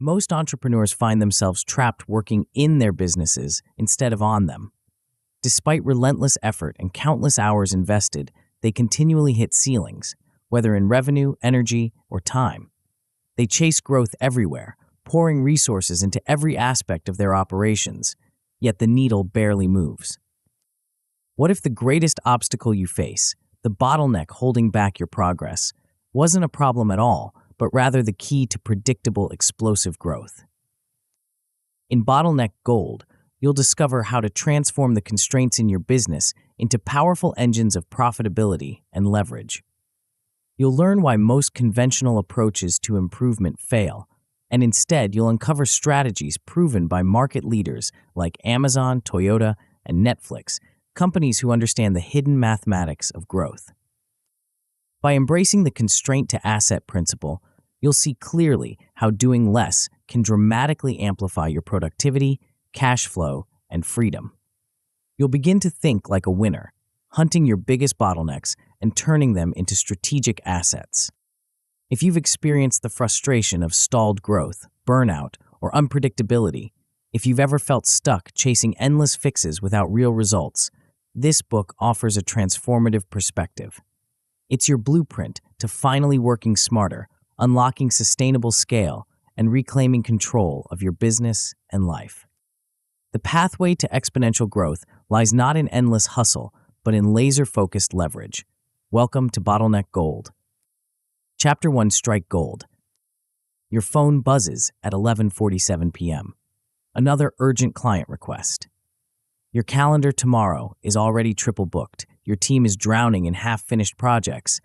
Most entrepreneurs find themselves trapped working in their businesses instead of on them. Despite relentless effort and countless hours invested, they continually hit ceilings, whether in revenue, energy, or time. They chase growth everywhere, pouring resources into every aspect of their operations, yet the needle barely moves. What if the greatest obstacle you face, the bottleneck holding back your progress, wasn't a problem at all, but rather the key to predictable, explosive growth? In Bottleneck Gold, you'll discover how to transform the constraints in your business into powerful engines of profitability and leverage. You'll learn why most conventional approaches to improvement fail, and instead you'll uncover strategies proven by market leaders like Amazon, Toyota, and Netflix, companies who understand the hidden mathematics of growth. By embracing the constraint-to-asset principle, you'll see clearly how doing less can dramatically amplify your productivity, cash flow, and freedom. You'll begin to think like a winner, hunting your biggest bottlenecks and turning them into strategic assets. If you've experienced the frustration of stalled growth, burnout, or unpredictability, if you've ever felt stuck chasing endless fixes without real results, this book offers a transformative perspective. It's your blueprint to finally working smarter, unlocking sustainable scale, and reclaiming control of your business and life. The pathway to exponential growth lies not in endless hustle, but in laser-focused leverage. Welcome to Bottleneck Gold. Chapter 1: Strike Gold. Your phone buzzes at 11:47 p.m. Another urgent client request. Your calendar tomorrow is already triple booked. Your team is drowning in half-finished projects.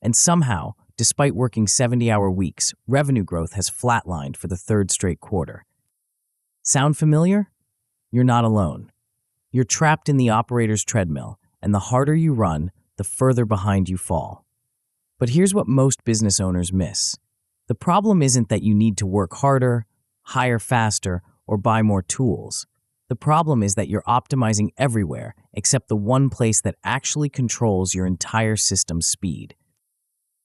And somehow, despite working 70-hour weeks, revenue growth has flatlined for the third straight quarter. Sound familiar? You're not alone. You're trapped in the operator's treadmill, and the harder you run, the further behind you fall. But here's what most business owners miss. The problem isn't that you need to work harder, hire faster, or buy more tools. The problem is that you're optimizing everywhere except the one place that actually controls your entire system's speed.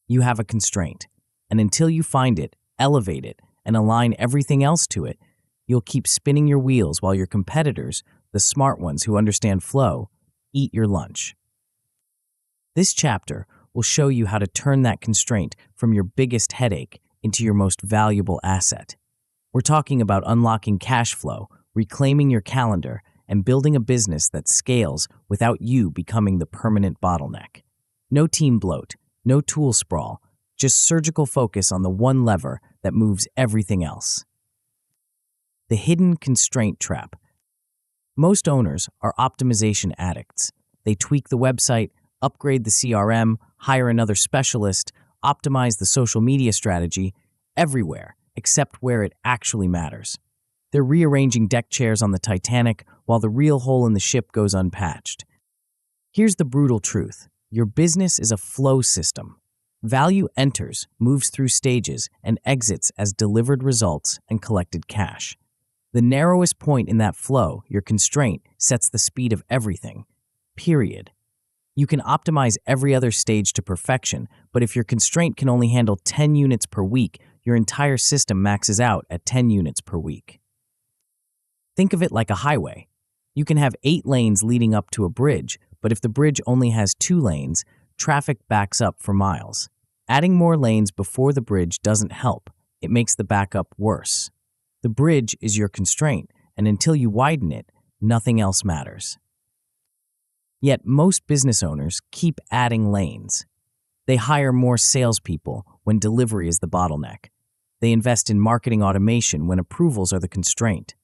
You have a constraint, and until you find it, elevate it, and align everything else to it, you'll keep spinning your wheels while your competitors, the smart ones who understand flow, eat your lunch. This chapter will show you how to turn that constraint from your biggest headache into your most valuable asset. We're talking about unlocking cash flow, reclaiming your calendar, and building a business that scales without you becoming the permanent bottleneck. No team bloat, no tool sprawl, just surgical focus on the one lever that moves everything else. The hidden constraint trap. Most owners are optimization addicts. They tweak the website, upgrade the CRM, hire another specialist, optimize the social media strategy, everywhere except where it actually matters. They're rearranging deck chairs on the Titanic while the real hole in the ship goes unpatched. Here's the brutal truth. Your business is a flow system. Value enters, moves through stages, and exits as delivered results and collected cash. The narrowest point in that flow, your constraint, sets the speed of everything. Period. You can optimize every other stage to perfection, but if your constraint can only handle 10 units per week, your entire system maxes out at 10 units per week. Think of it like a highway. You can have 8 lanes leading up to a bridge, but if the bridge only has 2 lanes, traffic backs up for miles. Adding more lanes before the bridge doesn't help. It makes the backup worse. The bridge is your constraint, and until you widen it, nothing else matters. Yet most business owners keep adding lanes. They hire more salespeople when delivery is the bottleneck. They invest in marketing automation when approvals are the constraint.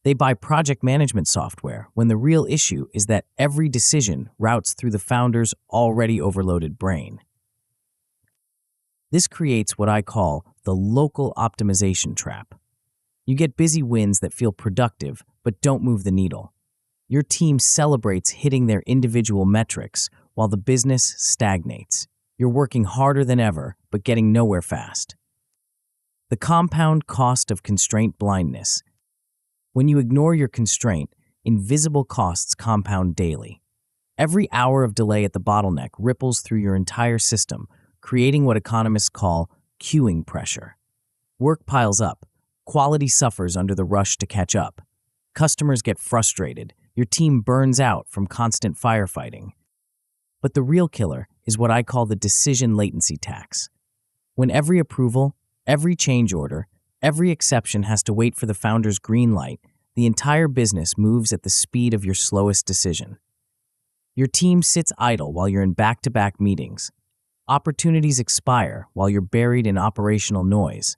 They buy project management software when the real issue is that every decision routes through the founder's already overloaded brain. This creates what I call the local optimization trap. You get busy wins that feel productive but don't move the needle. Your team celebrates hitting their individual metrics while the business stagnates. You're working harder than ever but getting nowhere fast. The compound cost of constraint blindness. When you ignore your constraint, invisible costs compound daily. Every hour of delay at the bottleneck ripples through your entire system, creating what economists call queuing pressure. Work piles up, Quality suffers under the rush to catch up. Customers get frustrated. Your team burns out from constant firefighting. But the real killer is what I call the decision latency tax. When every approval, every change order, every exception has to wait for the founder's green light, the entire business moves at the speed of your slowest decision. Your team sits idle while you're in back-to-back meetings. Opportunities expire while you're buried in operational noise.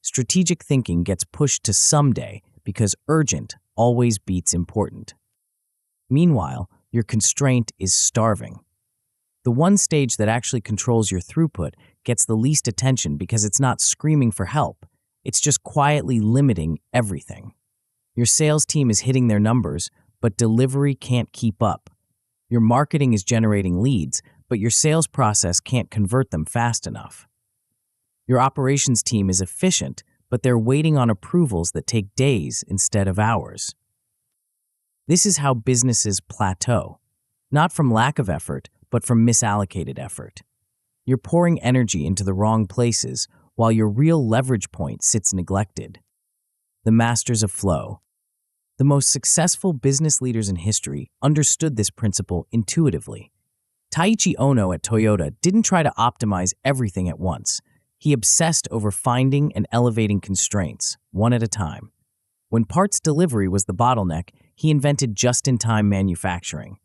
Strategic thinking gets pushed to someday because urgent always beats important. Meanwhile, your constraint is starving. The one stage that actually controls your throughput gets the least attention because it's not screaming for help. It's just quietly limiting everything. Your sales team is hitting their numbers, but delivery can't keep up. Your marketing is generating leads, but your sales process can't convert them fast enough. Your operations team is efficient, but they're waiting on approvals that take days instead of hours. This is how businesses plateau, not from lack of effort, but from misallocated effort. You're pouring energy into the wrong places while your real leverage point sits neglected. The masters of flow. The most successful business leaders in history understood this principle intuitively. Taiichi Ohno at Toyota didn't try to optimize everything at once. He obsessed over finding and elevating constraints, one at a time. When parts delivery was the bottleneck, he invented just-in-time manufacturing.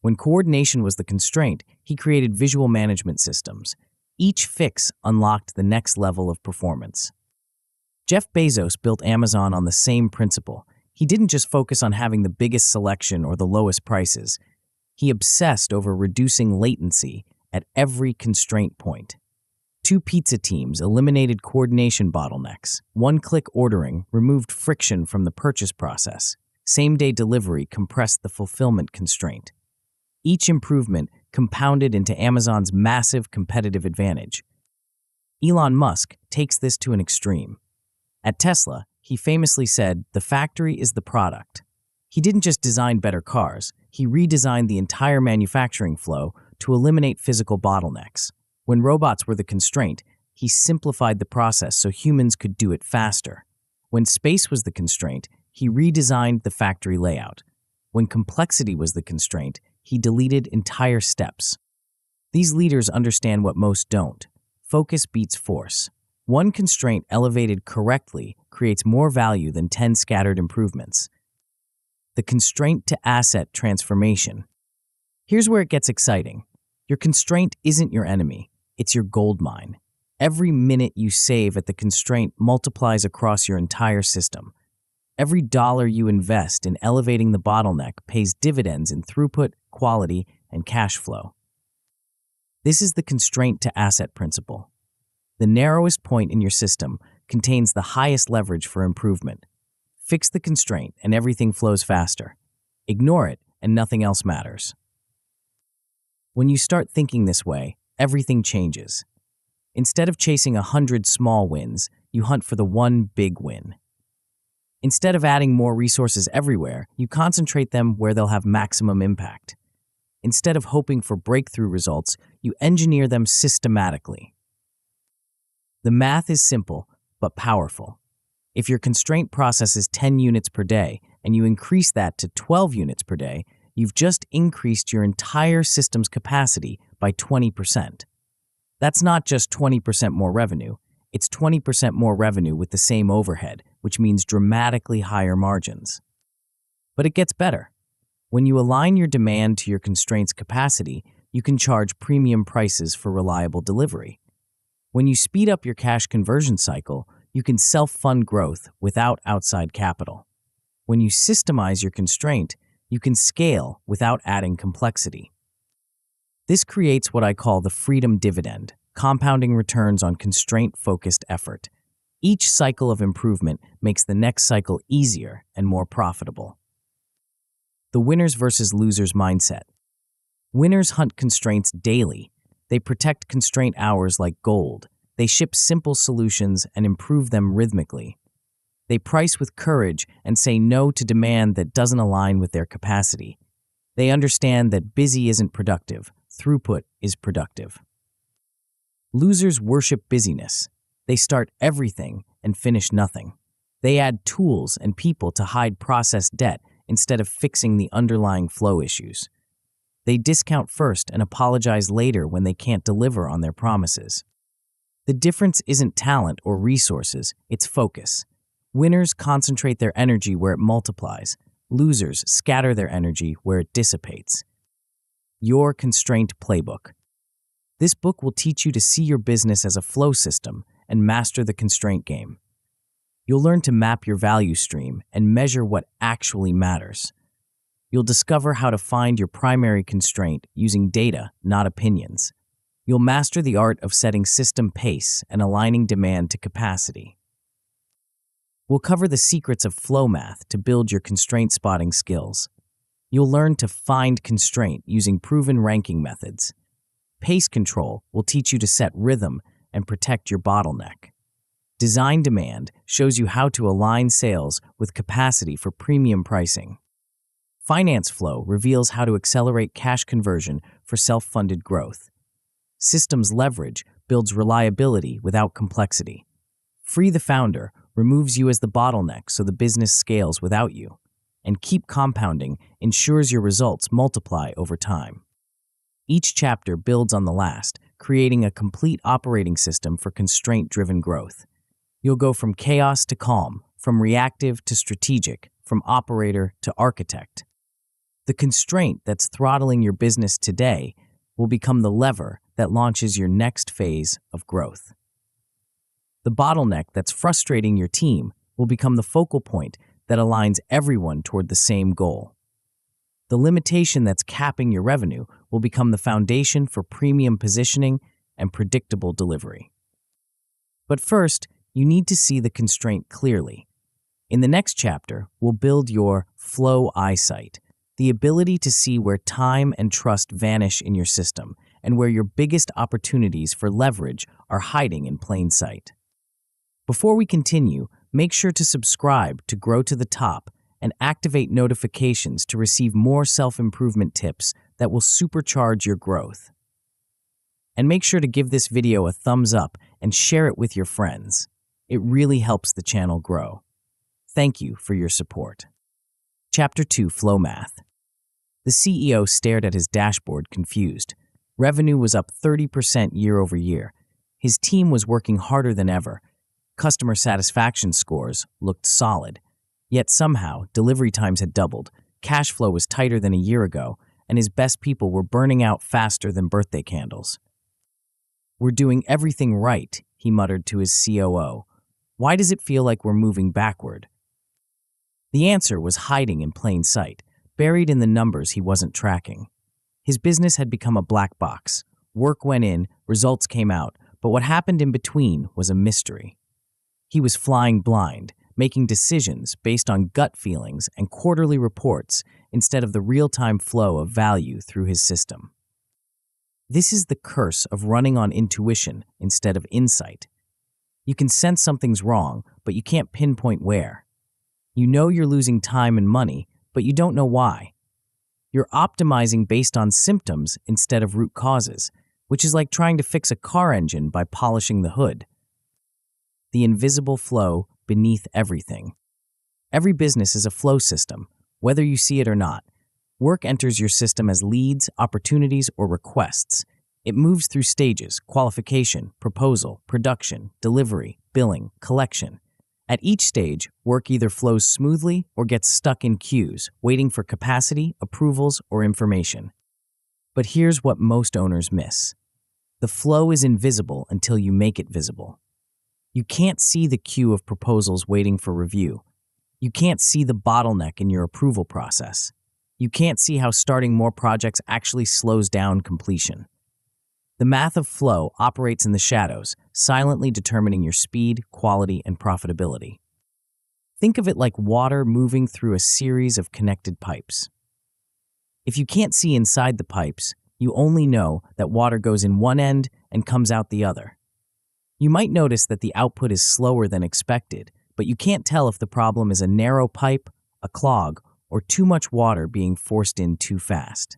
When coordination was the constraint, he created visual management systems. Each fix unlocked the next level of performance. Jeff Bezos built Amazon on the same principle. He didn't just focus on having the biggest selection or the lowest prices. He obsessed over reducing latency at every constraint point. 2 pizza teams eliminated coordination bottlenecks. One-click ordering removed friction from the purchase process. Same-day delivery compressed the fulfillment constraint. Each improvement compounded into Amazon's massive competitive advantage. Elon Musk takes this to an extreme. At Tesla, he famously said, "The factory is the product." He didn't just design better cars, he redesigned the entire manufacturing flow to eliminate physical bottlenecks. When robots were the constraint, he simplified the process so humans could do it faster. When space was the constraint, he redesigned the factory layout. When complexity was the constraint, he deleted entire steps. These leaders understand what most don't. Focus beats force. One constraint elevated correctly creates more value than 10 scattered improvements. The constraint to asset transformation. Here's where it gets exciting. Your constraint isn't your enemy, it's your gold mine. Every minute you save at the constraint multiplies across your entire system. Every dollar you invest in elevating the bottleneck pays dividends in throughput, quality, and cash flow. This is the constraint to asset principle. The narrowest point in your system contains the highest leverage for improvement. Fix the constraint and everything flows faster. Ignore it and nothing else matters. When you start thinking this way, everything changes. Instead of chasing 100 small wins, you hunt for the one big win. Instead of adding more resources everywhere, you concentrate them where they'll have maximum impact. Instead of hoping for breakthrough results, you engineer them systematically. The math is simple, but powerful. If your constraint processes 10 units per day and you increase that to 12 units per day, you've just increased your entire system's capacity by 20%. That's not just 20% more revenue, it's 20% more revenue with the same overhead, which means dramatically higher margins. But it gets better. When you align your demand to your constraint's capacity, you can charge premium prices for reliable delivery. When you speed up your cash conversion cycle, you can self-fund growth without outside capital. When you systemize your constraint, you can scale without adding complexity. This creates what I call the freedom dividend, compounding returns on constraint-focused effort. Each cycle of improvement makes the next cycle easier and more profitable. The winners versus losers mindset. Winners hunt constraints daily. They protect constraint hours like gold. They ship simple solutions and improve them rhythmically. They price with courage and say no to demand that doesn't align with their capacity. They understand that busy isn't productive, throughput is productive. Losers worship busyness. They start everything and finish nothing. They add tools and people to hide process debt instead of fixing the underlying flow issues. They discount first and apologize later when they can't deliver on their promises. The difference isn't talent or resources, it's focus. Winners concentrate their energy where it multiplies. Losers scatter their energy where it dissipates. Your Constraint Playbook. This book will teach you to see your business as a flow system and master the constraint game. You'll learn to map your value stream and measure what actually matters. You'll discover how to find your primary constraint using data, not opinions. You'll master the art of setting system pace and aligning demand to capacity. We'll cover the secrets of flow math to build your constraint spotting skills. You'll learn to find constraint using proven ranking methods. Pace control will teach you to set rhythm and protect your bottleneck. Design demand shows you how to align sales with capacity for premium pricing. Finance flow reveals how to accelerate cash conversion for self-funded growth. Systems leverage builds reliability without complexity. Free the founder removes you as the bottleneck so the business scales without you. And keep compounding ensures your results multiply over time. Each chapter builds on the last, creating a complete operating system for constraint-driven growth. You'll go from chaos to calm, from reactive to strategic, from operator to architect. The constraint that's throttling your business today will become the lever that launches your next phase of growth. The bottleneck that's frustrating your team will become the focal point that aligns everyone toward the same goal. The limitation that's capping your revenue will become the foundation for premium positioning and predictable delivery. But first, you need to see the constraint clearly. In the next chapter, we'll build your flow eyesight, the ability to see where time and trust vanish in your system and where your biggest opportunities for leverage are hiding in plain sight. Before we continue, make sure to subscribe to grow to the top and activate notifications to receive more self-improvement tips that will supercharge your growth. And make sure to give this video a thumbs up and share it with your friends. It really helps the channel grow. Thank you for your support. Chapter 2, Flow Math. The CEO stared at his dashboard confused. Revenue was up 30% year over year. His team was working harder than ever. Customer satisfaction scores looked solid. Yet somehow, delivery times had doubled, cash flow was tighter than a year ago, and his best people were burning out faster than birthday candles. "We're doing everything right," he muttered to his COO. "Why does it feel like we're moving backward?" The answer was hiding in plain sight, buried in the numbers he wasn't tracking. His business had become a black box. Work went in, results came out, but what happened in between was a mystery. He was flying blind, making decisions based on gut feelings and quarterly reports instead of the real-time flow of value through his system. This is the curse of running on intuition instead of insight. You can sense something's wrong, but you can't pinpoint where. You know you're losing time and money, but you don't know why. You're optimizing based on symptoms instead of root causes, which is like trying to fix a car engine by polishing the hood. The invisible flow beneath everything. Every business is a flow system, whether you see it or not. Work enters your system as leads, opportunities, or requests. It moves through stages: qualification, proposal, production, delivery, billing, collection. At each stage, work either flows smoothly or gets stuck in queues, waiting for capacity, approvals, or information. But here's what most owners miss. The flow is invisible until you make it visible. You can't see the queue of proposals waiting for review. You can't see the bottleneck in your approval process. You can't see how starting more projects actually slows down completion. The math of flow operates in the shadows, silently determining your speed, quality, and profitability. Think of it like water moving through a series of connected pipes. If you can't see inside the pipes, you only know that water goes in one end and comes out the other. You might notice that the output is slower than expected, but you can't tell if the problem is a narrow pipe, a clog, or too much water being forced in too fast.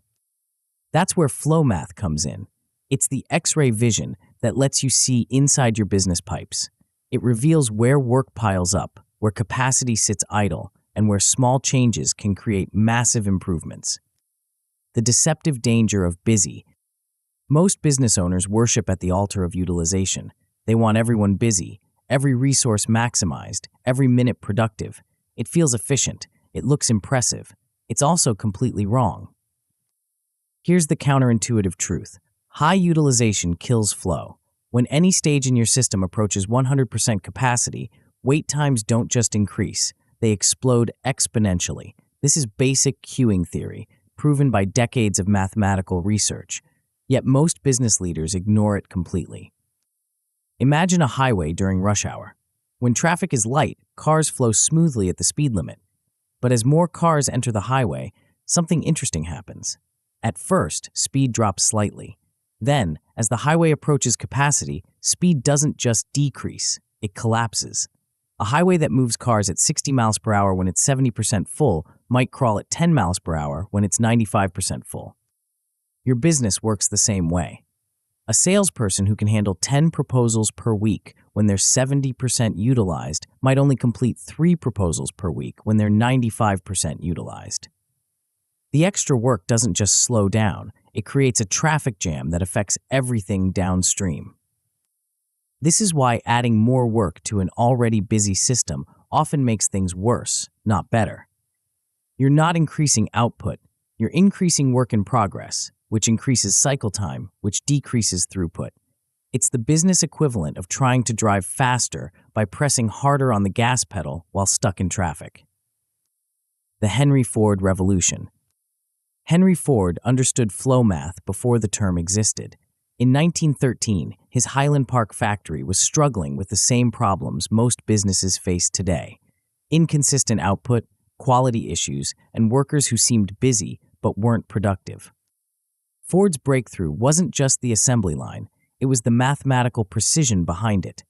That's where flow math comes in. It's the X-ray vision that lets you see inside your business pipes. It reveals where work piles up, where capacity sits idle, and where small changes can create massive improvements. The deceptive danger of busy. Most business owners worship at the altar of utilization. They want everyone busy, every resource maximized, every minute productive. It feels efficient. It looks impressive. It's also completely wrong. Here's the counterintuitive truth. High utilization kills flow. When any stage in your system approaches 100% capacity, wait times don't just increase, they explode exponentially. This is basic queuing theory, proven by decades of mathematical research. Yet most business leaders ignore it completely. Imagine a highway during rush hour. When traffic is light, cars flow smoothly at the speed limit. But as more cars enter the highway, something interesting happens. At first, speed drops slightly. Then, as the highway approaches capacity, speed doesn't just decrease, it collapses. A highway that moves cars at 60 miles per hour when it's 70% full might crawl at 10 miles per hour when it's 95% full. Your business works the same way. A salesperson who can handle 10 proposals per week when they're 70% utilized might only complete 3 proposals per week when they're 95% utilized. The extra work doesn't just slow down, it creates a traffic jam that affects everything downstream. This is why adding more work to an already busy system often makes things worse, not better. You're not increasing output, you're increasing work in progress, which increases cycle time, which decreases throughput. It's the business equivalent of trying to drive faster by pressing harder on the gas pedal while stuck in traffic. The Henry Ford Revolution. Henry Ford understood flow math before the term existed. In 1913, his Highland Park factory was struggling with the same problems most businesses face today: inconsistent output, quality issues, and workers who seemed busy but weren't productive. Ford's breakthrough wasn't just the assembly line, it was the mathematical precision behind it.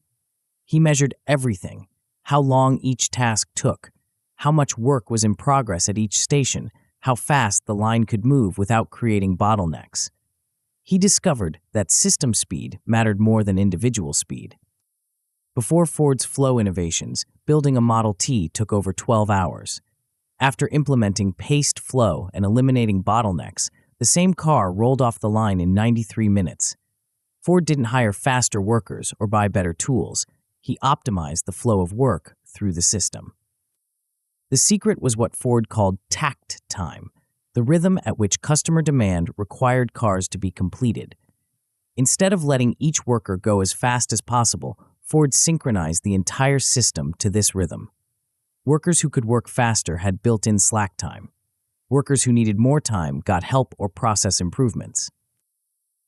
He measured everything: how long each task took, how much work was in progress at each station, how fast the line could move without creating bottlenecks. He discovered that system speed mattered more than individual speed. Before Ford's flow innovations, building a Model T took over 12 hours. After implementing paced flow and eliminating bottlenecks, the same car rolled off the line in 93 minutes. Ford didn't hire faster workers or buy better tools. He optimized the flow of work through the system. The secret was what Ford called takt time, the rhythm at which customer demand required cars to be completed. Instead of letting each worker go as fast as possible, Ford synchronized the entire system to this rhythm. Workers who could work faster had built-in slack time. Workers who needed more time got help or process improvements.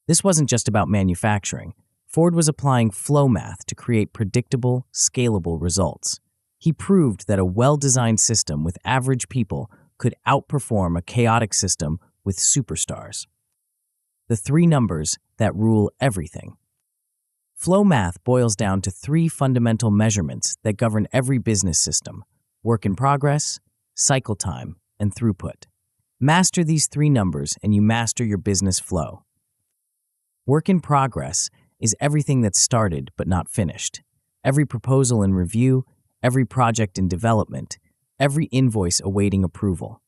This wasn't just about manufacturing. Ford was applying flow math to create predictable, scalable results. He proved that a well-designed system with average people could outperform a chaotic system with superstars. The 3 numbers that rule everything. Flow math boils down to 3 fundamental measurements that govern every business system: work in progress, cycle time, and throughput. Master these 3 numbers and you master your business flow. Work in progress is everything that's started but not finished. Every proposal in review, every project in development, every invoice awaiting approval.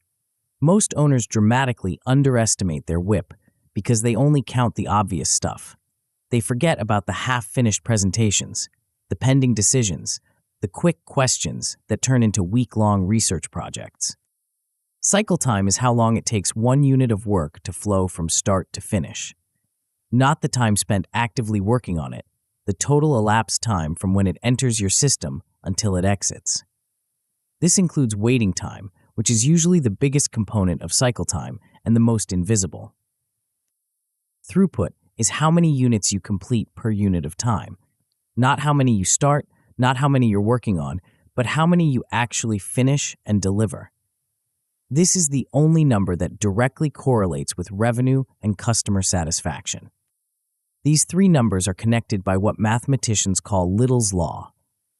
Most owners dramatically underestimate their WIP because they only count the obvious stuff. They forget about the half-finished presentations, the pending decisions, the quick questions that turn into week-long research projects. Cycle time is how long it takes one unit of work to flow from start to finish. Not the time spent actively working on it, the total elapsed time from when it enters your system until it exits. This includes waiting time, which is usually the biggest component of cycle time and the most invisible. Throughput is how many units you complete per unit of time. Not how many you start, not how many you're working on, but how many you actually finish and deliver. This is the only number that directly correlates with revenue and customer satisfaction. These 3 numbers are connected by what mathematicians call Little's Law.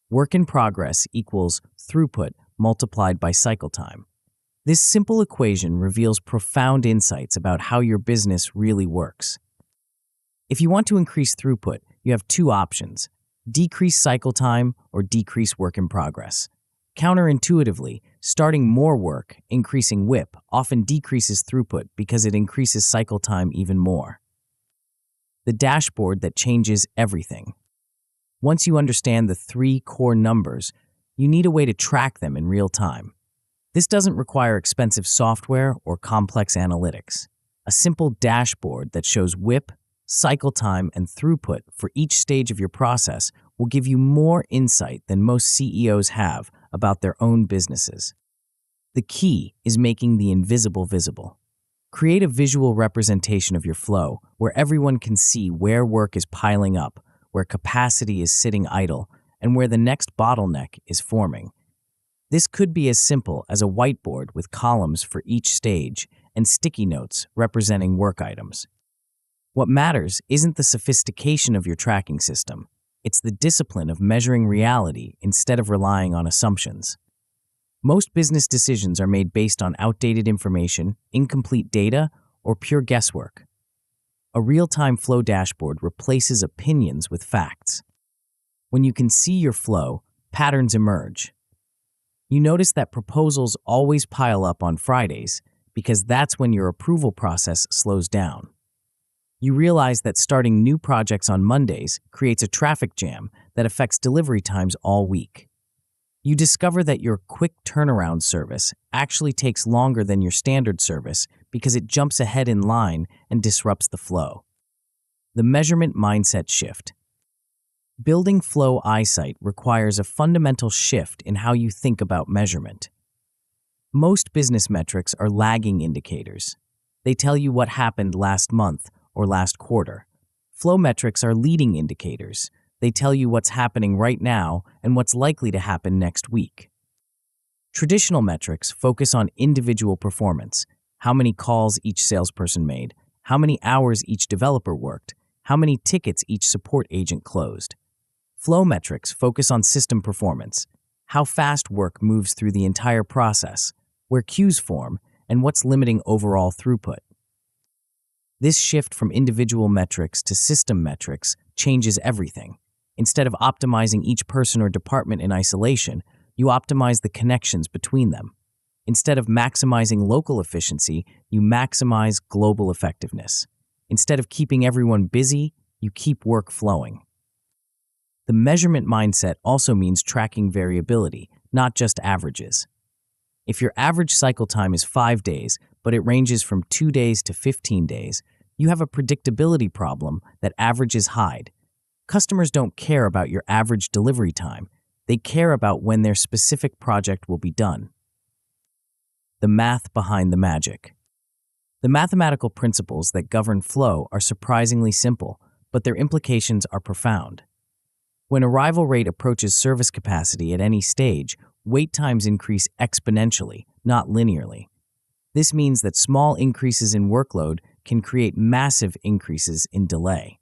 Work in progress equals throughput multiplied by cycle time. This simple equation reveals profound insights about how your business really works. If you want to increase throughput, you have 2 options: decrease cycle time or decrease work in progress. Counterintuitively, starting more work, increasing WIP, often decreases throughput because it increases cycle time even more. The dashboard that changes everything. Once you understand the 3 core numbers, you need a way to track them in real time. This doesn't require expensive software or complex analytics. A simple dashboard that shows WIP, cycle time, and throughput for each stage of your process will give you more insight than most CEOs have about their own businesses. The key is making the invisible visible. Create a visual representation of your flow where everyone can see where work is piling up, where capacity is sitting idle, and where the next bottleneck is forming. This could be as simple as a whiteboard with columns for each stage and sticky notes representing work items. What matters isn't the sophistication of your tracking system. It's the discipline of measuring reality instead of relying on assumptions. Most business decisions are made based on outdated information, incomplete data, or pure guesswork. A real-time flow dashboard replaces opinions with facts. When you can see your flow, patterns emerge. You notice that proposals always pile up on Fridays because that's when your approval process slows down. You realize that starting new projects on Mondays creates a traffic jam that affects delivery times all week. You discover that your quick turnaround service actually takes longer than your standard service because it jumps ahead in line and disrupts the flow. The measurement mindset shift. Building flow eyesight requires a fundamental shift in how you think about measurement. Most business metrics are lagging indicators. They tell you what happened last month or last quarter. Flow metrics are leading indicators. They tell you what's happening right now and what's likely to happen next week. Traditional metrics focus on individual performance, how many calls each salesperson made, how many hours each developer worked, how many tickets each support agent closed. Flow metrics focus on system performance, how fast work moves through the entire process, where queues form, and what's limiting overall throughput. This shift from individual metrics to system metrics changes everything. Instead of optimizing each person or department in isolation, you optimize the connections between them. Instead of maximizing local efficiency, you maximize global effectiveness. Instead of keeping everyone busy, you keep work flowing. The measurement mindset also means tracking variability, not just averages. If your average cycle time is 5 days, but it ranges from 2 days to 15 days, you have a predictability problem that averages hide. Customers don't care about your average delivery time. They care about when their specific project will be done. The math behind the magic. The mathematical principles that govern flow are surprisingly simple, but their implications are profound. When arrival rate approaches service capacity at any stage, wait times increase exponentially, not linearly. This means that small increases in workload can create massive increases in delay.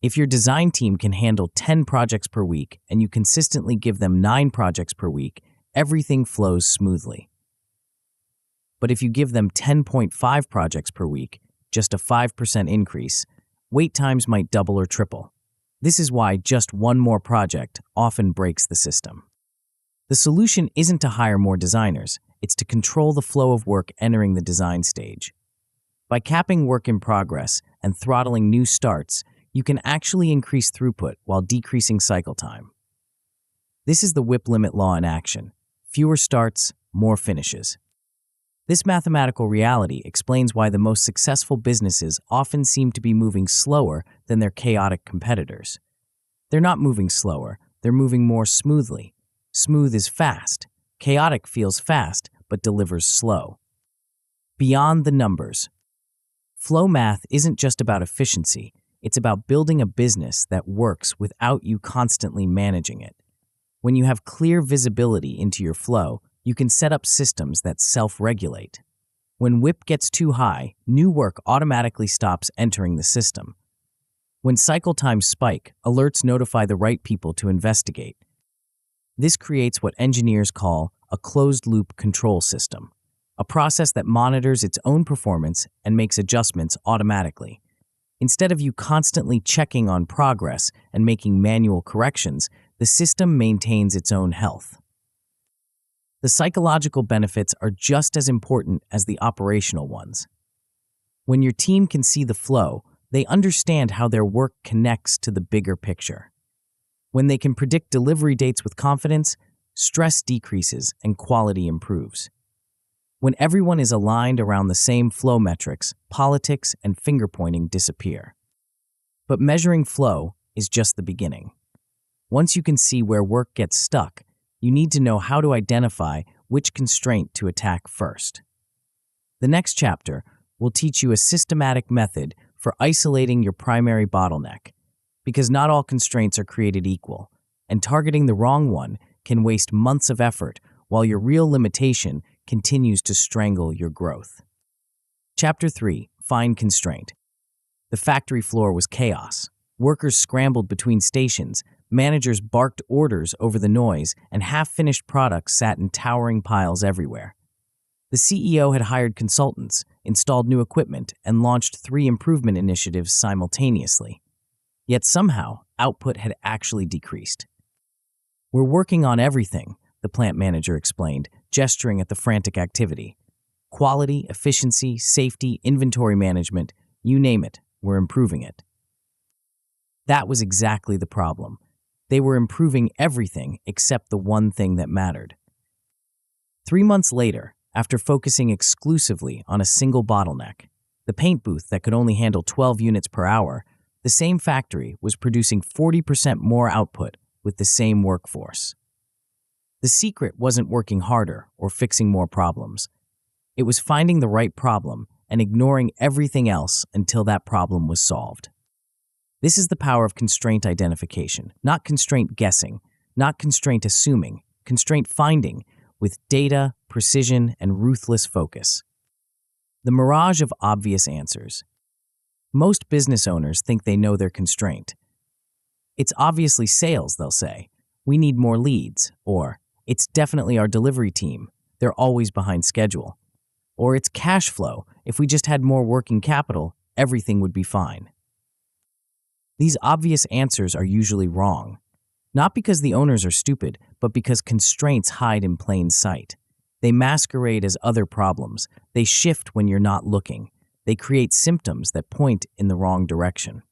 If your design team can handle 10 projects per week and you consistently give them 9 projects per week, everything flows smoothly. But if you give them 10.5 projects per week, just a 5% increase, wait times might double or triple. This is why just one more project often breaks the system. The solution isn't to hire more designers, it's to control the flow of work entering the design stage. By capping work in progress and throttling new starts, you can actually increase throughput while decreasing cycle time. This is the WIP limit law in action. Fewer starts, more finishes. This mathematical reality explains why the most successful businesses often seem to be moving slower than their chaotic competitors. They're not moving slower, they're moving more smoothly. Smooth is fast. Chaotic feels fast, but delivers slow. Beyond the numbers. Flow math isn't just about efficiency, it's about building a business that works without you constantly managing it. When you have clear visibility into your flow, you can set up systems that self-regulate. When WIP gets too high, new work automatically stops entering the system. When cycle times spike, alerts notify the right people to investigate. This creates what engineers call a closed-loop control system, a process that monitors its own performance and makes adjustments automatically. Instead of you constantly checking on progress and making manual corrections, the system maintains its own health. The psychological benefits are just as important as the operational ones. When your team can see the flow, they understand how their work connects to the bigger picture. When they can predict delivery dates with confidence, stress decreases and quality improves. When everyone is aligned around the same flow metrics, politics and finger-pointing disappear. But measuring flow is just the beginning. Once you can see where work gets stuck, you need to know how to identify which constraint to attack first. The next chapter will teach you a systematic method for isolating your primary bottleneck, because not all constraints are created equal, and targeting the wrong one can waste months of effort while your real limitation continues to strangle your growth. Chapter 3. Find Constraint. The factory floor was chaos. Workers scrambled between stations, managers barked orders over the noise, and half-finished products sat in towering piles everywhere. The CEO had hired consultants, installed new equipment, and launched 3 improvement initiatives simultaneously. Yet somehow, output had actually decreased. "We're working on everything," the plant manager explained, gesturing at the frantic activity. "Quality, efficiency, safety, inventory management, you name it, we're improving it." That was exactly the problem. They were improving everything except the one thing that mattered. 3 months later, after focusing exclusively on a single bottleneck, the paint booth that could only handle 12 units per hour, the same factory was producing 40% more output with the same workforce. The secret wasn't working harder or fixing more problems. It was finding the right problem and ignoring everything else until that problem was solved. This is the power of constraint identification, not constraint guessing, not constraint assuming, constraint finding with data, precision, and ruthless focus. The mirage of obvious answers. Most business owners think they know their constraint. "It's obviously sales," they'll say. "We need more leads," or "It's definitely our delivery team. They're always behind schedule." Or "It's cash flow. If we just had more working capital, everything would be fine." These obvious answers are usually wrong. Not because the owners are stupid, but because constraints hide in plain sight. They masquerade as other problems. They shift when you're not looking. They create symptoms that point in the wrong direction.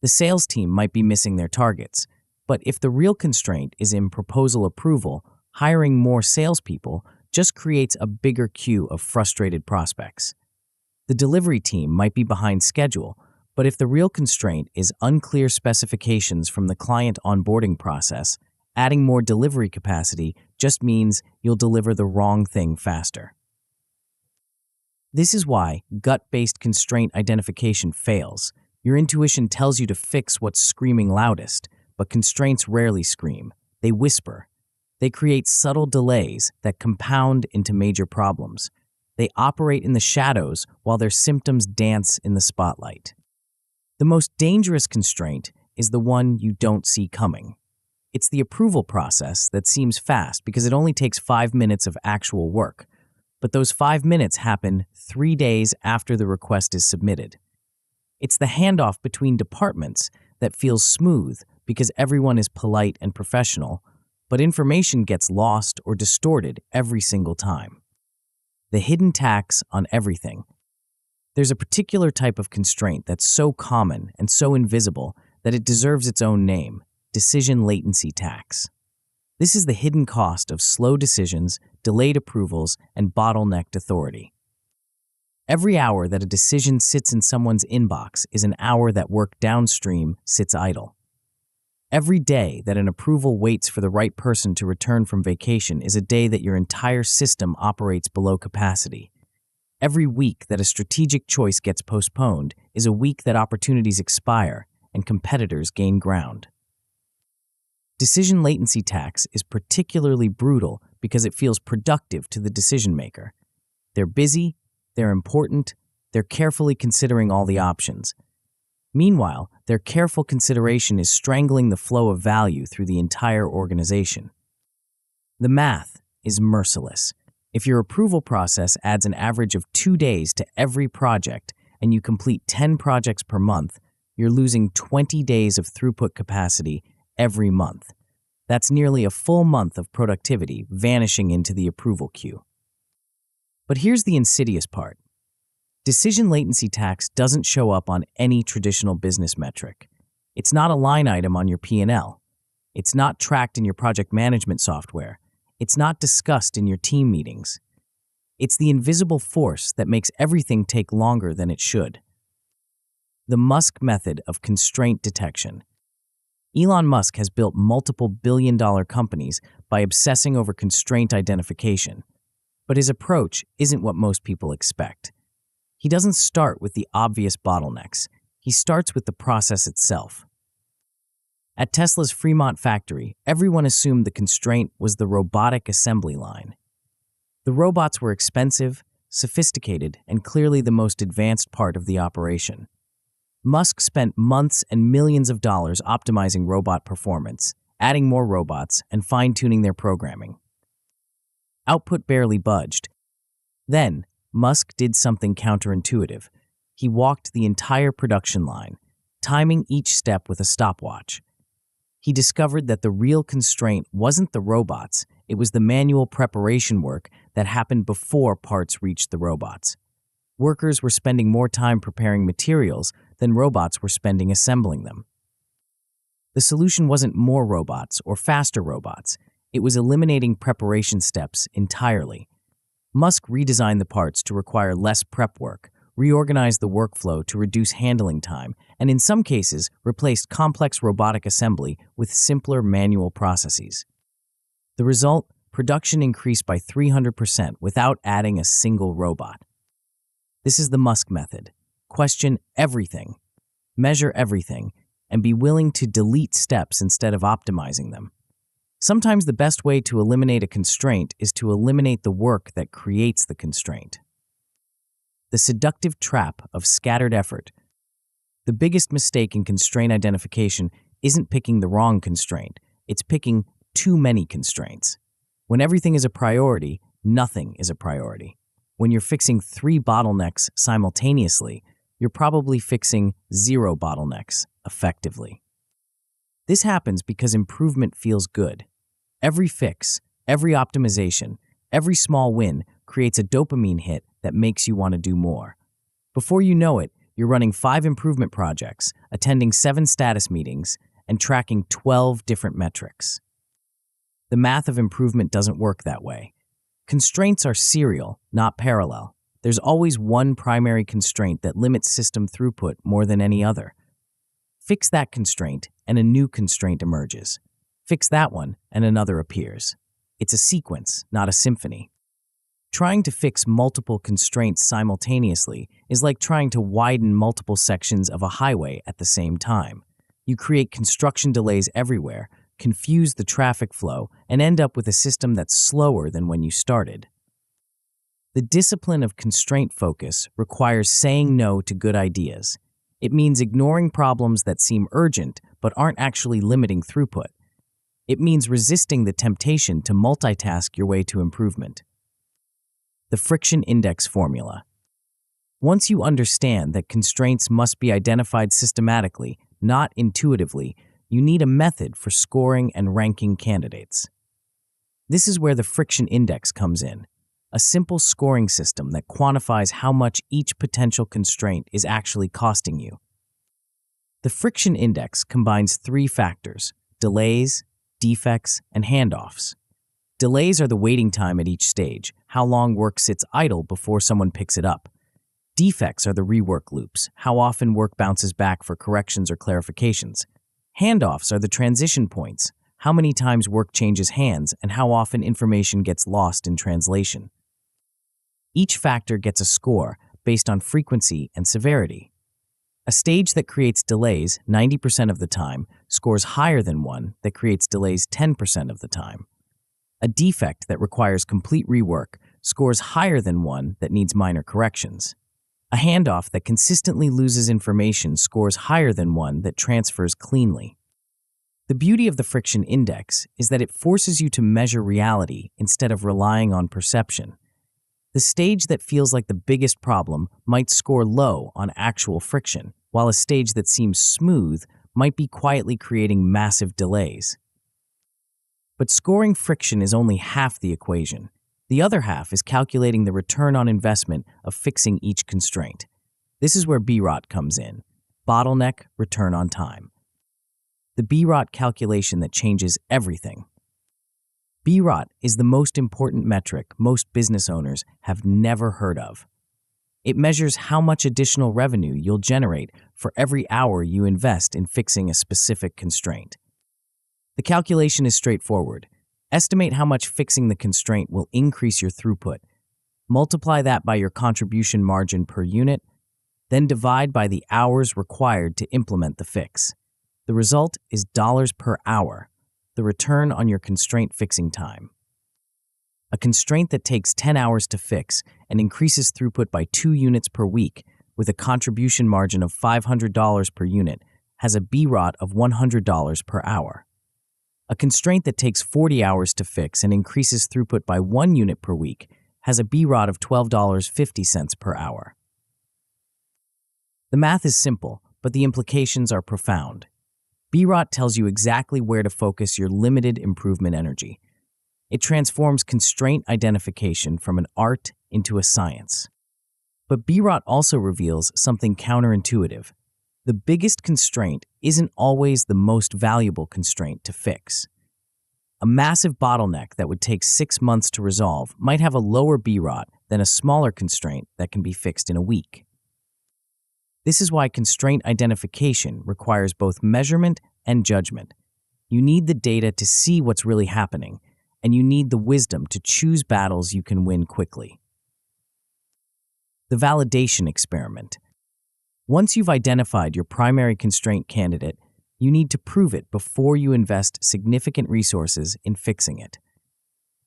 The sales team might be missing their targets, but if the real constraint is in proposal approval, hiring more salespeople just creates a bigger queue of frustrated prospects. The delivery team might be behind schedule, but if the real constraint is unclear specifications from the client onboarding process, adding more delivery capacity just means you'll deliver the wrong thing faster. This is why gut-based constraint identification fails. Your intuition tells you to fix what's screaming loudest, but constraints rarely scream. They whisper. They create subtle delays that compound into major problems. They operate in the shadows while their symptoms dance in the spotlight. The most dangerous constraint is the one you don't see coming. It's the approval process that seems fast because it only takes 5 minutes of actual work. But those 5 minutes happen 3 days after the request is submitted. It's the handoff between departments that feels smooth because everyone is polite and professional, but information gets lost or distorted every single time. The hidden tax on everything. There's a particular type of constraint that's so common and so invisible that it deserves its own name: decision latency tax. This is the hidden cost of slow decisions, delayed approvals, and bottlenecked authority. Every hour that a decision sits in someone's inbox is an hour that work downstream sits idle. Every day that an approval waits for the right person to return from vacation is a day that your entire system operates below capacity. Every week that a strategic choice gets postponed is a week that opportunities expire and competitors gain ground. Decision latency tax is particularly brutal because it feels productive to the decision maker. They're busy, they're important, they're carefully considering all the options. Meanwhile, their careful consideration is strangling the flow of value through the entire organization. The math is merciless. If your approval process adds an average of 2 days to every project and you complete 10 projects per month, you're losing 20 days of throughput capacity every month. That's nearly a full month of productivity vanishing into the approval queue. But here's the insidious part. Decision latency tax doesn't show up on any traditional business metric. It's not a line item on your P&L. It's not tracked in your project management software. It's not discussed in your team meetings. It's the invisible force that makes everything take longer than it should. The Musk method of constraint detection. Elon Musk has built multiple billion-dollar companies by obsessing over constraint identification. But his approach isn't what most people expect. He doesn't start with the obvious bottlenecks. He starts with the process itself. At Tesla's Fremont factory, everyone assumed the constraint was the robotic assembly line. The robots were expensive, sophisticated, and clearly the most advanced part of the operation. Musk spent months and millions of dollars optimizing robot performance, adding more robots, and fine-tuning their programming. Output barely budged. Then, Musk did something counterintuitive. He walked the entire production line, timing each step with a stopwatch. He discovered that the real constraint wasn't the robots, it was the manual preparation work that happened before parts reached the robots. Workers were spending more time preparing materials than robots were spending assembling them. The solution wasn't more robots or faster robots. It was eliminating preparation steps entirely. Musk redesigned the parts to require less prep work, reorganized the workflow to reduce handling time, and in some cases replaced complex robotic assembly with simpler manual processes. The result? Production increased by 300% without adding a single robot. This is the Musk method. Question everything, measure everything, and be willing to delete steps instead of optimizing them. Sometimes the best way to eliminate a constraint is to eliminate the work that creates the constraint. The seductive trap of scattered effort. The biggest mistake in constraint identification isn't picking the wrong constraint, it's picking too many constraints. When everything is a priority, nothing is a priority. When you're fixing 3 bottlenecks simultaneously, you're probably fixing 0 bottlenecks effectively. This happens because improvement feels good. Every fix, every optimization, every small win creates a dopamine hit that makes you want to do more. Before you know it, you're running 5 improvement projects, attending 7 status meetings, and tracking 12 different metrics. The math of improvement doesn't work that way. Constraints are serial, not parallel. There's always one primary constraint that limits system throughput more than any other. Fix that constraint, and a new constraint emerges. Fix that one, and another appears. It's a sequence, not a symphony. Trying to fix multiple constraints simultaneously is like trying to widen multiple sections of a highway at the same time. You create construction delays everywhere, confuse the traffic flow, and end up with a system that's slower than when you started. The discipline of constraint focus requires saying no to good ideas. It means ignoring problems that seem urgent but aren't actually limiting throughput. It means resisting the temptation to multitask your way to improvement. The friction index formula. Once you understand that constraints must be identified systematically, not intuitively, you need a method for scoring and ranking candidates. This is where the friction index comes in, a simple scoring system that quantifies how much each potential constraint is actually costing you. The friction index combines 3 factors: delays, defects, and handoffs. Delays are the waiting time at each stage, how long work sits idle before someone picks it up. Defects are the rework loops, how often work bounces back for corrections or clarifications. Handoffs are the transition points, how many times work changes hands and how often information gets lost in translation. Each factor gets a score based on frequency and severity. A stage that creates delays 90% of the time scores higher than one that creates delays 10% of the time. A defect that requires complete rework scores higher than one that needs minor corrections. A handoff that consistently loses information scores higher than one that transfers cleanly. The beauty of the friction index is that it forces you to measure reality instead of relying on perception. The stage that feels like the biggest problem might score low on actual friction, while a stage that seems smooth might be quietly creating massive delays. But scoring friction is only half the equation. The other half is calculating the return on investment of fixing each constraint. This is where BROT comes in. Bottleneck return on time. The BROT calculation that changes everything. BROT is the most important metric most business owners have never heard of. It measures how much additional revenue you'll generate for every hour you invest in fixing a specific constraint. The calculation is straightforward. Estimate how much fixing the constraint will increase your throughput. Multiply that by your contribution margin per unit, then divide by the hours required to implement the fix. The result is dollars per hour, the return on your constraint fixing time. A constraint that takes 10 hours to fix and increases throughput by 2 units per week with a contribution margin of $500 per unit has a BROT of $100 per hour. A constraint that takes 40 hours to fix and increases throughput by 1 unit per week has a BROT of $12.50 per hour. The math is simple, but the implications are profound. BROT tells you exactly where to focus your limited improvement energy. It transforms constraint identification from an art into a science. But BROT also reveals something counterintuitive. The biggest constraint isn't always the most valuable constraint to fix. A massive bottleneck that would take 6 months to resolve might have a lower BROT than a smaller constraint that can be fixed in a week. This is why constraint identification requires both measurement and judgment. You need the data to see what's really happening, and you need the wisdom to choose battles you can win quickly. The validation experiment. Once you've identified your primary constraint candidate, you need to prove it before you invest significant resources in fixing it.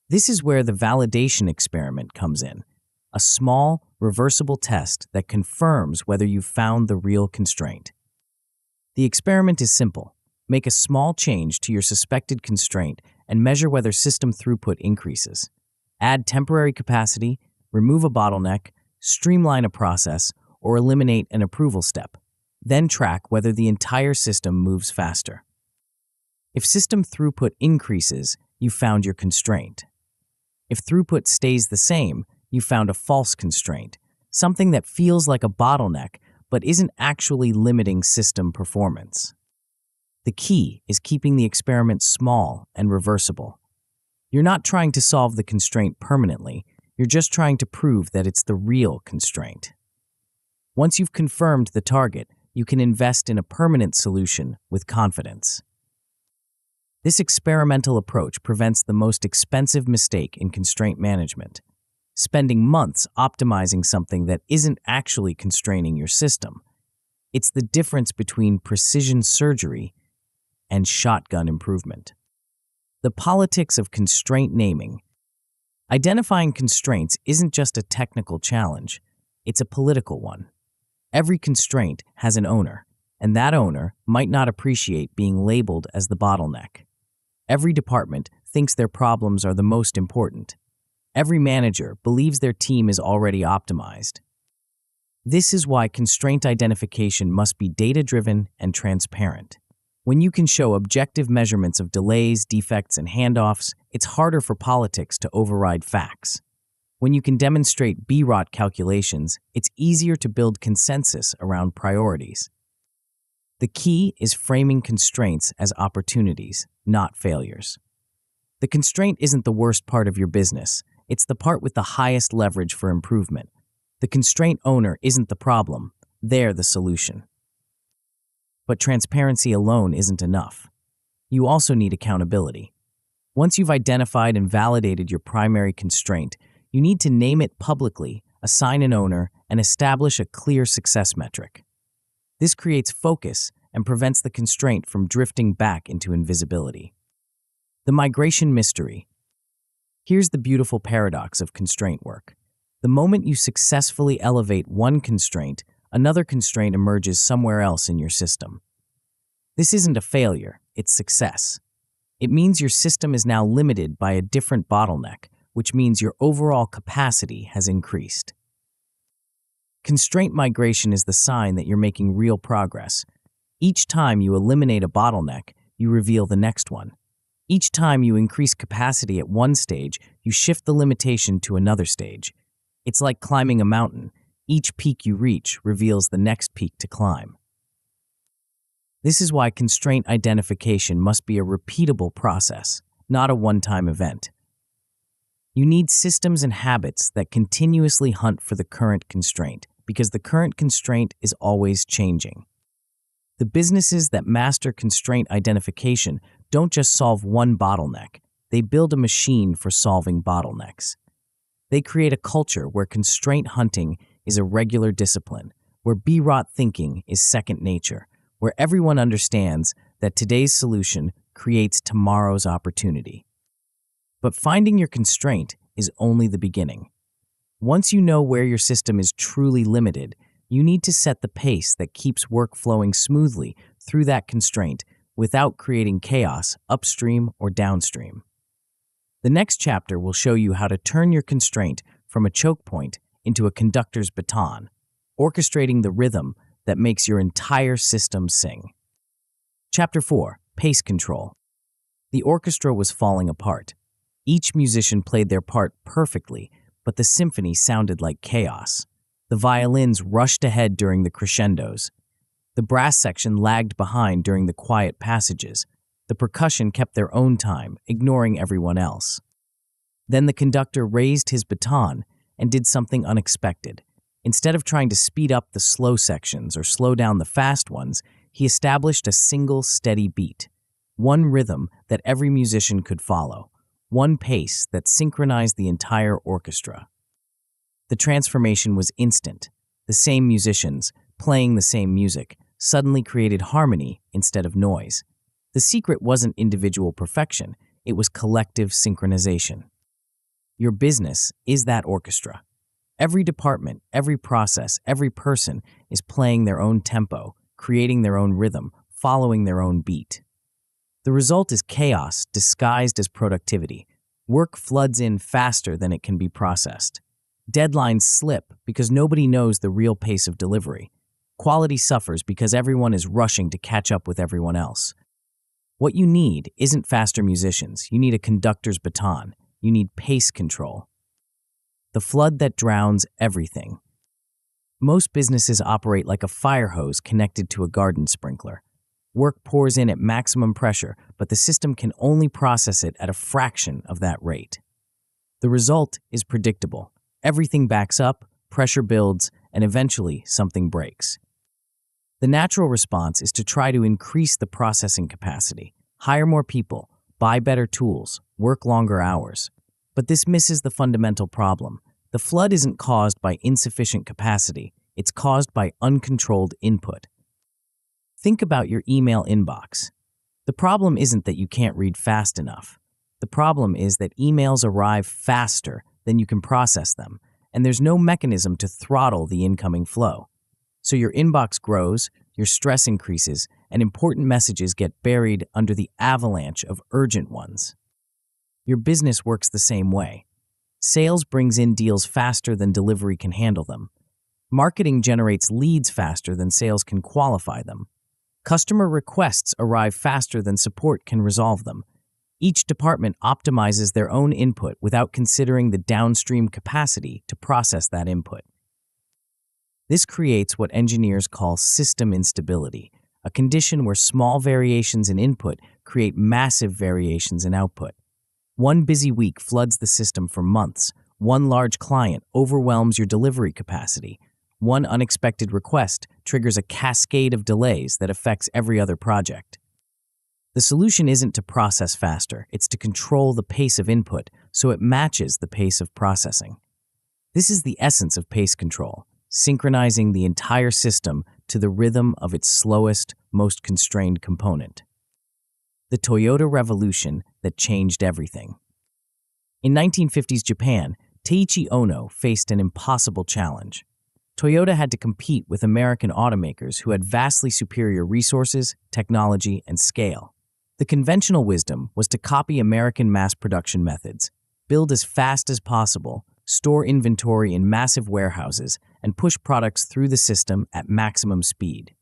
This is where the validation experiment comes in, a small, reversible test that confirms whether you've found the real constraint. The experiment is simple. Make a small change to your suspected constraint and measure whether system throughput increases. Add temporary capacity, remove a bottleneck, streamline a process, or eliminate an approval step. Then track whether the entire system moves faster. If system throughput increases, you found your constraint. If throughput stays the same, you found a false constraint, something that feels like a bottleneck but isn't actually limiting system performance. The key is keeping the experiment small and reversible. You're not trying to solve the constraint permanently, you're just trying to prove that it's the real constraint. Once you've confirmed the target, you can invest in a permanent solution with confidence. This experimental approach prevents the most expensive mistake in constraint management, spending months optimizing something that isn't actually constraining your system. It's the difference between precision surgery and shotgun improvement. The politics of constraint naming. Identifying constraints isn't just a technical challenge, it's a political one. Every constraint has an owner, and that owner might not appreciate being labeled as the bottleneck. Every department thinks their problems are the most important. Every manager believes their team is already optimized. This is why constraint identification must be data-driven and transparent. When you can show objective measurements of delays, defects, and handoffs, it's harder for politics to override facts. When you can demonstrate BROT calculations, it's easier to build consensus around priorities. The key is framing constraints as opportunities, not failures. The constraint isn't the worst part of your business, it's the part with the highest leverage for improvement. The constraint owner isn't the problem, they're the solution. But transparency alone isn't enough. You also need accountability. Once you've identified and validated your primary constraint, you need to name it publicly, assign an owner, and establish a clear success metric. This creates focus and prevents the constraint from drifting back into invisibility. The migration mystery. Here's the beautiful paradox of constraint work. The moment you successfully elevate one constraint, another constraint emerges somewhere else in your system. This isn't a failure, it's success. It means your system is now limited by a different bottleneck, which means your overall capacity has increased. Constraint migration is the sign that you're making real progress. Each time you eliminate a bottleneck, you reveal the next one. Each time you increase capacity at one stage, you shift the limitation to another stage. It's like climbing a mountain. Each peak you reach reveals the next peak to climb. This is why constraint identification must be a repeatable process, not a one-time event. You need systems and habits that continuously hunt for the current constraint, because the current constraint is always changing. The businesses that master constraint identification don't just solve one bottleneck, they build a machine for solving bottlenecks. They create a culture where constraint hunting is a regular discipline, where B-rot thinking is second nature, where everyone understands that today's solution creates tomorrow's opportunity. But finding your constraint is only the beginning. Once you know where your system is truly limited, you need to set the pace that keeps work flowing smoothly through that constraint without creating chaos upstream or downstream. The next chapter will show you how to turn your constraint from a choke point into a conductor's baton, orchestrating the rhythm that makes your entire system sing. Chapter 4. Pace Control. The orchestra was falling apart. Each musician played their part perfectly, but the symphony sounded like chaos. The violins rushed ahead during the crescendos. The brass section lagged behind during the quiet passages. The percussion kept their own time, ignoring everyone else. Then the conductor raised his baton and did something unexpected. Instead of trying to speed up the slow sections or slow down the fast ones, he established a single steady beat, one rhythm that every musician could follow, one pace that synchronized the entire orchestra. The transformation was instant. The same musicians, playing the same music, suddenly created harmony instead of noise. The secret wasn't individual perfection, it was collective synchronization. Your business is that orchestra. Every department, every process, every person is playing their own tempo, creating their own rhythm, following their own beat. The result is chaos disguised as productivity. Work floods in faster than it can be processed. Deadlines slip because nobody knows the real pace of delivery. Quality suffers because everyone is rushing to catch up with everyone else. What you need isn't faster musicians. You need a conductor's baton. You need pace control. The flood that drowns everything. Most businesses operate like a fire hose connected to a garden sprinkler. Work pours in at maximum pressure, but the system can only process it at a fraction of that rate. The result is predictable. Everything backs up, pressure builds, and eventually something breaks. The natural response is to try to increase the processing capacity, hire more people, buy better tools, work longer hours. But this misses the fundamental problem. The flood isn't caused by insufficient capacity, it's caused by uncontrolled input. Think about your email inbox. The problem isn't that you can't read fast enough. The problem is that emails arrive faster than you can process them, and there's no mechanism to throttle the incoming flow. So your inbox grows, your stress increases, and important messages get buried under the avalanche of urgent ones. Your business works the same way. Sales brings in deals faster than delivery can handle them. Marketing generates leads faster than sales can qualify them. Customer requests arrive faster than support can resolve them. Each department optimizes their own input without considering the downstream capacity to process that input. This creates what engineers call system instability, a condition where small variations in input create massive variations in output. One busy week floods the system for months. One large client overwhelms your delivery capacity. One unexpected request triggers a cascade of delays that affects every other project. The solution isn't to process faster, it's to control the pace of input so it matches the pace of processing. This is the essence of pace control, synchronizing the entire system to the rhythm of its slowest, most constrained component. The Toyota revolution that changed everything. In 1950s Japan, Teiichi Ono faced an impossible challenge. Toyota had to compete with American automakers who had vastly superior resources, technology, and scale. The conventional wisdom was to copy American mass production methods, build as fast as possible, store inventory in massive warehouses, and push products through the system at maximum speed.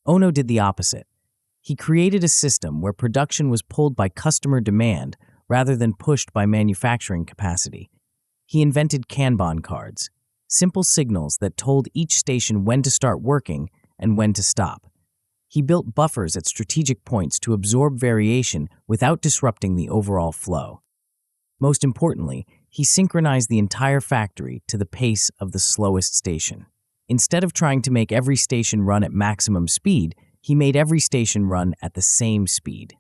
Ono did the opposite. He created a system where production was pulled by customer demand rather than pushed by manufacturing capacity. He invented Kanban cards, simple signals that told each station when to start working and when to stop. He built buffers at strategic points to absorb variation without disrupting the overall flow. Most importantly, he synchronized the entire factory to the pace of the slowest station. Instead of trying to make every station run at maximum speed, he made every station run at the same speed.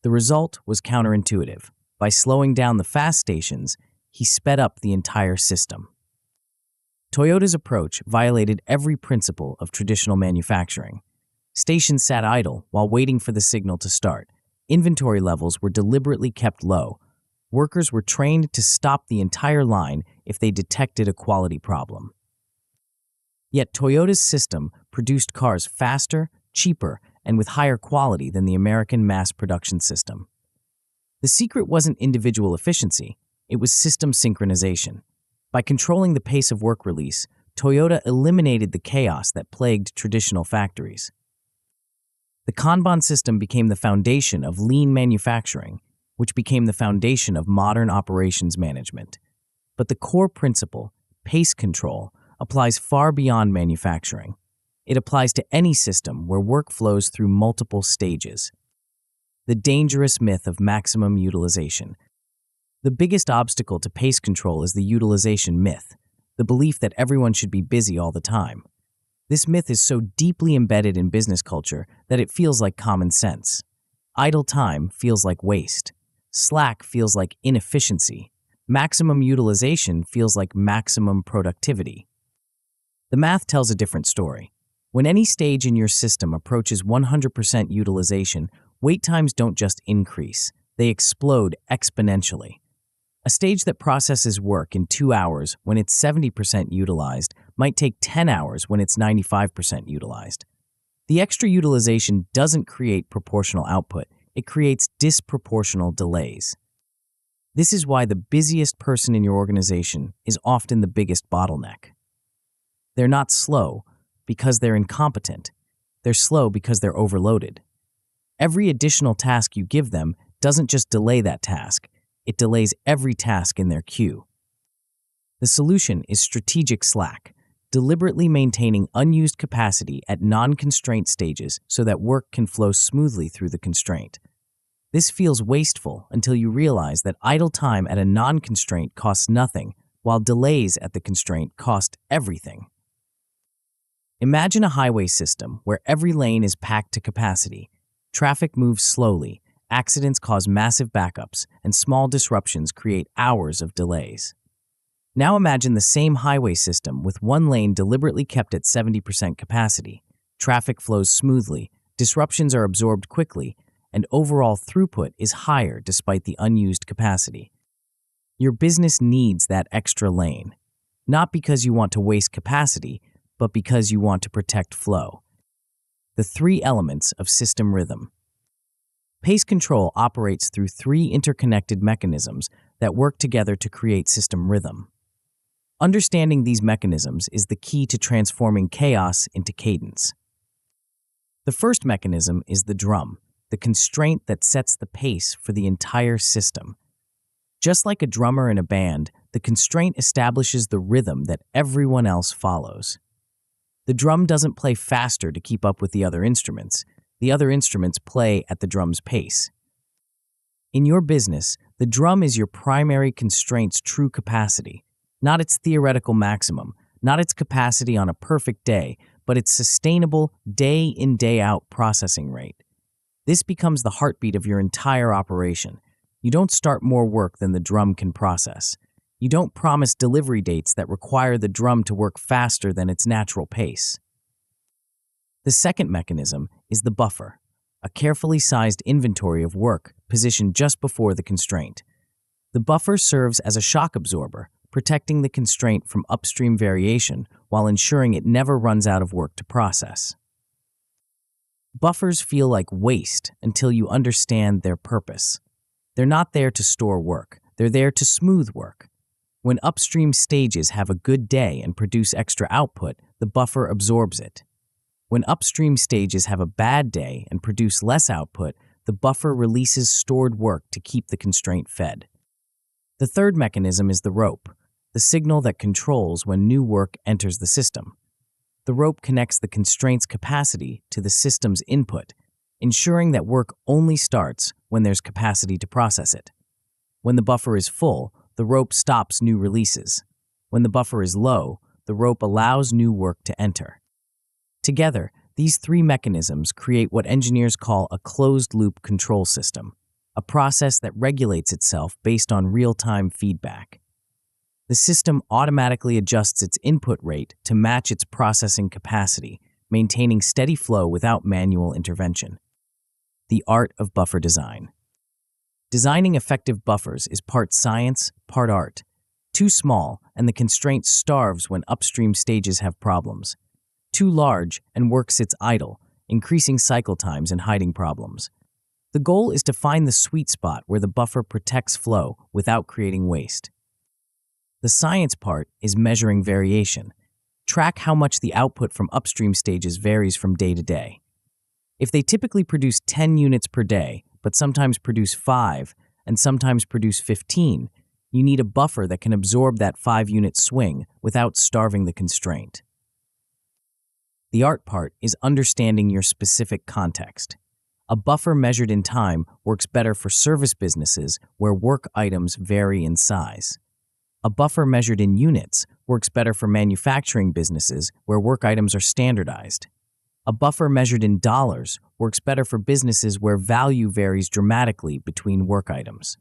The result was counterintuitive. By slowing down the fast stations, he sped up the entire system. Toyota's approach violated every principle of traditional manufacturing. Stations sat idle while waiting for the signal to start. Inventory levels were deliberately kept low. Workers were trained to stop the entire line if they detected a quality problem. Yet Toyota's system produced cars faster, cheaper, and with higher quality than the American mass production system. The secret wasn't individual efficiency, it was system synchronization. By controlling the pace of work release, Toyota eliminated the chaos that plagued traditional factories. The Kanban system became the foundation of lean manufacturing, which became the foundation of modern operations management. But the core principle, pace control, applies far beyond manufacturing. It applies to any system where work flows through multiple stages. The dangerous myth of maximum utilization. The biggest obstacle to pace control is the utilization myth, the belief that everyone should be busy all the time. This myth is so deeply embedded in business culture that it feels like common sense. Idle time feels like waste. Slack feels like inefficiency. Maximum utilization feels like maximum productivity. The math tells a different story. When any stage in your system approaches 100% utilization, wait times don't just increase, they explode exponentially. A stage that processes work in 2 hours when it's 70% utilized might take 10 hours when it's 95% utilized. The extra utilization doesn't create proportional output, it creates disproportional delays. This is why the busiest person in your organization is often the biggest bottleneck. They're not slow because they're incompetent. They're slow because they're overloaded. Every additional task you give them doesn't just delay that task, it delays every task in their queue. The solution is strategic slack, deliberately maintaining unused capacity at non-constraint stages so that work can flow smoothly through the constraint. This feels wasteful until you realize that idle time at a non-constraint costs nothing, while delays at the constraint cost everything. Imagine a highway system where every lane is packed to capacity. Traffic moves slowly, accidents cause massive backups, and small disruptions create hours of delays. Now imagine the same highway system with one lane deliberately kept at 70% capacity. Traffic flows smoothly, disruptions are absorbed quickly, and overall throughput is higher despite the unused capacity. Your business needs that extra lane, not because you want to waste capacity, but because you want to protect flow. The 3 elements of system rhythm. Pace control operates through 3 interconnected mechanisms that work together to create system rhythm. Understanding these mechanisms is the key to transforming chaos into cadence. The first mechanism is the drum, the constraint that sets the pace for the entire system. Just like a drummer in a band, the constraint establishes the rhythm that everyone else follows. The drum doesn't play faster to keep up with the other instruments. The other instruments play at the drum's pace. In your business, the drum is your primary constraint's true capacity, not its theoretical maximum, not its capacity on a perfect day, but its sustainable, day-in, day-out processing rate. This becomes the heartbeat of your entire operation. You don't start more work than the drum can process. You don't promise delivery dates that require the drum to work faster than its natural pace. The second mechanism is the buffer, a carefully sized inventory of work positioned just before the constraint. The buffer serves as a shock absorber, protecting the constraint from upstream variation while ensuring it never runs out of work to process. Buffers feel like waste until you understand their purpose. They're not there to store work, They're there to smooth work. When upstream stages have a good day and produce extra output, the buffer absorbs it. When upstream stages have a bad day and produce less output, the buffer releases stored work to keep the constraint fed. The third mechanism is the rope, the signal that controls when new work enters the system. The rope connects the constraint's capacity to the system's input, ensuring that work only starts when there's capacity to process it. When the buffer is full, the rope stops new releases. When the buffer is low, the rope allows new work to enter. Together, these three mechanisms create what engineers call a closed-loop control system, a process that regulates itself based on real-time feedback. The system automatically adjusts its input rate to match its processing capacity, maintaining steady flow without manual intervention. The art of buffer design. Designing effective buffers is part science, part art. Too small, and the constraint starves when upstream stages have problems. Too large, and work sits idle, increasing cycle times and hiding problems. The goal is to find the sweet spot where the buffer protects flow without creating waste. The science part is measuring variation. Track how much the output from upstream stages varies from day to day. If they typically produce 10 units per day, but sometimes produce 5 and sometimes produce 15, you need a buffer that can absorb that 5-unit swing without starving the constraint. The art part is understanding your specific context. A buffer measured in time works better for service businesses where work items vary in size. A buffer measured in units works better for manufacturing businesses where work items are standardized. A buffer measured in dollars works better for businesses where value varies dramatically between work items.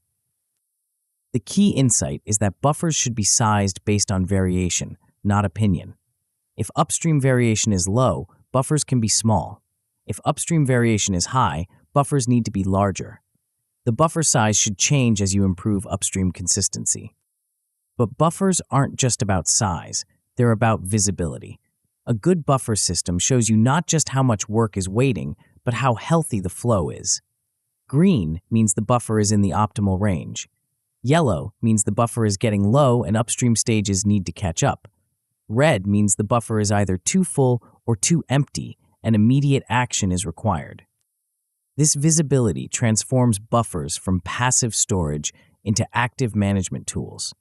The key insight is that buffers should be sized based on variation, not opinion. If upstream variation is low, buffers can be small. If upstream variation is high, buffers need to be larger. The buffer size should change as you improve upstream consistency. But buffers aren't just about size, they're about visibility. A good buffer system shows you not just how much work is waiting, but how healthy the flow is. Green means the buffer is in the optimal range. Yellow means the buffer is getting low and upstream stages need to catch up. Red means the buffer is either too full or too empty, and immediate action is required. This visibility transforms buffers from passive storage into active management tools.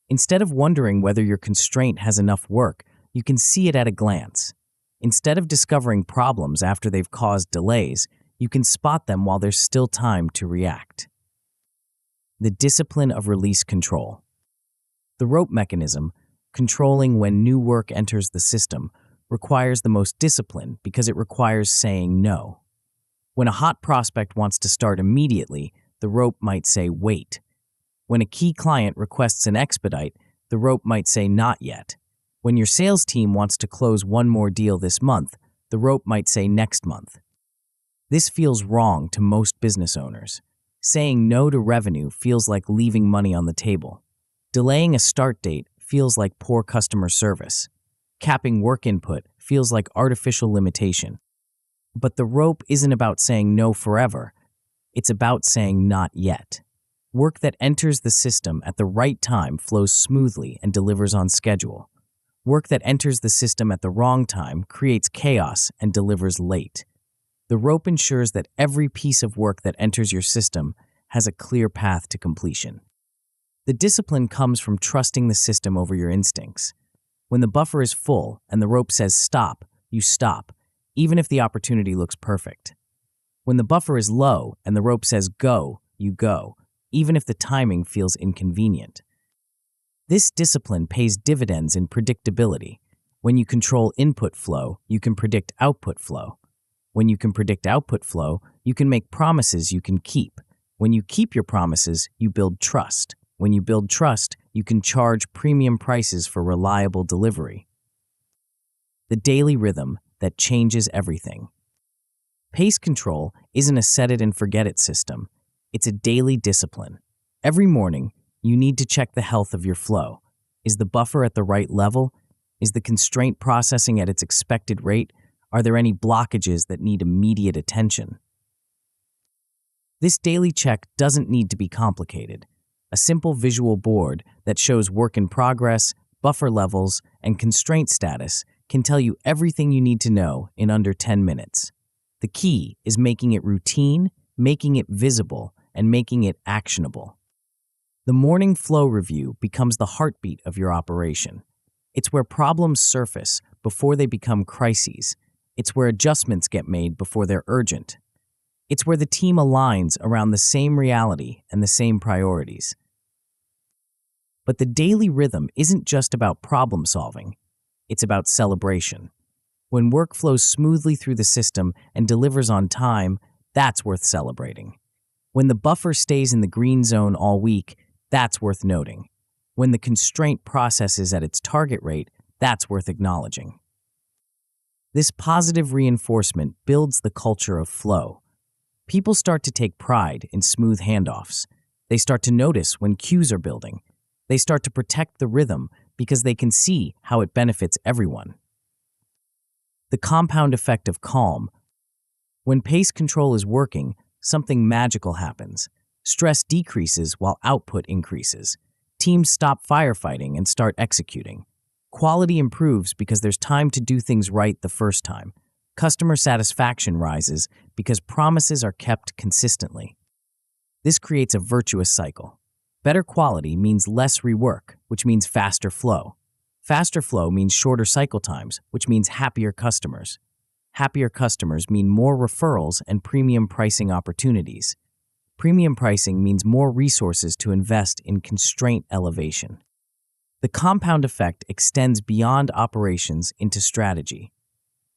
Instead of wondering whether your constraint has enough work, you can see it at a glance. Instead of discovering problems after they've caused delays, you can spot them while there's still time to react. The discipline of release control. The rope mechanism, controlling when new work enters the system, requires the most discipline because it requires saying no. When a hot prospect wants to start immediately, the rope might say wait. When a key client requests an expedite, the rope might say not yet. When your sales team wants to close one more deal this month, the rope might say next month. This feels wrong to most business owners. Saying no to revenue feels like leaving money on the table. Delaying a start date feels like poor customer service. Capping work input feels like artificial limitation. But the rope isn't about saying no forever. It's about saying not yet. Work that enters the system at the right time flows smoothly and delivers on schedule. Work that enters the system at the wrong time creates chaos and delivers late. The rope ensures that every piece of work that enters your system has a clear path to completion. The discipline comes from trusting the system over your instincts. When the buffer is full and the rope says stop, you stop, even if the opportunity looks perfect. When the buffer is low and the rope says go, you go, even if the timing feels inconvenient. This discipline pays dividends in predictability. When you control input flow, you can predict output flow. When you can predict output flow, you can make promises you can keep. When you keep your promises, you build trust. When you build trust, you can charge premium prices for reliable delivery. The daily rhythm that changes everything. Pace control isn't a set-it-and-forget-it system. It's a daily discipline. Every morning, you need to check the health of your flow. Is the buffer at the right level? Is the constraint processing at its expected rate? Are there any blockages that need immediate attention? This daily check doesn't need to be complicated. A simple visual board that shows work in progress, buffer levels, and constraint status can tell you everything you need to know in under 10 minutes. The key is making it routine, making it visible, and making it actionable. The morning flow review becomes the heartbeat of your operation. It's where problems surface before they become crises. It's where adjustments get made before they're urgent. It's where the team aligns around the same reality and the same priorities. But the daily rhythm isn't just about problem solving. It's about celebration. When work flows smoothly through the system and delivers on time, that's worth celebrating. When the buffer stays in the green zone all week, that's worth noting. When the constraint processes at its target rate, that's worth acknowledging. This positive reinforcement builds the culture of flow. People start to take pride in smooth handoffs. They start to notice when queues are building. They start to protect the rhythm because they can see how it benefits everyone. The compound effect of calm. When pace control is working, something magical happens. Stress decreases while output increases. Teams stop firefighting and start executing. Quality improves because there's time to do things right the first time. Customer satisfaction rises because promises are kept consistently. This creates a virtuous cycle. Better quality means less rework, which means faster flow. Faster flow means shorter cycle times, which means happier customers. Happier customers mean more referrals and premium pricing opportunities. Premium pricing means more resources to invest in constraint elevation. The compound effect extends beyond operations into strategy.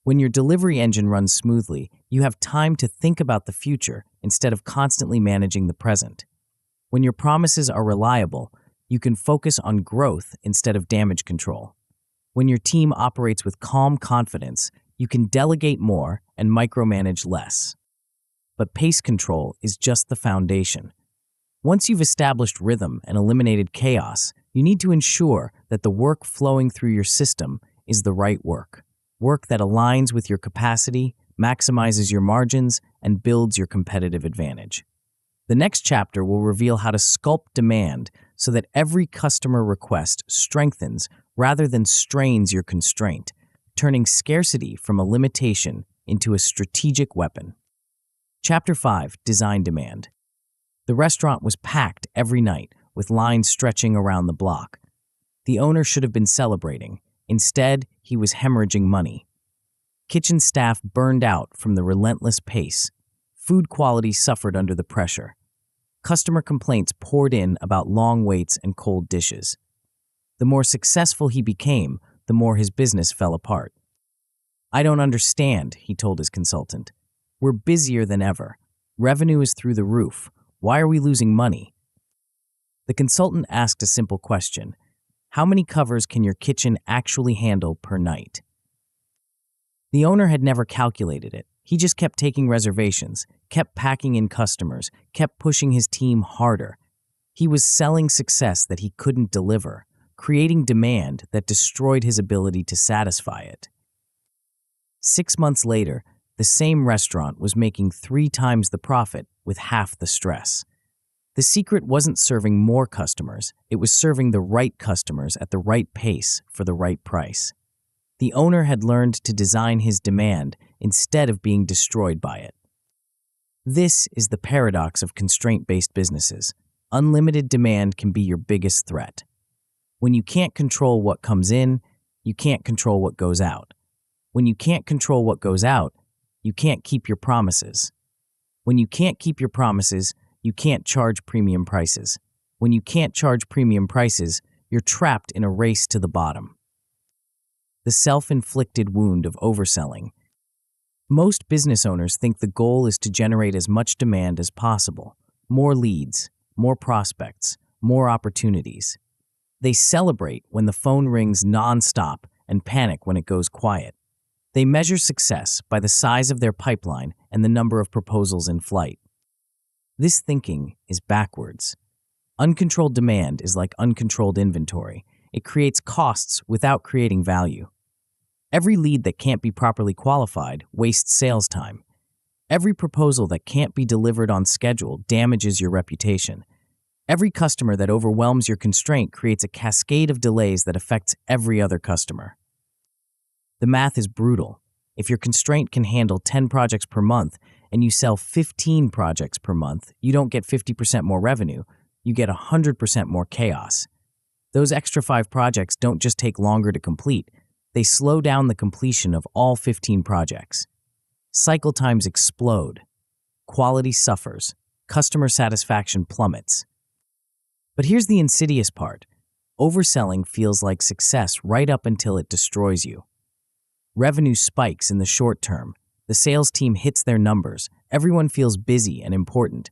When your delivery engine runs smoothly, you have time to think about the future instead of constantly managing the present. When your promises are reliable, you can focus on growth instead of damage control. When your team operates with calm confidence, you can delegate more and micromanage less. But pace control is just the foundation. Once you've established rhythm and eliminated chaos, you need to ensure that the work flowing through your system is the right work. Work that aligns with your capacity, maximizes your margins, and builds your competitive advantage. The next chapter will reveal how to sculpt demand so that every customer request strengthens rather than strains your constraint, turning scarcity from a limitation into a strategic weapon. Chapter 5: Design Demand. The restaurant was packed every night, with lines stretching around the block. The owner should have been celebrating. Instead, he was hemorrhaging money. Kitchen staff burned out from the relentless pace. Food quality suffered under the pressure. Customer complaints poured in about long waits and cold dishes. The more successful he became, the more his business fell apart. "I don't understand," he told his consultant. "We're busier than ever. Revenue is through the roof. Why are we losing money?" The consultant asked a simple question. How many covers can your kitchen actually handle per night? The owner had never calculated it. He just kept taking reservations, kept packing in customers, kept pushing his team harder. He was selling success that he couldn't deliver, creating demand that destroyed his ability to satisfy it. 6 months later, the same restaurant was making 3 times the profit with half the stress. The secret wasn't serving more customers, it was serving the right customers at the right pace for the right price. The owner had learned to design his demand instead of being destroyed by it. This is the paradox of constraint-based businesses. Unlimited demand can be your biggest threat. When you can't control what comes in, you can't control what goes out. When you can't control what goes out, you can't keep your promises. When you can't keep your promises, you can't charge premium prices. When you can't charge premium prices, you're trapped in a race to the bottom. The self-inflicted wound of overselling. Most business owners think the goal is to generate as much demand as possible. More leads, more prospects, more opportunities. They celebrate when the phone rings nonstop and panic when it goes quiet. They measure success by the size of their pipeline and the number of proposals in flight. This thinking is backwards. Uncontrolled demand is like uncontrolled inventory. It creates costs without creating value. Every lead that can't be properly qualified wastes sales time. Every proposal that can't be delivered on schedule damages your reputation. Every customer that overwhelms your constraint creates a cascade of delays that affects every other customer. The math is brutal. If your constraint can handle 10 projects per month and you sell 15 projects per month, you don't get 50% more revenue, you get 100% more chaos. Those extra 5 projects don't just take longer to complete, they slow down the completion of all 15 projects. Cycle times explode. Quality suffers. Customer satisfaction plummets. But here's the insidious part. Overselling feels like success right up until it destroys you. Revenue spikes in the short term. The sales team hits their numbers. Everyone feels busy and important.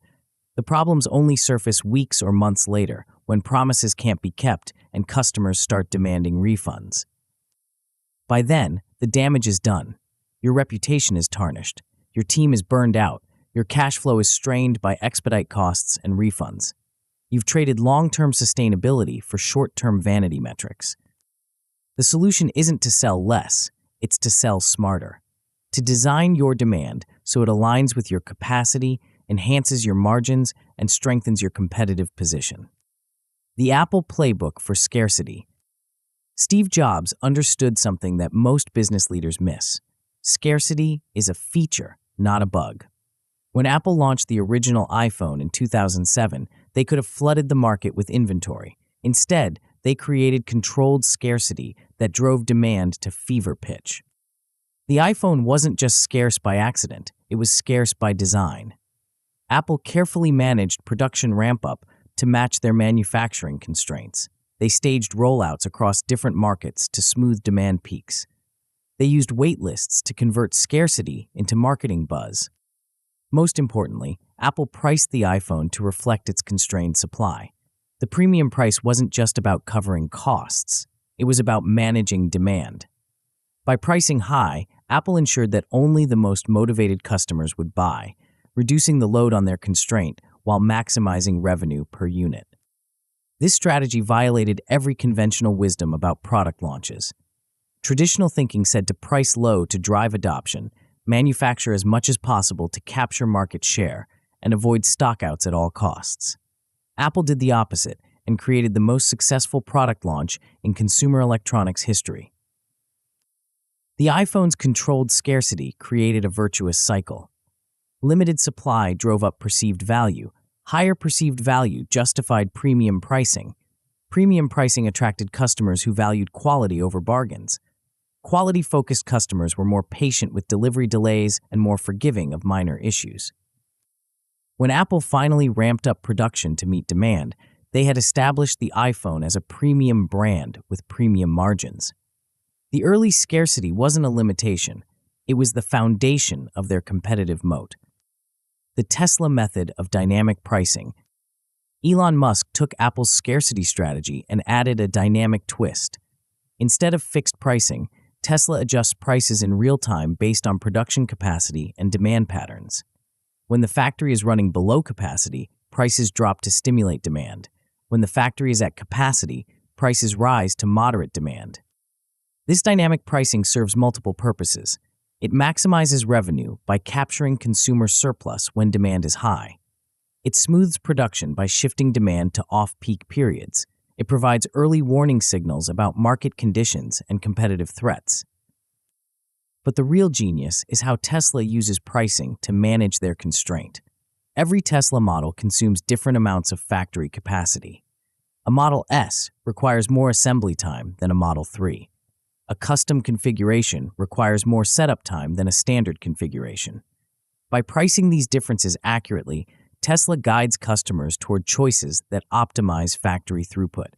The problems only surface weeks or months later, when promises can't be kept and customers start demanding refunds. By then, the damage is done. Your reputation is tarnished. Your team is burned out. Your cash flow is strained by expedite costs and refunds. You've traded long-term sustainability for short-term vanity metrics. The solution isn't to sell less, it's to sell smarter. To design your demand so it aligns with your capacity, enhances your margins, and strengthens your competitive position. The Apple Playbook for scarcity. Steve Jobs understood something that most business leaders miss. Scarcity is a feature, not a bug. When Apple launched the original iPhone in 2007, they could have flooded the market with inventory. Instead, they created controlled scarcity that drove demand to fever pitch. The iPhone wasn't just scarce by accident, it was scarce by design. Apple carefully managed production ramp-up to match their manufacturing constraints. They staged rollouts across different markets to smooth demand peaks. They used wait lists to convert scarcity into marketing buzz. Most importantly, Apple priced the iPhone to reflect its constrained supply. The premium price wasn't just about covering costs, it was about managing demand. By pricing high, Apple ensured that only the most motivated customers would buy, reducing the load on their constraint while maximizing revenue per unit. This strategy violated every conventional wisdom about product launches. Traditional thinking said to price low to drive adoption, manufacture as much as possible to capture market share, and avoid stockouts at all costs. Apple did the opposite and created the most successful product launch in consumer electronics history. The iPhone's controlled scarcity created a virtuous cycle. Limited supply drove up perceived value. Higher perceived value justified premium pricing. Premium pricing attracted customers who valued quality over bargains. Quality-focused customers were more patient with delivery delays and more forgiving of minor issues. When Apple finally ramped up production to meet demand, they had established the iPhone as a premium brand with premium margins. The early scarcity wasn't a limitation, it was the foundation of their competitive moat. The Tesla method of dynamic pricing. Elon Musk took Apple's scarcity strategy and added a dynamic twist. Instead of fixed pricing, Tesla adjusts prices in real time based on production capacity and demand patterns. When the factory is running below capacity, prices drop to stimulate demand. When the factory is at capacity, prices rise to moderate demand. This dynamic pricing serves multiple purposes. It maximizes revenue by capturing consumer surplus when demand is high. It smooths production by shifting demand to off-peak periods. It provides early warning signals about market conditions and competitive threats. But the real genius is how Tesla uses pricing to manage their constraint. Every Tesla model consumes different amounts of factory capacity. A Model S requires more assembly time than a Model 3. A custom configuration requires more setup time than a standard configuration. By pricing these differences accurately, Tesla guides customers toward choices that optimize factory throughput.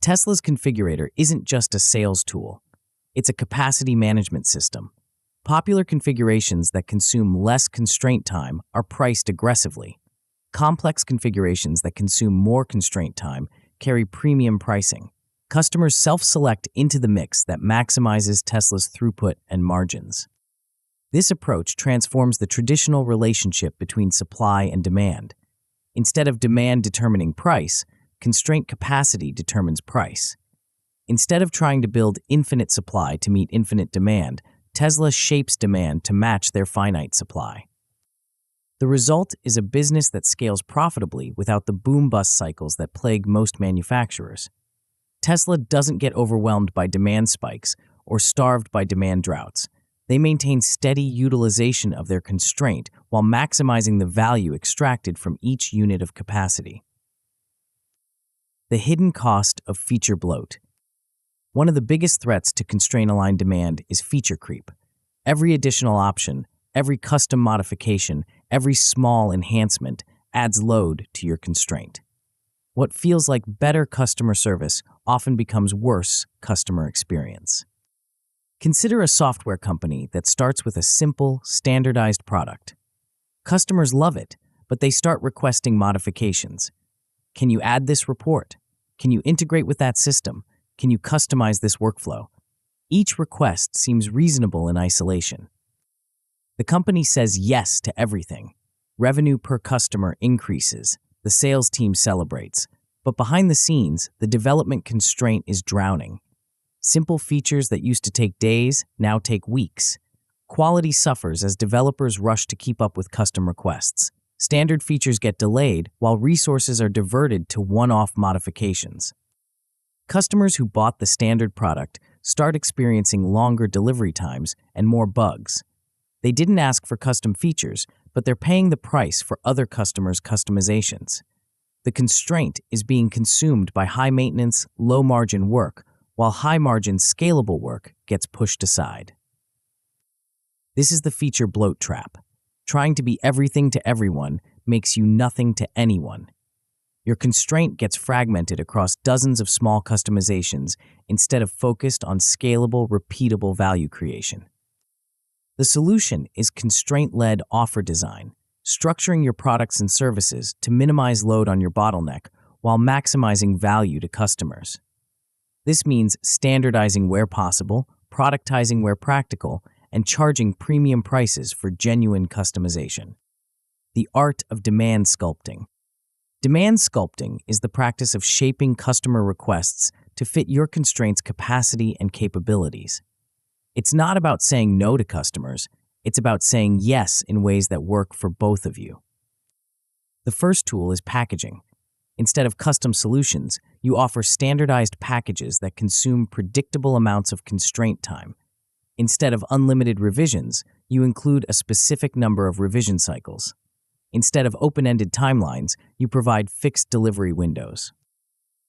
Tesla's configurator isn't just a sales tool. It's a capacity management system. Popular configurations that consume less constraint time are priced aggressively. Complex configurations that consume more constraint time carry premium pricing. Customers self-select into the mix that maximizes Tesla's throughput and margins. This approach transforms the traditional relationship between supply and demand. Instead of demand determining price, constraint capacity determines price. Instead of trying to build infinite supply to meet infinite demand, Tesla shapes demand to match their finite supply. The result is a business that scales profitably without the boom-bust cycles that plague most manufacturers. Tesla doesn't get overwhelmed by demand spikes or starved by demand droughts. They maintain steady utilization of their constraint while maximizing the value extracted from each unit of capacity. The hidden cost of feature bloat. One of the biggest threats to constraint-aligned demand is feature creep. Every additional option, every custom modification, every small enhancement adds load to your constraint. What feels like better customer service often becomes worse customer experience. Consider a software company that starts with a simple, standardized product. Customers love it, but they start requesting modifications. Can you add this report? Can you integrate with that system? Can you customize this workflow? Each request seems reasonable in isolation. The company says yes to everything. Revenue per customer increases. The sales team celebrates. But behind the scenes, the development constraint is drowning. Simple features that used to take days now take weeks. Quality suffers as developers rush to keep up with custom requests. Standard features get delayed while resources are diverted to one-off modifications. Customers who bought the standard product start experiencing longer delivery times and more bugs. They didn't ask for custom features, but they're paying the price for other customers' customizations. The constraint is being consumed by high-maintenance, low-margin work, while high-margin, scalable work gets pushed aside. This is the feature bloat trap. Trying to be everything to everyone makes you nothing to anyone. Your constraint gets fragmented across dozens of small customizations instead of focused on scalable, repeatable value creation. The solution is constraint-led offer design, structuring your products and services to minimize load on your bottleneck while maximizing value to customers. This means standardizing where possible, productizing where practical, and charging premium prices for genuine customization. The art of demand sculpting. Demand sculpting is the practice of shaping customer requests to fit your constraints' capacity and capabilities. It's not about saying no to customers, it's about saying yes in ways that work for both of you. The first tool is packaging. Instead of custom solutions, you offer standardized packages that consume predictable amounts of constraint time. Instead of unlimited revisions, you include a specific number of revision cycles. Instead of open-ended timelines, you provide fixed delivery windows.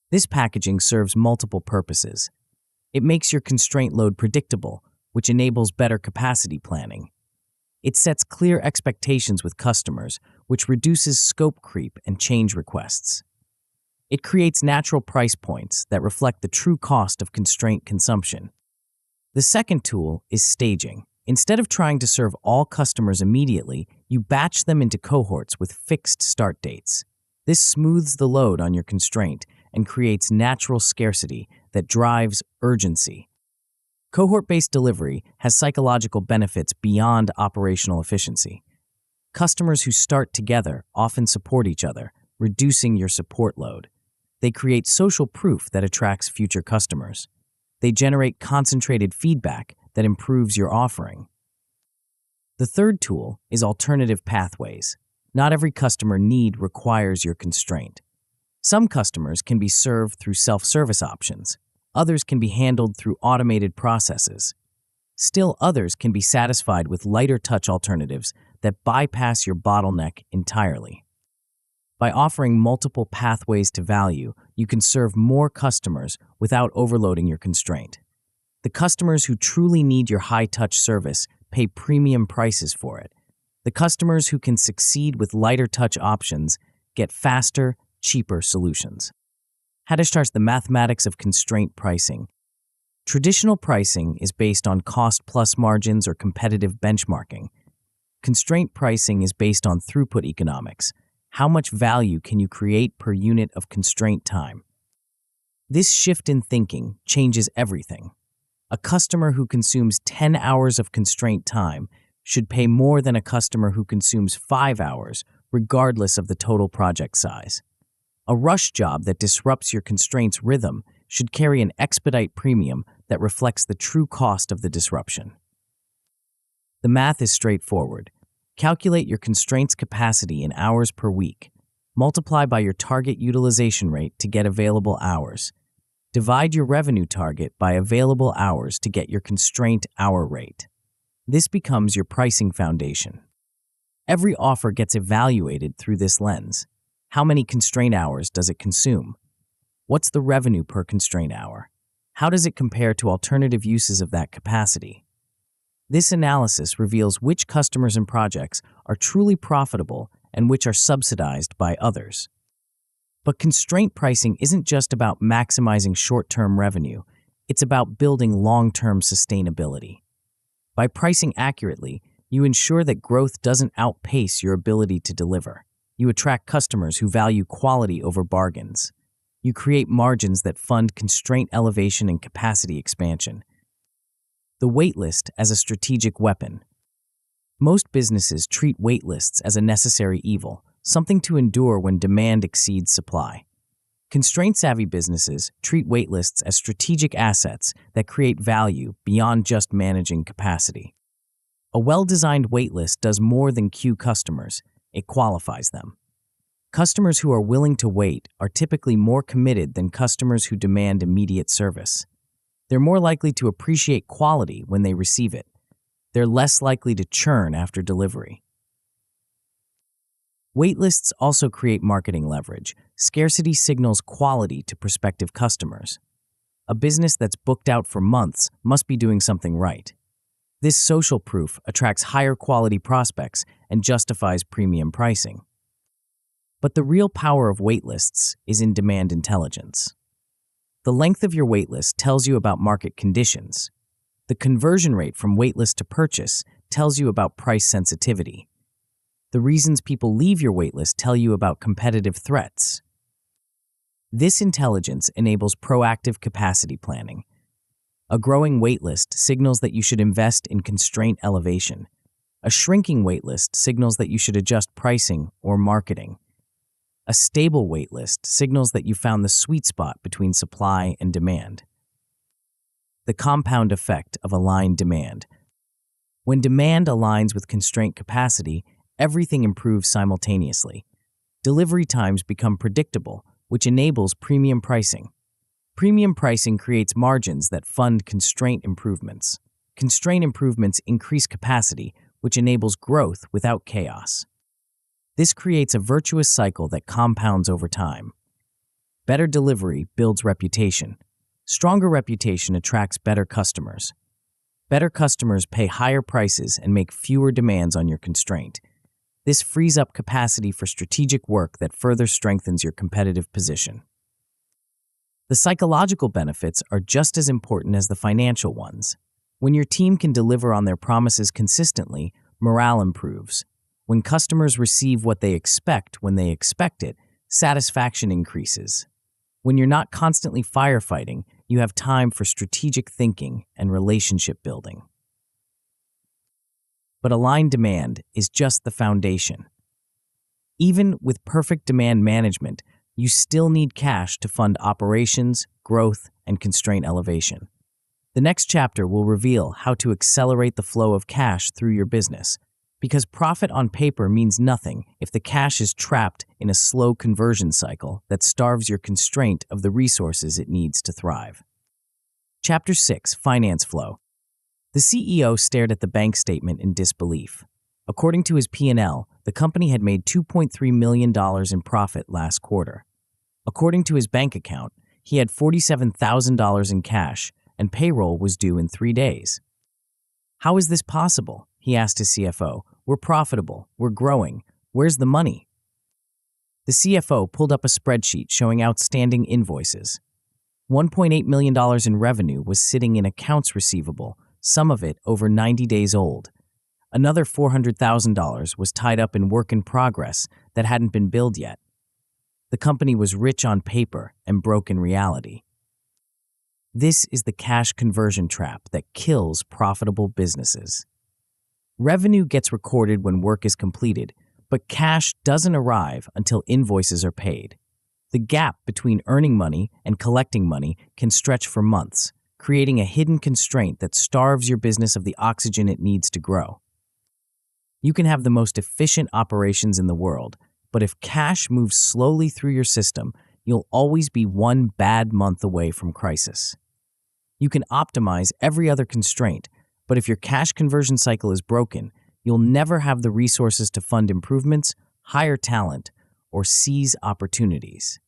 This packaging serves multiple purposes. It makes your constraint load predictable, which enables better capacity planning. It sets clear expectations with customers, which reduces scope creep and change requests. It creates natural price points that reflect the true cost of constraint consumption. The second tool is staging. Instead of trying to serve all customers immediately, you batch them into cohorts with fixed start dates. This smooths the load on your constraint and creates natural scarcity that drives urgency. Cohort-based delivery has psychological benefits beyond operational efficiency. Customers who start together often support each other, reducing your support load. They create social proof that attracts future customers. They generate concentrated feedback that improves your offering. The third tool is alternative pathways. Not every customer need requires your constraint. Some customers can be served through self-service options. Others can be handled through automated processes. Still others can be satisfied with lighter touch alternatives that bypass your bottleneck entirely. By offering multiple pathways to value, you can serve more customers without overloading your constraint. The customers who truly need your high-touch service pay premium prices for it. The customers who can succeed with lighter touch options get faster, cheaper solutions. How to start the mathematics of constraint pricing. Traditional pricing is based on cost-plus margins or competitive benchmarking. Constraint pricing is based on throughput economics. How much value can you create per unit of constraint time? This shift in thinking changes everything. A customer who consumes 10 hours of constraint time should pay more than a customer who consumes 5 hours, regardless of the total project size. A rush job that disrupts your constraint's rhythm should carry an expedite premium that reflects the true cost of the disruption. The math is straightforward. Calculate your constraint's capacity in hours per week. Multiply by your target utilization rate to get available hours. Divide your revenue target by available hours to get your constraint hour rate. This becomes your pricing foundation. Every offer gets evaluated through this lens. How many constraint hours does it consume? What's the revenue per constraint hour? How does it compare to alternative uses of that capacity? This analysis reveals which customers and projects are truly profitable and which are subsidized by others. But constraint pricing isn't just about maximizing short-term revenue, it's about building long-term sustainability. By pricing accurately, you ensure that growth doesn't outpace your ability to deliver. You attract customers who value quality over bargains. You create margins that fund constraint elevation and capacity expansion. The waitlist as a strategic weapon. Most businesses treat waitlists as a necessary evil, something to endure when demand exceeds supply. Constraint-savvy businesses treat waitlists as strategic assets that create value beyond just managing capacity. A well-designed waitlist does more than queue customers, it qualifies them. Customers who are willing to wait are typically more committed than customers who demand immediate service. They're more likely to appreciate quality when they receive it. They're less likely to churn after delivery. Waitlists also create marketing leverage. Scarcity signals quality to prospective customers. A business that's booked out for months must be doing something right. This social proof attracts higher quality prospects and justifies premium pricing. But the real power of waitlists is in demand intelligence. The length of your waitlist tells you about market conditions. The conversion rate from waitlist to purchase tells you about price sensitivity. The reasons people leave your waitlist tell you about competitive threats. This intelligence enables proactive capacity planning. A growing waitlist signals that you should invest in constraint elevation. A shrinking waitlist signals that you should adjust pricing or marketing. A stable waitlist signals that you found the sweet spot between supply and demand. The compound effect of aligned demand. When demand aligns with constraint capacity, everything improves simultaneously. Delivery times become predictable, which enables premium pricing. Premium pricing creates margins that fund constraint improvements. Constraint improvements increase capacity, which enables growth without chaos. This creates a virtuous cycle that compounds over time. Better delivery builds reputation. Stronger reputation attracts better customers. Better customers pay higher prices and make fewer demands on your constraint. This frees up capacity for strategic work that further strengthens your competitive position. The psychological benefits are just as important as the financial ones. When your team can deliver on their promises consistently, morale improves. When customers receive what they expect when they expect it, satisfaction increases. When you're not constantly firefighting, you have time for strategic thinking and relationship building. But aligned demand is just the foundation. Even with perfect demand management, you still need cash to fund operations, growth, and constraint elevation. The next chapter will reveal how to accelerate the flow of cash through your business, because profit on paper means nothing if the cash is trapped in a slow conversion cycle that starves your constraint of the resources it needs to thrive. Chapter 6: Finance Flow. The CEO stared at the bank statement in disbelief. According to his P&L, the company had made $2.3 million in profit last quarter. According to his bank account, he had $47,000 in cash, and payroll was due in 3 days. How is this possible? He asked his CFO. We're profitable. We're growing. Where's the money? The CFO pulled up a spreadsheet showing outstanding invoices. $1.8 million in revenue was sitting in accounts receivable, some of it over 90 days old. Another $400,000 was tied up in work in progress that hadn't been billed yet. The company was rich on paper and broke in reality. This is the cash conversion trap that kills profitable businesses. Revenue gets recorded when work is completed, but cash doesn't arrive until invoices are paid. The gap between earning money and collecting money can stretch for months, creating a hidden constraint that starves your business of the oxygen it needs to grow. You can have the most efficient operations in the world, but if cash moves slowly through your system, you'll always be one bad month away from crisis. You can optimize every other constraint, but if your cash conversion cycle is broken, you'll never have the resources to fund improvements, hire talent, or seize opportunities.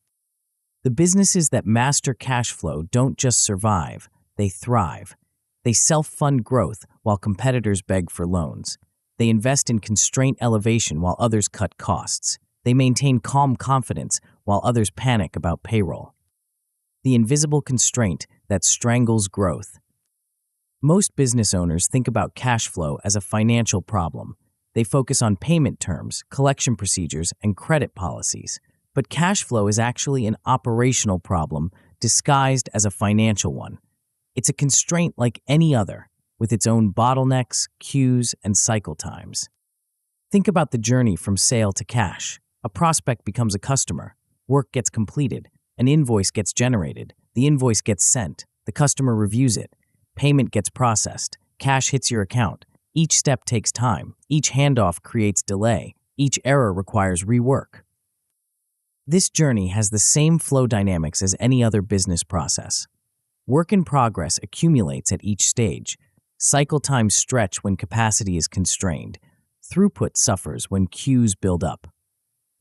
The businesses that master cash flow don't just survive, they thrive. They self-fund growth while competitors beg for loans. They invest in constraint elevation while others cut costs. They maintain calm confidence while others panic about payroll. The invisible constraint that strangles growth. Most business owners think about cash flow as a financial problem. They focus on payment terms, collection procedures, and credit policies. But cash flow is actually an operational problem disguised as a financial one. It's a constraint like any other, with its own bottlenecks, queues, and cycle times. Think about the journey from sale to cash. A prospect becomes a customer. Work gets completed. An invoice gets generated. The invoice gets sent. The customer reviews it. Payment gets processed. Cash hits your account. Each step takes time. Each handoff creates delay. Each error requires rework. This journey has the same flow dynamics as any other business process. Work in progress accumulates at each stage. Cycle times stretch when capacity is constrained. Throughput suffers when queues build up.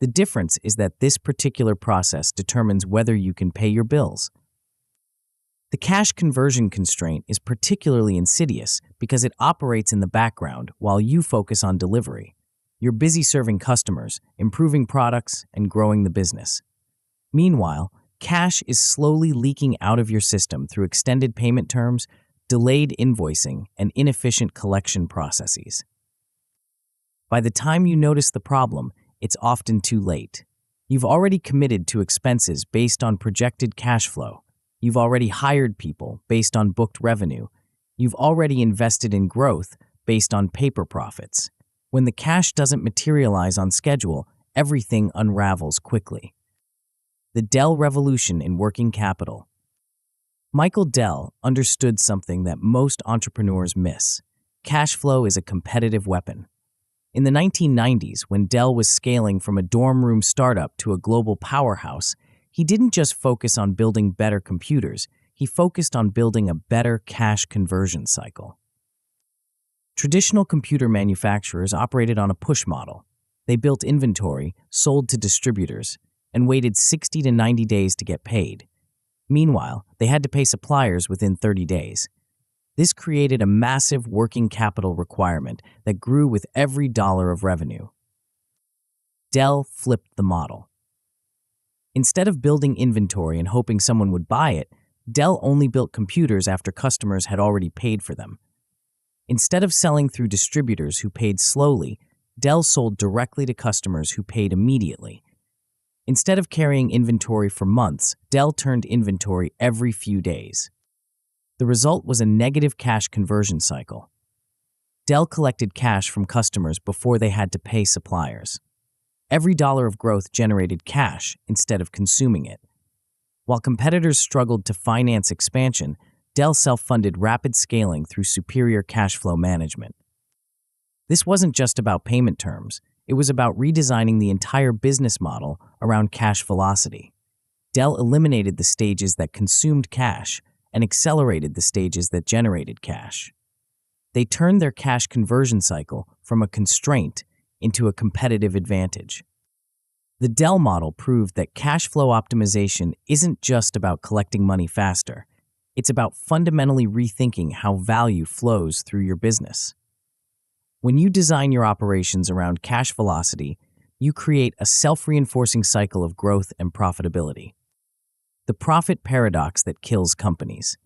The difference is that this particular process determines whether you can pay your bills. The cash conversion constraint is particularly insidious because it operates in the background while you focus on delivery. You're busy serving customers, improving products, and growing the business. Meanwhile, cash is slowly leaking out of your system through extended payment terms, delayed invoicing, and inefficient collection processes. By the time you notice the problem, it's often too late. You've already committed to expenses based on projected cash flow. You've already hired people based on booked revenue. You've already invested in growth based on paper profits. When the cash doesn't materialize on schedule, everything unravels quickly. The Dell revolution in working capital. Michael Dell understood something that most entrepreneurs miss. Cash flow is a competitive weapon. In the 1990s, when Dell was scaling from a dorm room startup to a global powerhouse, he didn't just focus on building better computers, he focused on building a better cash conversion cycle. Traditional computer manufacturers operated on a push model. They built inventory, sold to distributors, and waited 60 to 90 days to get paid. Meanwhile, they had to pay suppliers within 30 days. This created a massive working capital requirement that grew with every dollar of revenue. Dell flipped the model. Instead of building inventory and hoping someone would buy it, Dell only built computers after customers had already paid for them. Instead of selling through distributors who paid slowly, Dell sold directly to customers who paid immediately. Instead of carrying inventory for months, Dell turned inventory every few days. The result was a negative cash conversion cycle. Dell collected cash from customers before they had to pay suppliers. Every dollar of growth generated cash instead of consuming it. While competitors struggled to finance expansion, Dell self-funded rapid scaling through superior cash flow management. This wasn't just about payment terms. It was about redesigning the entire business model around cash velocity. Dell eliminated the stages that consumed cash and accelerated the stages that generated cash. They turned their cash conversion cycle from a constraint into a competitive advantage. The Dell model proved that cash flow optimization isn't just about collecting money faster. It's about fundamentally rethinking how value flows through your business. When you design your operations around cash velocity, you create a self-reinforcing cycle of growth and profitability. The profit paradox that kills companies.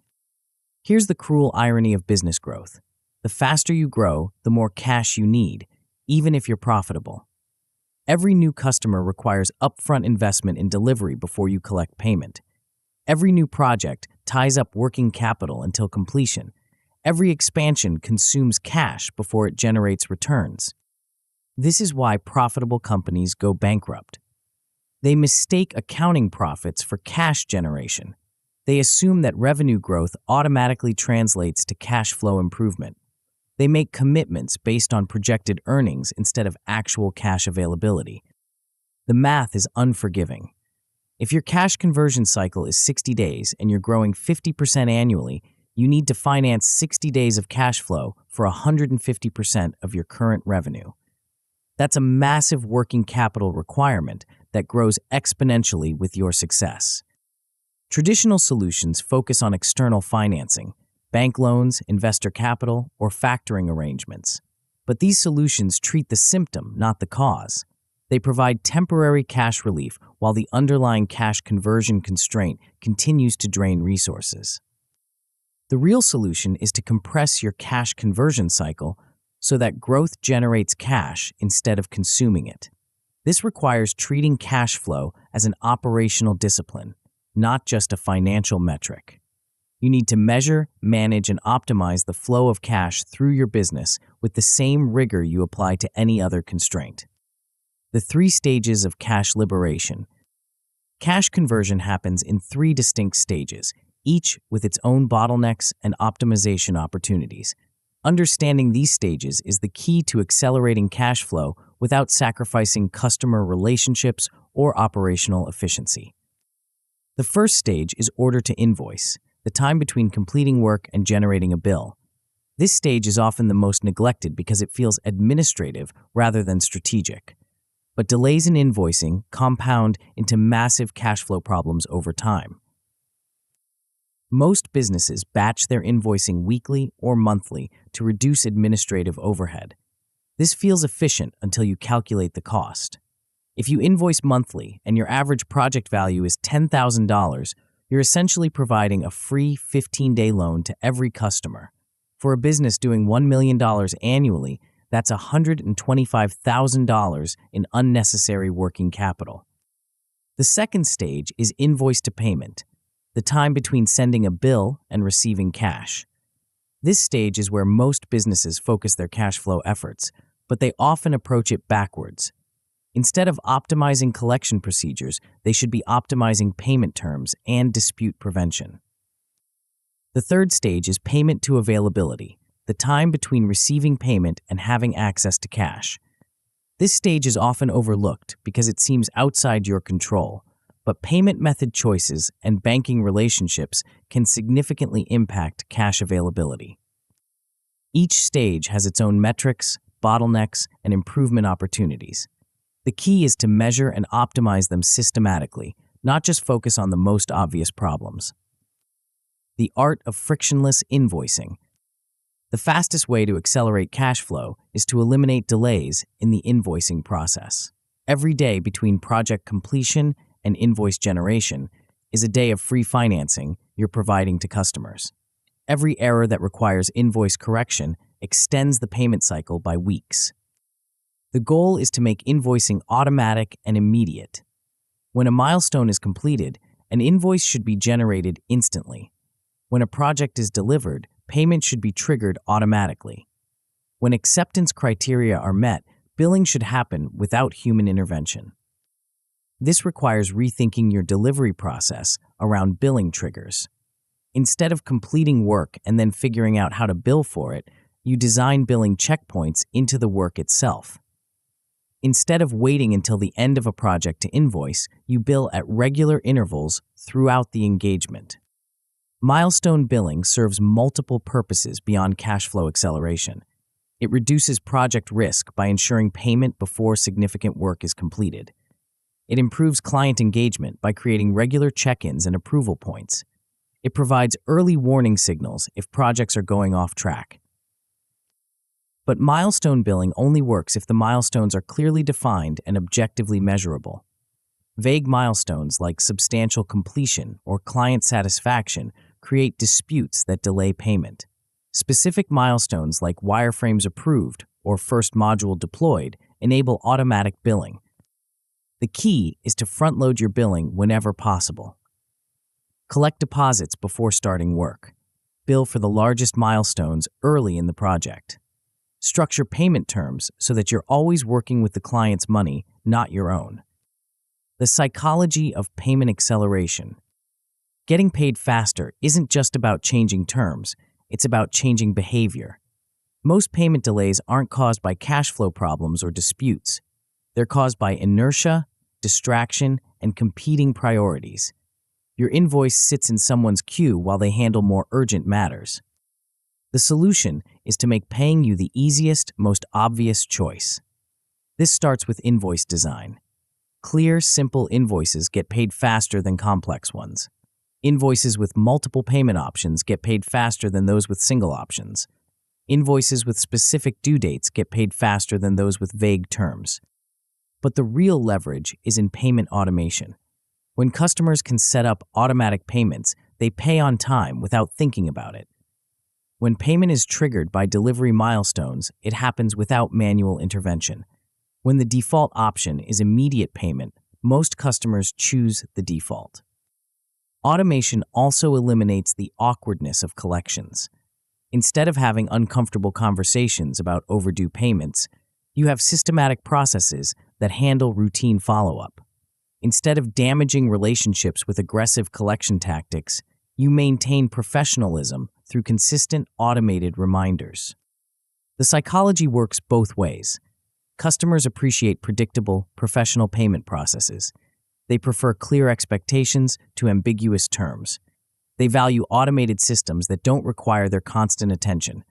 Here's the cruel irony of business growth. The faster you grow, the more cash you need, even if you're profitable. Every new customer requires upfront investment in delivery before you collect payment. Every new project ties up working capital until completion. Every expansion consumes cash before it generates returns. This is why profitable companies go bankrupt. They mistake accounting profits for cash generation. They assume that revenue growth automatically translates to cash flow improvement. They make commitments based on projected earnings instead of actual cash availability. The math is unforgiving. If your cash conversion cycle is 60 days and you're growing 50% annually, you need to finance 60 days of cash flow for 150% of your current revenue. That's a massive working capital requirement that grows exponentially with your success. Traditional solutions focus on external financing, bank loans, investor capital, or factoring arrangements. But these solutions treat the symptom, not the cause. They provide temporary cash relief while the underlying cash conversion constraint continues to drain resources. The real solution is to compress your cash conversion cycle so that growth generates cash instead of consuming it. This requires treating cash flow as an operational discipline, not just a financial metric. You need to measure, manage, and optimize the flow of cash through your business with the same rigor you apply to any other constraint. The 3 stages of cash liberation. Cash conversion happens in 3 distinct stages, each with its own bottlenecks and optimization opportunities. Understanding these stages is the key to accelerating cash flow without sacrificing customer relationships or operational efficiency. The first stage is order to invoice, the time between completing work and generating a bill. This stage is often the most neglected because it feels administrative rather than strategic. But delays in invoicing compound into massive cash flow problems over time. Most businesses batch their invoicing weekly or monthly to reduce administrative overhead. This feels efficient until you calculate the cost. If you invoice monthly and your average project value is $10,000, you're essentially providing a free 15-day loan to every customer. For a business doing $1 million annually, that's $125,000 in unnecessary working capital. The second stage is invoice to payment, the time between sending a bill and receiving cash. This stage is where most businesses focus their cash flow efforts, but they often approach it backwards. Instead of optimizing collection procedures, they should be optimizing payment terms and dispute prevention. The third stage is payment to availability, the time between receiving payment and having access to cash. This stage is often overlooked because it seems outside your control, but payment method choices and banking relationships can significantly impact cash availability. Each stage has its own metrics, bottlenecks, and improvement opportunities. The key is to measure and optimize them systematically, not just focus on the most obvious problems. The art of frictionless invoicing. The fastest way to accelerate cash flow is to eliminate delays in the invoicing process. Every day between project completion and invoice generation is a day of free financing you're providing to customers. Every error that requires invoice correction extends the payment cycle by weeks. The goal is to make invoicing automatic and immediate. When a milestone is completed, an invoice should be generated instantly. When a project is delivered, payment should be triggered automatically. When acceptance criteria are met, billing should happen without human intervention. This requires rethinking your delivery process around billing triggers. Instead of completing work and then figuring out how to bill for it, you design billing checkpoints into the work itself. Instead of waiting until the end of a project to invoice, you bill at regular intervals throughout the engagement. Milestone billing serves multiple purposes beyond cash flow acceleration. It reduces project risk by ensuring payment before significant work is completed. It improves client engagement by creating regular check-ins and approval points. It provides early warning signals if projects are going off track. But milestone billing only works if the milestones are clearly defined and objectively measurable. Vague milestones like substantial completion or client satisfaction create disputes that delay payment. Specific milestones like wireframes approved or first module deployed enable automatic billing. The key is to front-load your billing whenever possible. Collect deposits before starting work. Bill for the largest milestones early in the project. Structure payment terms so that you're always working with the client's money, not your own. The psychology of payment acceleration. Getting paid faster isn't just about changing terms, it's about changing behavior. Most payment delays aren't caused by cash flow problems or disputes. They're caused by inertia, distraction, and competing priorities. Your invoice sits in someone's queue while they handle more urgent matters. The solution is to make paying you the easiest, most obvious choice. This starts with invoice design. Clear, simple invoices get paid faster than complex ones. Invoices with multiple payment options get paid faster than those with single options. Invoices with specific due dates get paid faster than those with vague terms. But the real leverage is in payment automation. When customers can set up automatic payments, they pay on time without thinking about it. When payment is triggered by delivery milestones, it happens without manual intervention. When the default option is immediate payment, most customers choose the default. Automation also eliminates the awkwardness of collections. Instead of having uncomfortable conversations about overdue payments, you have systematic processes that handle routine follow-up. Instead of damaging relationships with aggressive collection tactics, you maintain professionalism through consistent automated reminders. The psychology works both ways. Customers appreciate predictable, professional payment processes. They prefer clear expectations to ambiguous terms. They value automated systems that don't require their constant attention.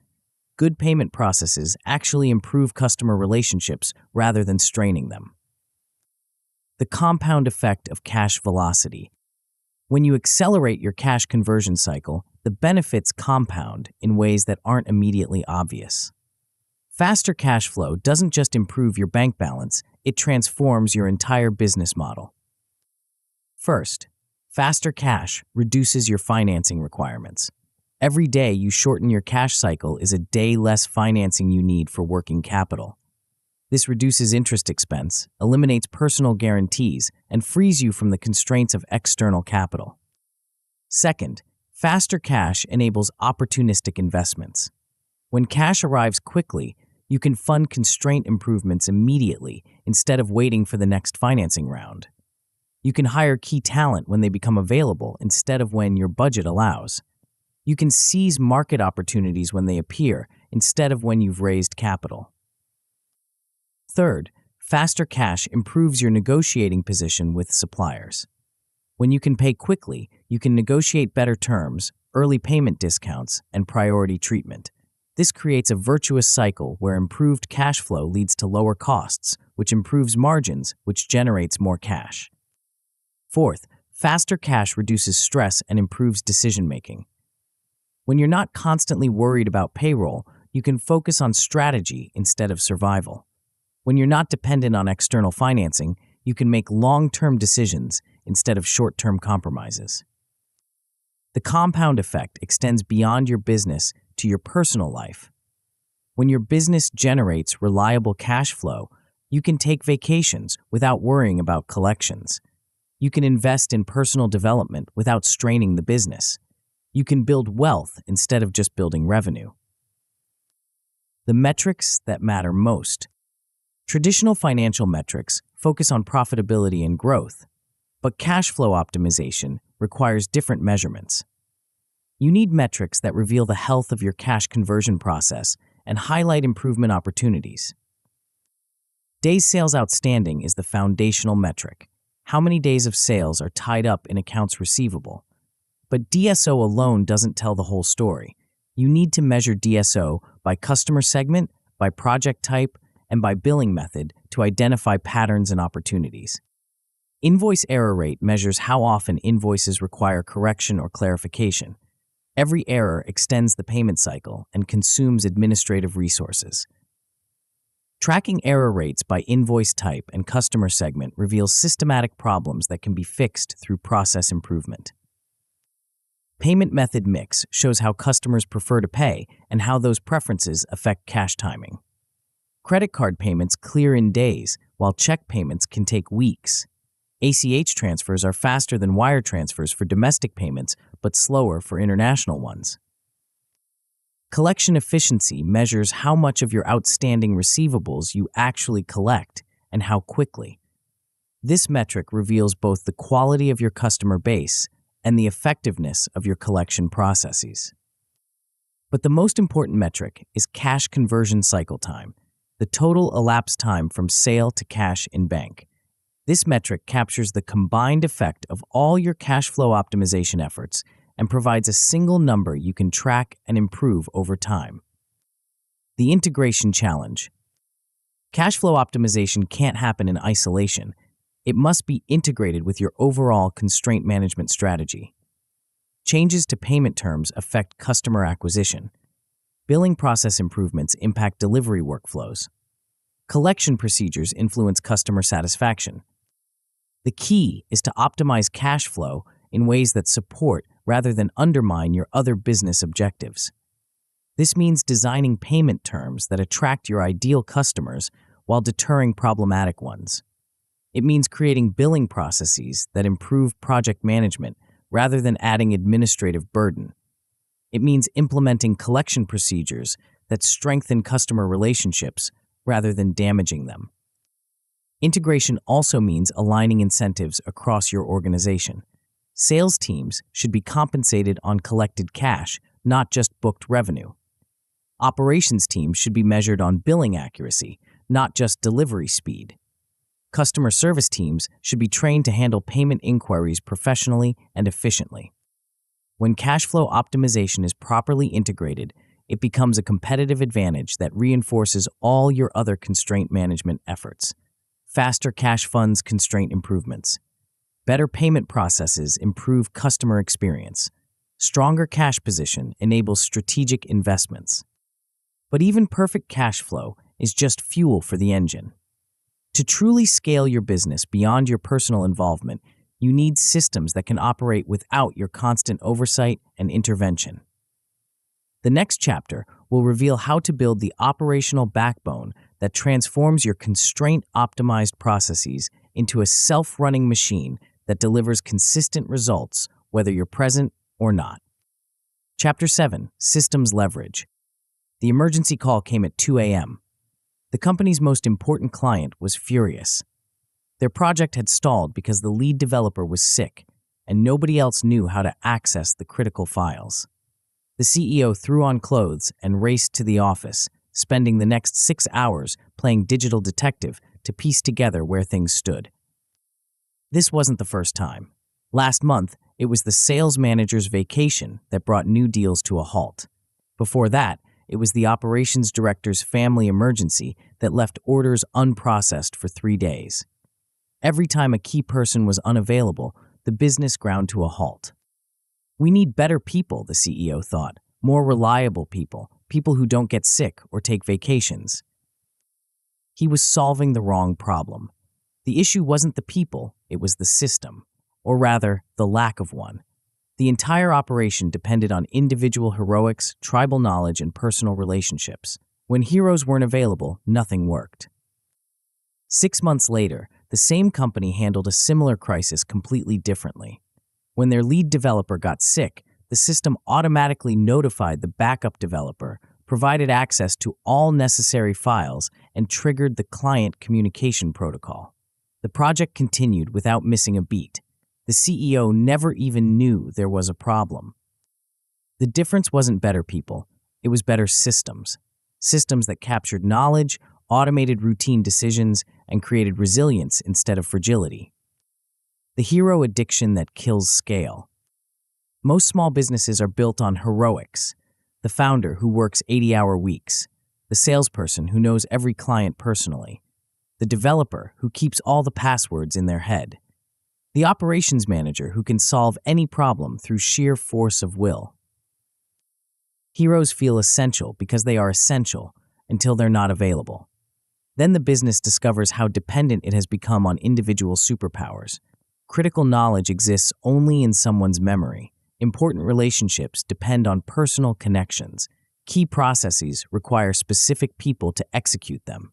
Good payment processes actually improve customer relationships rather than straining them. The compound effect of cash velocity. When you accelerate your cash conversion cycle, the benefits compound in ways that aren't immediately obvious. Faster cash flow doesn't just improve your bank balance, it transforms your entire business model. First, faster cash reduces your financing requirements. Every day you shorten your cash cycle is a day less financing you need for working capital. This reduces interest expense, eliminates personal guarantees, and frees you from the constraints of external capital. Second, faster cash enables opportunistic investments. When cash arrives quickly, you can fund constraint improvements immediately instead of waiting for the next financing round. You can hire key talent when they become available instead of when your budget allows. You can seize market opportunities when they appear instead of when you've raised capital. Third, faster cash improves your negotiating position with suppliers. When you can pay quickly, you can negotiate better terms, early payment discounts, and priority treatment. This creates a virtuous cycle where improved cash flow leads to lower costs, which improves margins, which generates more cash. Fourth, faster cash reduces stress and improves decision-making. When you're not constantly worried about payroll, you can focus on strategy instead of survival. When you're not dependent on external financing, you can make long-term decisions instead of short-term compromises. The compound effect extends beyond your business to your personal life. When your business generates reliable cash flow, you can take vacations without worrying about collections. You can invest in personal development without straining the business. You can build wealth instead of just building revenue. The metrics that matter most. Traditional financial metrics focus on profitability and growth, but cash flow optimization requires different measurements. You need metrics that reveal the health of your cash conversion process and highlight improvement opportunities. Days sales outstanding is the foundational metric. How many days of sales are tied up in accounts receivable? But DSO alone doesn't tell the whole story. You need to measure DSO by customer segment, by project type, and by billing method to identify patterns and opportunities. Invoice error rate measures how often invoices require correction or clarification. Every error extends the payment cycle and consumes administrative resources. Tracking error rates by invoice type and customer segment reveals systematic problems that can be fixed through process improvement. Payment method mix shows how customers prefer to pay and how those preferences affect cash timing. Credit card payments clear in days, while check payments can take weeks. ACH transfers are faster than wire transfers for domestic payments, but slower for international ones. Collection efficiency measures how much of your outstanding receivables you actually collect and how quickly. This metric reveals both the quality of your customer base and the effectiveness of your collection processes. But the most important metric is cash conversion cycle time, the total elapsed time from sale to cash in bank. This metric captures the combined effect of all your cash flow optimization efforts and provides a single number you can track and improve over time. The integration challenge. Cash flow optimization can't happen in isolation. It must be integrated with your overall constraint management strategy. Changes to payment terms affect customer acquisition. Billing process improvements impact delivery workflows. Collection procedures influence customer satisfaction. The key is to optimize cash flow in ways that support rather than undermine your other business objectives. This means designing payment terms that attract your ideal customers while deterring problematic ones. It means creating billing processes that improve project management rather than adding administrative burden. It means implementing collection procedures that strengthen customer relationships rather than damaging them. Integration also means aligning incentives across your organization. Sales teams should be compensated on collected cash, not just booked revenue. Operations teams should be measured on billing accuracy, not just delivery speed. Customer service teams should be trained to handle payment inquiries professionally and efficiently. When cash flow optimization is properly integrated, it becomes a competitive advantage that reinforces all your other constraint management efforts. Faster cash funds constraint improvements. Better payment processes improve customer experience. Stronger cash position enables strategic investments. But even perfect cash flow is just fuel for the engine. To truly scale your business beyond your personal involvement, you need systems that can operate without your constant oversight and intervention. The next chapter will reveal how to build the operational backbone that transforms your constraint-optimized processes into a self-running machine that delivers consistent results whether you're present or not. Chapter 7, Systems Leverage. The emergency call came at 2 a.m. The company's most important client was furious. Their project had stalled because the lead developer was sick, and nobody else knew how to access the critical files. The CEO threw on clothes and raced to the office, spending the next 6 hours playing digital detective to piece together where things stood. This wasn't the first time. Last month, it was the sales manager's vacation that brought new deals to a halt. Before that, it was the operations director's family emergency that left orders unprocessed for 3 days. Every time a key person was unavailable, the business ground to a halt. We need better people, the CEO thought, more reliable people, people who don't get sick or take vacations. He was solving the wrong problem. The issue wasn't the people, it was the system, or rather, the lack of one. The entire operation depended on individual heroics, tribal knowledge, and personal relationships. When heroes weren't available, nothing worked. 6 months later, the same company handled a similar crisis completely differently. When their lead developer got sick, the system automatically notified the backup developer, provided access to all necessary files, and triggered the client communication protocol. The project continued without missing a beat. The CEO never even knew there was a problem. The difference wasn't better people, it was better systems. Systems that captured knowledge, automated routine decisions, and created resilience instead of fragility. The hero addiction that kills scale. Most small businesses are built on heroics. The founder who works 80-hour weeks. The salesperson who knows every client personally. The developer who keeps all the passwords in their head. The operations manager who can solve any problem through sheer force of will. Heroes feel essential because they are essential until they're not available. Then the business discovers how dependent it has become on individual superpowers. Critical knowledge exists only in someone's memory. Important relationships depend on personal connections. Key processes require specific people to execute them.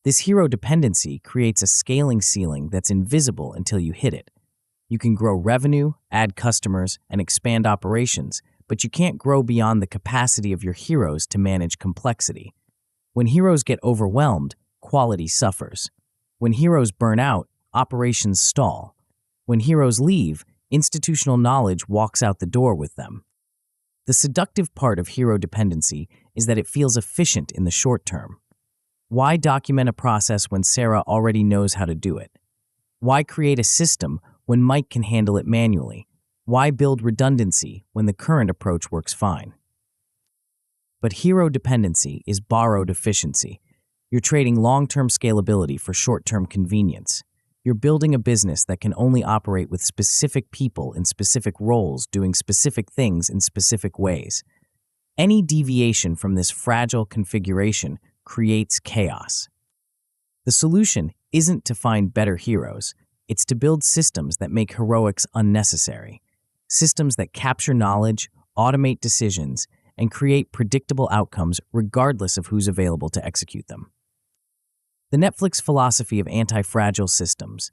This hero dependency creates a scaling ceiling that's invisible until you hit it. You can grow revenue, add customers, and expand operations, but you can't grow beyond the capacity of your heroes to manage complexity. When heroes get overwhelmed, quality suffers. When heroes burn out, operations stall. When heroes leave, institutional knowledge walks out the door with them. The seductive part of hero dependency is that it feels efficient in the short term. Why document a process when Sarah already knows how to do it? Why create a system when Mike can handle it manually? Why build redundancy when the current approach works fine? But hero dependency is borrowed efficiency. You're trading long-term scalability for short-term convenience. You're building a business that can only operate with specific people in specific roles doing specific things in specific ways. Any deviation from this fragile configuration creates chaos. The solution isn't to find better heroes. It's to build systems that make heroics unnecessary. Systems that capture knowledge, automate decisions, and create predictable outcomes regardless of who's available to execute them. The Netflix philosophy of antifragile systems.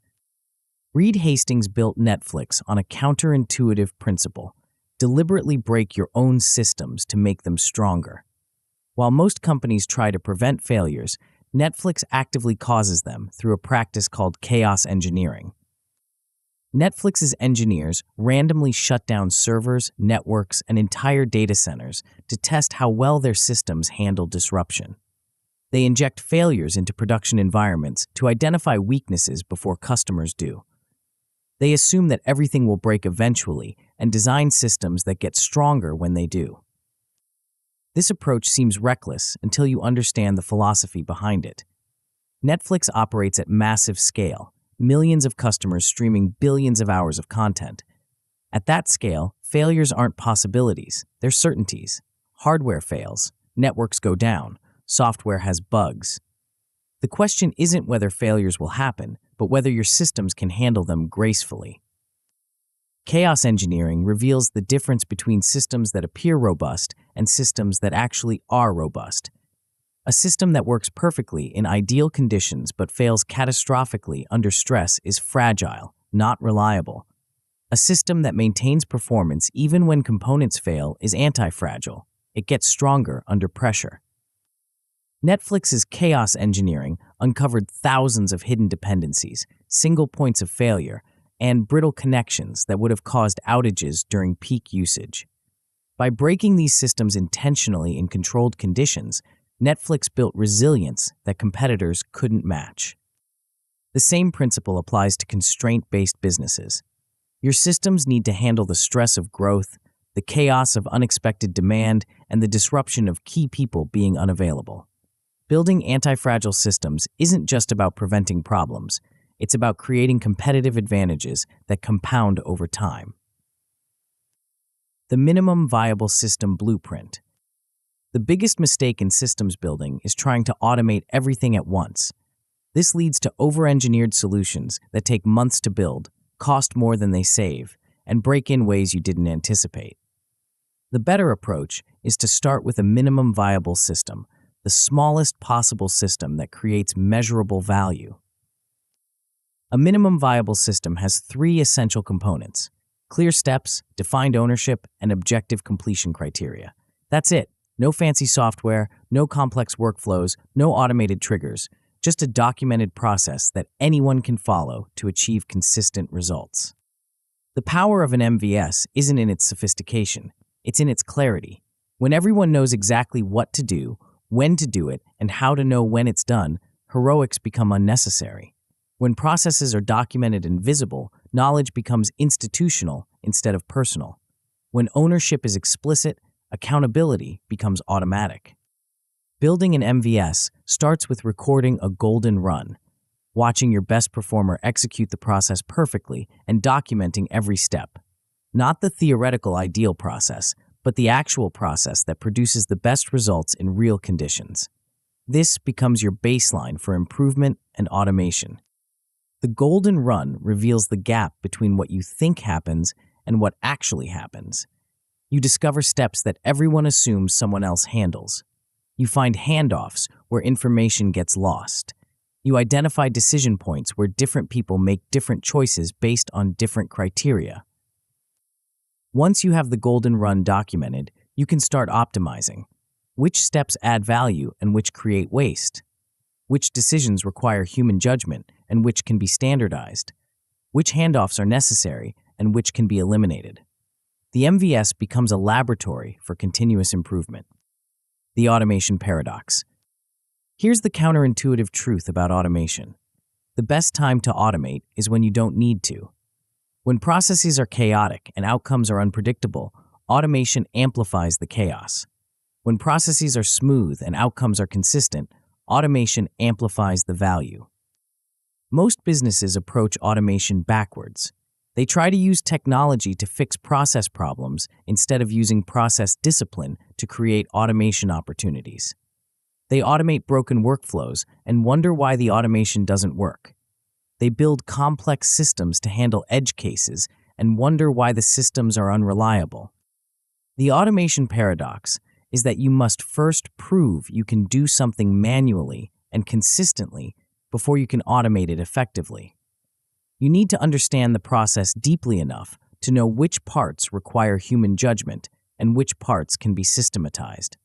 Reed Hastings built Netflix on a counterintuitive principle: deliberately break your own systems to make them stronger. While most companies try to prevent failures, Netflix actively causes them through a practice called chaos engineering. Netflix's engineers randomly shut down servers, networks, and entire data centers to test how well their systems handle disruption. They inject failures into production environments to identify weaknesses before customers do. They assume that everything will break eventually and design systems that get stronger when they do. This approach seems reckless until you understand the philosophy behind it. Netflix operates at massive scale, millions of customers streaming billions of hours of content. At that scale, failures aren't possibilities, they're certainties. Hardware fails, networks go down, software has bugs. The question isn't whether failures will happen, but whether your systems can handle them gracefully. Chaos engineering reveals the difference between systems that appear robust and systems that actually are robust. A system that works perfectly in ideal conditions but fails catastrophically under stress is fragile, not reliable. A system that maintains performance even when components fail is antifragile. It gets stronger under pressure. Netflix's chaos engineering uncovered thousands of hidden dependencies, single points of failure, and brittle connections that would have caused outages during peak usage. By breaking these systems intentionally in controlled conditions, Netflix built resilience that competitors couldn't match. The same principle applies to constraint-based businesses. Your systems need to handle the stress of growth, the chaos of unexpected demand, and the disruption of key people being unavailable. Building antifragile systems isn't just about preventing problems. It's about creating competitive advantages that compound over time. The minimum viable system blueprint. The biggest mistake in systems building is trying to automate everything at once. This leads to over-engineered solutions that take months to build, cost more than they save, and break in ways you didn't anticipate. The better approach is to start with a minimum viable system, the smallest possible system that creates measurable value. A minimum viable system has 3 essential components: clear steps, defined ownership, and objective completion criteria. That's it. No fancy software, no complex workflows, no automated triggers, just a documented process that anyone can follow to achieve consistent results. The power of an MVS isn't in its sophistication, it's in its clarity. When everyone knows exactly what to do, when to do it, and how to know when it's done, heroics become unnecessary. When processes are documented and visible, knowledge becomes institutional instead of personal. When ownership is explicit, accountability becomes automatic. Building an MVS starts with recording a golden run, watching your best performer execute the process perfectly and documenting every step. Not the theoretical ideal process, but the actual process that produces the best results in real conditions. This becomes your baseline for improvement and automation. The golden run reveals the gap between what you think happens and what actually happens. You discover steps that everyone assumes someone else handles. You find handoffs where information gets lost. You identify decision points where different people make different choices based on different criteria. Once you have the golden run documented, you can start optimizing. Which steps add value and which create waste? Which decisions require human judgment and which can be standardized? Which handoffs are necessary and which can be eliminated? The MVS becomes a laboratory for continuous improvement. The automation paradox. Here's the counterintuitive truth about automation. The best time to automate is when you don't need to. When processes are chaotic and outcomes are unpredictable, automation amplifies the chaos. When processes are smooth and outcomes are consistent, automation amplifies the value. Most businesses approach automation backwards. They try to use technology to fix process problems instead of using process discipline to create automation opportunities. They automate broken workflows and wonder why the automation doesn't work. They build complex systems to handle edge cases and wonder why the systems are unreliable. The automation paradox is that you must first prove you can do something manually and consistently before you can automate it effectively. You need to understand the process deeply enough to know which parts require human judgment and which parts can be systematized.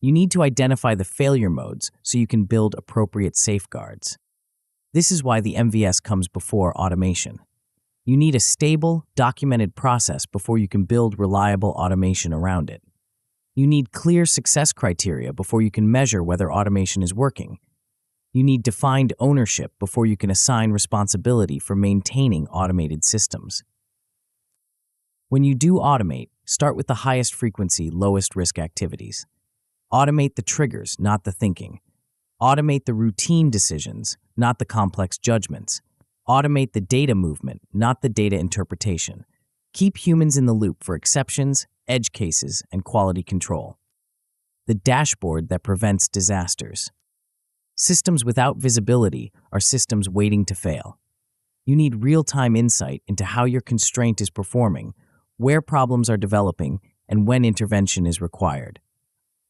You need to identify the failure modes so you can build appropriate safeguards. This is why the MVS comes before automation. You need a stable, documented process before you can build reliable automation around it. You need clear success criteria before you can measure whether automation is working. You need defined ownership before you can assign responsibility for maintaining automated systems. When you do automate, start with the highest frequency, lowest risk activities. Automate the triggers, not the thinking. Automate the routine decisions, not the complex judgments. Automate the data movement, not the data interpretation. Keep humans in the loop for exceptions, edge cases, and quality control. The dashboard that prevents disasters. Systems without visibility are systems waiting to fail. You need real-time insight into how your constraint is performing, where problems are developing, and when intervention is required.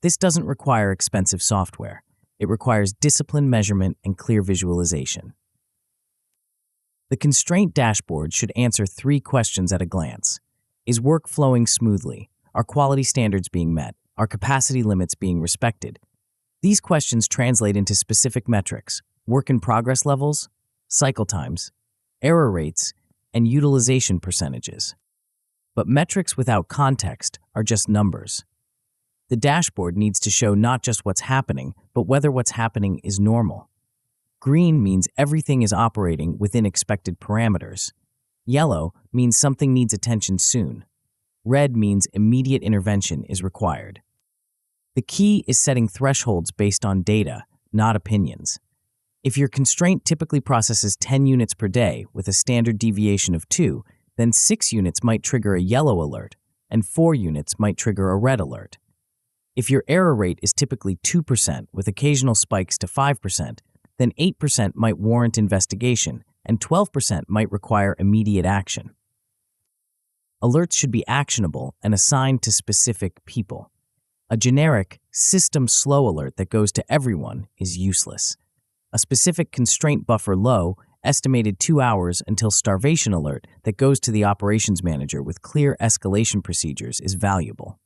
This doesn't require expensive software. It requires disciplined measurement and clear visualization. The constraint dashboard should answer 3 questions at a glance. Is work flowing smoothly? Are quality standards being met? Are capacity limits being respected? These questions translate into specific metrics: work in progress levels, cycle times, error rates, and utilization percentages. But metrics without context are just numbers. The dashboard needs to show not just what's happening, but whether what's happening is normal. Green means everything is operating within expected parameters. Yellow means something needs attention soon. Red means immediate intervention is required. The key is setting thresholds based on data, not opinions. If your constraint typically processes 10 units per day with a standard deviation of 2, then 6 units might trigger a yellow alert, and 4 units might trigger a red alert. If your error rate is typically 2% with occasional spikes to 5%, then 8% might warrant investigation, and 12% might require immediate action. Alerts should be actionable and assigned to specific people. A generic system slow alert that goes to everyone is useless. A specific constraint buffer low, estimated 2 hours until starvation alert that goes to the operations manager with clear escalation procedures is valuable.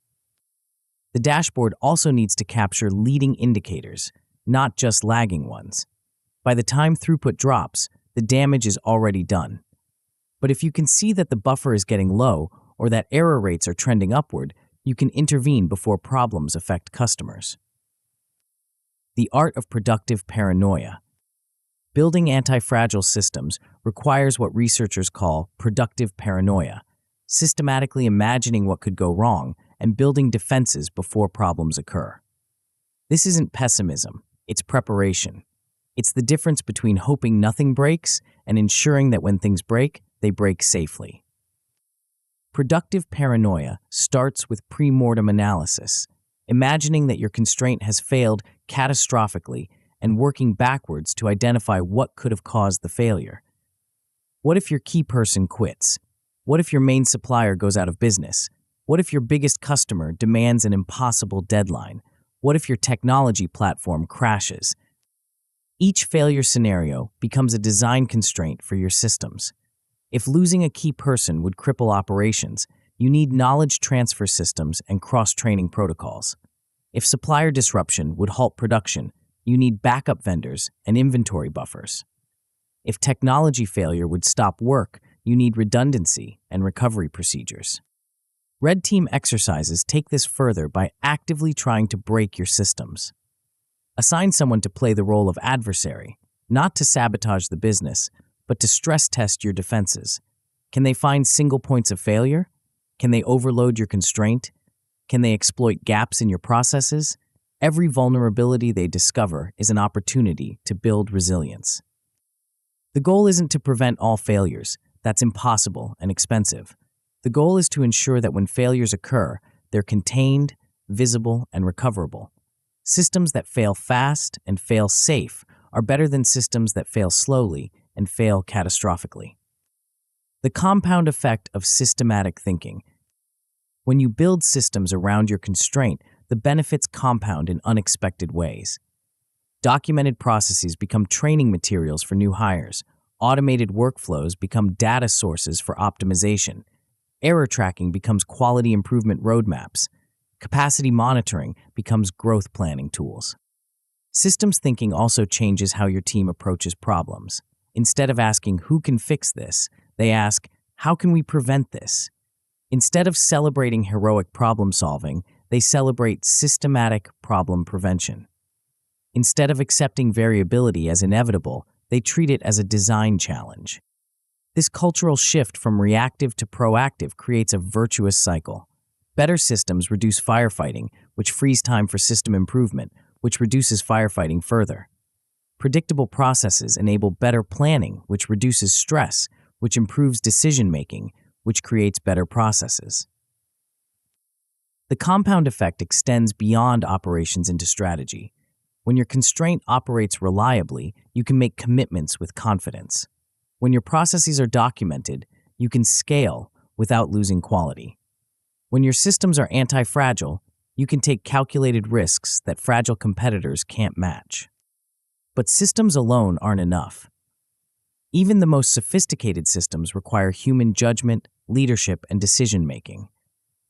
The dashboard also needs to capture leading indicators, not just lagging ones. By the time throughput drops, the damage is already done. But if you can see that the buffer is getting low or that error rates are trending upward, you can intervene before problems affect customers. The art of productive paranoia. Building antifragile systems requires what researchers call productive paranoia, systematically imagining what could go wrong and building defenses before problems occur. This isn't pessimism, it's preparation. It's the difference between hoping nothing breaks and ensuring that when things break, they break safely. Productive paranoia starts with pre-mortem analysis, imagining that your constraint has failed catastrophically and working backwards to identify what could have caused the failure. What if your key person quits? What if your main supplier goes out of business? What if your biggest customer demands an impossible deadline? What if your technology platform crashes? Each failure scenario becomes a design constraint for your systems. If losing a key person would cripple operations, you need knowledge transfer systems and cross-training protocols. If supplier disruption would halt production, you need backup vendors and inventory buffers. If technology failure would stop work, you need redundancy and recovery procedures. Red team exercises take this further by actively trying to break your systems. Assign someone to play the role of adversary, not to sabotage the business, but to stress test your defenses. Can they find single points of failure? Can they overload your constraint? Can they exploit gaps in your processes? Every vulnerability they discover is an opportunity to build resilience. The goal isn't to prevent all failures. That's impossible and expensive. The goal is to ensure that when failures occur, they're contained, visible, and recoverable. Systems that fail fast and fail safe are better than systems that fail slowly and fail catastrophically. The compound effect of systematic thinking. When you build systems around your constraint, the benefits compound in unexpected ways. Documented processes become training materials for new hires. Automated workflows become data sources for optimization. Error tracking becomes quality improvement roadmaps. Capacity monitoring becomes growth planning tools. Systems thinking also changes how your team approaches problems. Instead of asking, "Who can fix this?" they ask, "How can we prevent this?" Instead of celebrating heroic problem solving, they celebrate systematic problem prevention. Instead of accepting variability as inevitable, they treat it as a design challenge. This cultural shift from reactive to proactive creates a virtuous cycle. Better systems reduce firefighting, which frees time for system improvement, which reduces firefighting further. Predictable processes enable better planning, which reduces stress, which improves decision-making, which creates better processes. The compound effect extends beyond operations into strategy. When your constraint operates reliably, you can make commitments with confidence. When your processes are documented, you can scale without losing quality. When your systems are antifragile, you can take calculated risks that fragile competitors can't match. But systems alone aren't enough. Even the most sophisticated systems require human judgment, leadership, and decision-making.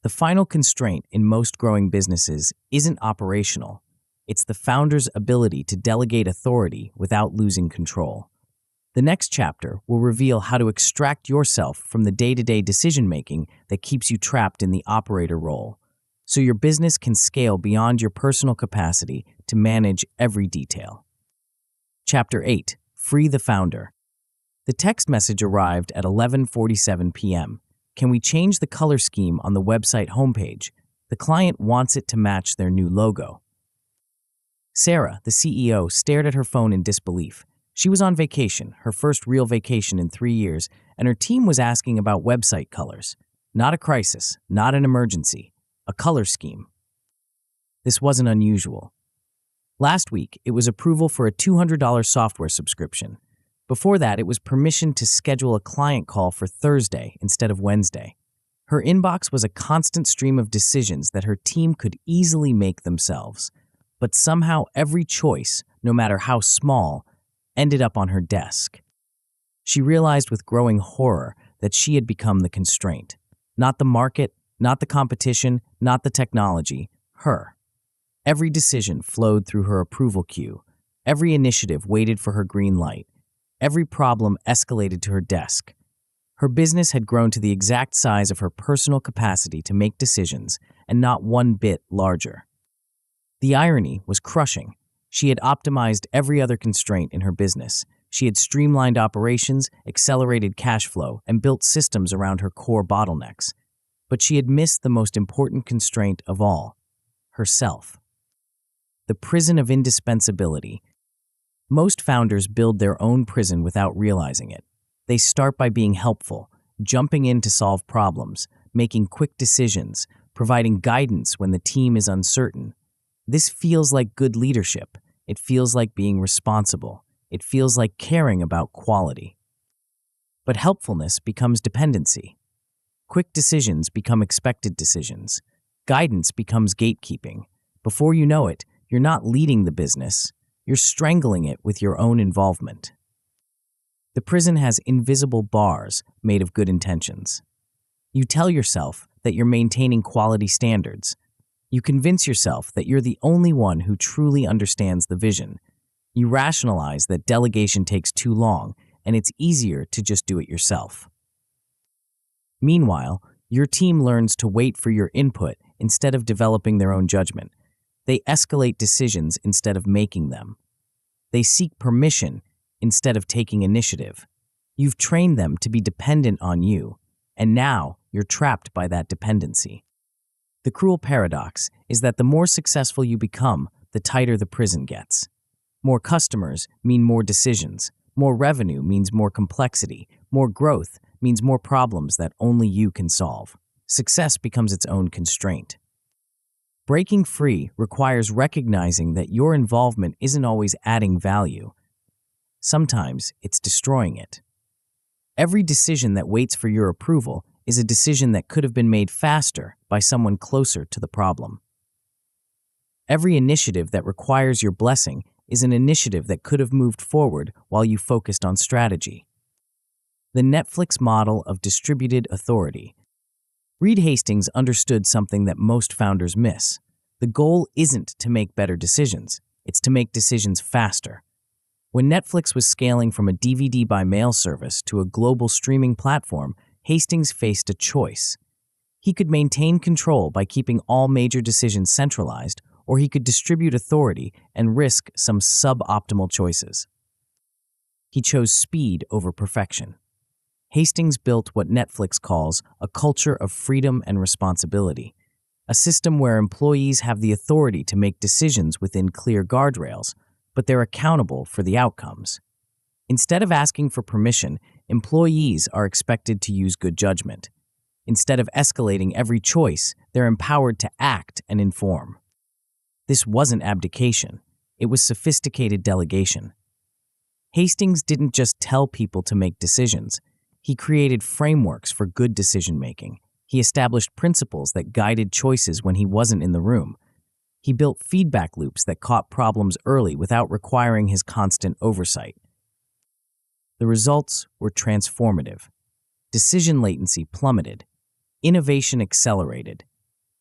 The final constraint in most growing businesses isn't operational. It's the founder's ability to delegate authority without losing control. The next chapter will reveal how to extract yourself from the day-to-day decision-making that keeps you trapped in the operator role, so your business can scale beyond your personal capacity to manage every detail. Chapter 8. Free the Founder. The text message arrived at 11:47 p.m. Can we change the color scheme on the website homepage? The client wants it to match their new logo. Sarah, the CEO, stared at her phone in disbelief. She was on vacation, her first real vacation in 3 years, and her team was asking about website colors. Not a crisis, not an emergency, a color scheme. This wasn't unusual. Last week, it was approval for a $200 software subscription. Before that, it was permission to schedule a client call for Thursday instead of Wednesday. Her inbox was a constant stream of decisions that her team could easily make themselves. But somehow every choice, no matter how small, ended up on her desk. She realized with growing horror that she had become the constraint. Not the market, not the competition, not the technology, her. Every decision flowed through her approval queue. Every initiative waited for her green light. Every problem escalated to her desk. Her business had grown to the exact size of her personal capacity to make decisions, and not one bit larger. The irony was crushing. She had optimized every other constraint in her business. She had streamlined operations, accelerated cash flow, and built systems around her core bottlenecks. But she had missed the most important constraint of all, herself. The prison of indispensability. Most founders build their own prison without realizing it. They start by being helpful, jumping in to solve problems, making quick decisions, providing guidance when the team is uncertain. This feels like good leadership. It feels like being responsible. It feels like caring about quality. But helpfulness becomes dependency. Quick decisions become expected decisions. Guidance becomes gatekeeping. Before you know it, you're not leading the business. You're strangling it with your own involvement. The prison has invisible bars made of good intentions. You tell yourself that you're maintaining quality standards. You convince yourself that you're the only one who truly understands the vision. You rationalize that delegation takes too long, and it's easier to just do it yourself. Meanwhile, Your team learns to wait for your input instead of developing their own judgment. They escalate decisions instead of making them. They seek permission instead of taking initiative. You've trained them to be dependent on you, and now you're trapped by that dependency. The cruel paradox is that the more successful you become, the tighter the prison gets. More customers mean more decisions. More revenue means more complexity. More growth means more problems that only you can solve. Success becomes its own constraint. Breaking free requires recognizing that your involvement isn't always adding value. Sometimes it's destroying it. Every decision that waits for your approval is a decision that could have been made faster by someone closer to the problem. Every initiative that requires your blessing is an initiative that could have moved forward while you focused on strategy. The Netflix model of distributed authority. Reed Hastings understood something that most founders miss. The goal isn't to make better decisions, it's to make decisions faster. When Netflix was scaling from a DVD by mail service to a global streaming platform, Hastings faced a choice. He could maintain control by keeping all major decisions centralized, or he could distribute authority and risk some suboptimal choices. He chose speed over perfection. Hastings built what Netflix calls a culture of freedom and responsibility, a system where employees have the authority to make decisions within clear guardrails, but they're accountable for the outcomes. Instead of asking for permission, employees are expected to use good judgment. Instead of escalating every choice, they're empowered to act and inform. This wasn't abdication, it was sophisticated delegation. Hastings didn't just tell people to make decisions. He created frameworks for good decision-making. He established principles that guided choices when he wasn't in the room. He built feedback loops that caught problems early without requiring his constant oversight. The results were transformative. Decision latency plummeted. Innovation accelerated.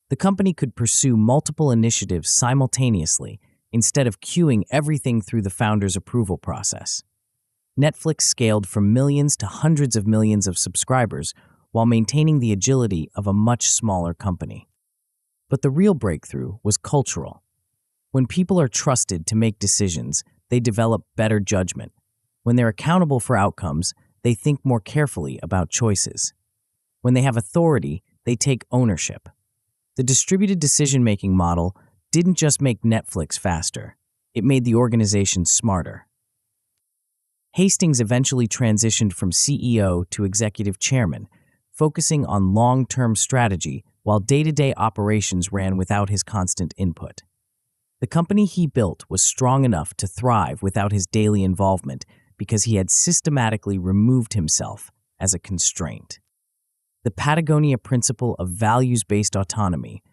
The company could pursue multiple initiatives simultaneously instead of queuing everything through the founder's approval process. Netflix scaled from millions to hundreds of millions of subscribers while maintaining the agility of a much smaller company. But the real breakthrough was cultural. When people are trusted to make decisions, they develop better judgment. When they're accountable for outcomes, they think more carefully about choices. When they have authority, they take ownership. The distributed decision-making model didn't just make Netflix faster, it made the organization smarter. Hastings eventually transitioned from CEO to executive chairman, focusing on long-term strategy while day-to-day operations ran without his constant input. The company he built was strong enough to thrive without his daily involvement because he had systematically removed himself as a constraint. The Patagonia principle of values-based autonomy.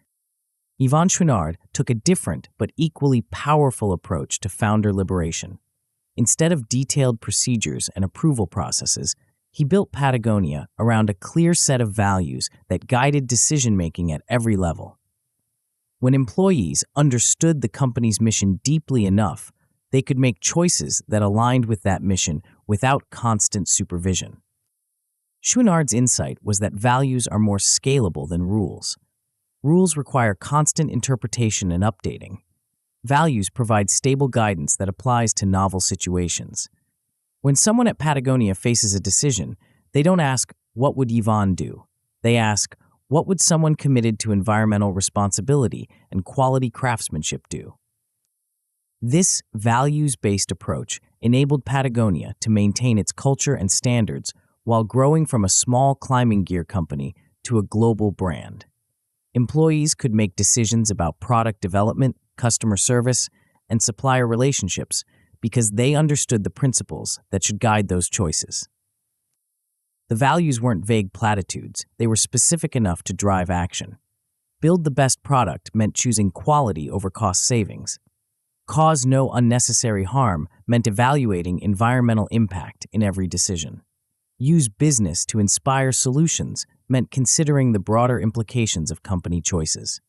Yvon Chouinard took a different but equally powerful approach to founder liberation. Instead of detailed procedures and approval processes, he built Patagonia around a clear set of values that guided decision-making at every level. When employees understood the company's mission deeply enough, they could make choices that aligned with that mission without constant supervision. Chouinard's insight was that values are more scalable than rules. Rules require constant interpretation and updating. Values provide stable guidance that applies to novel situations. When someone at Patagonia faces a decision, they don't ask, "What would Yvon do?" They ask, "What would someone committed to environmental responsibility and quality craftsmanship do?" This values-based approach enabled Patagonia to maintain its culture and standards while growing from a small climbing gear company to a global brand. Employees could make decisions about product development, customer service, and supplier relationships because they understood the principles that should guide those choices. The values weren't vague platitudes, they were specific enough to drive action. Build the best product meant choosing quality over cost savings. Cause no unnecessary harm meant evaluating environmental impact in every decision. Use business to inspire solutions meant considering the broader implications of company choices.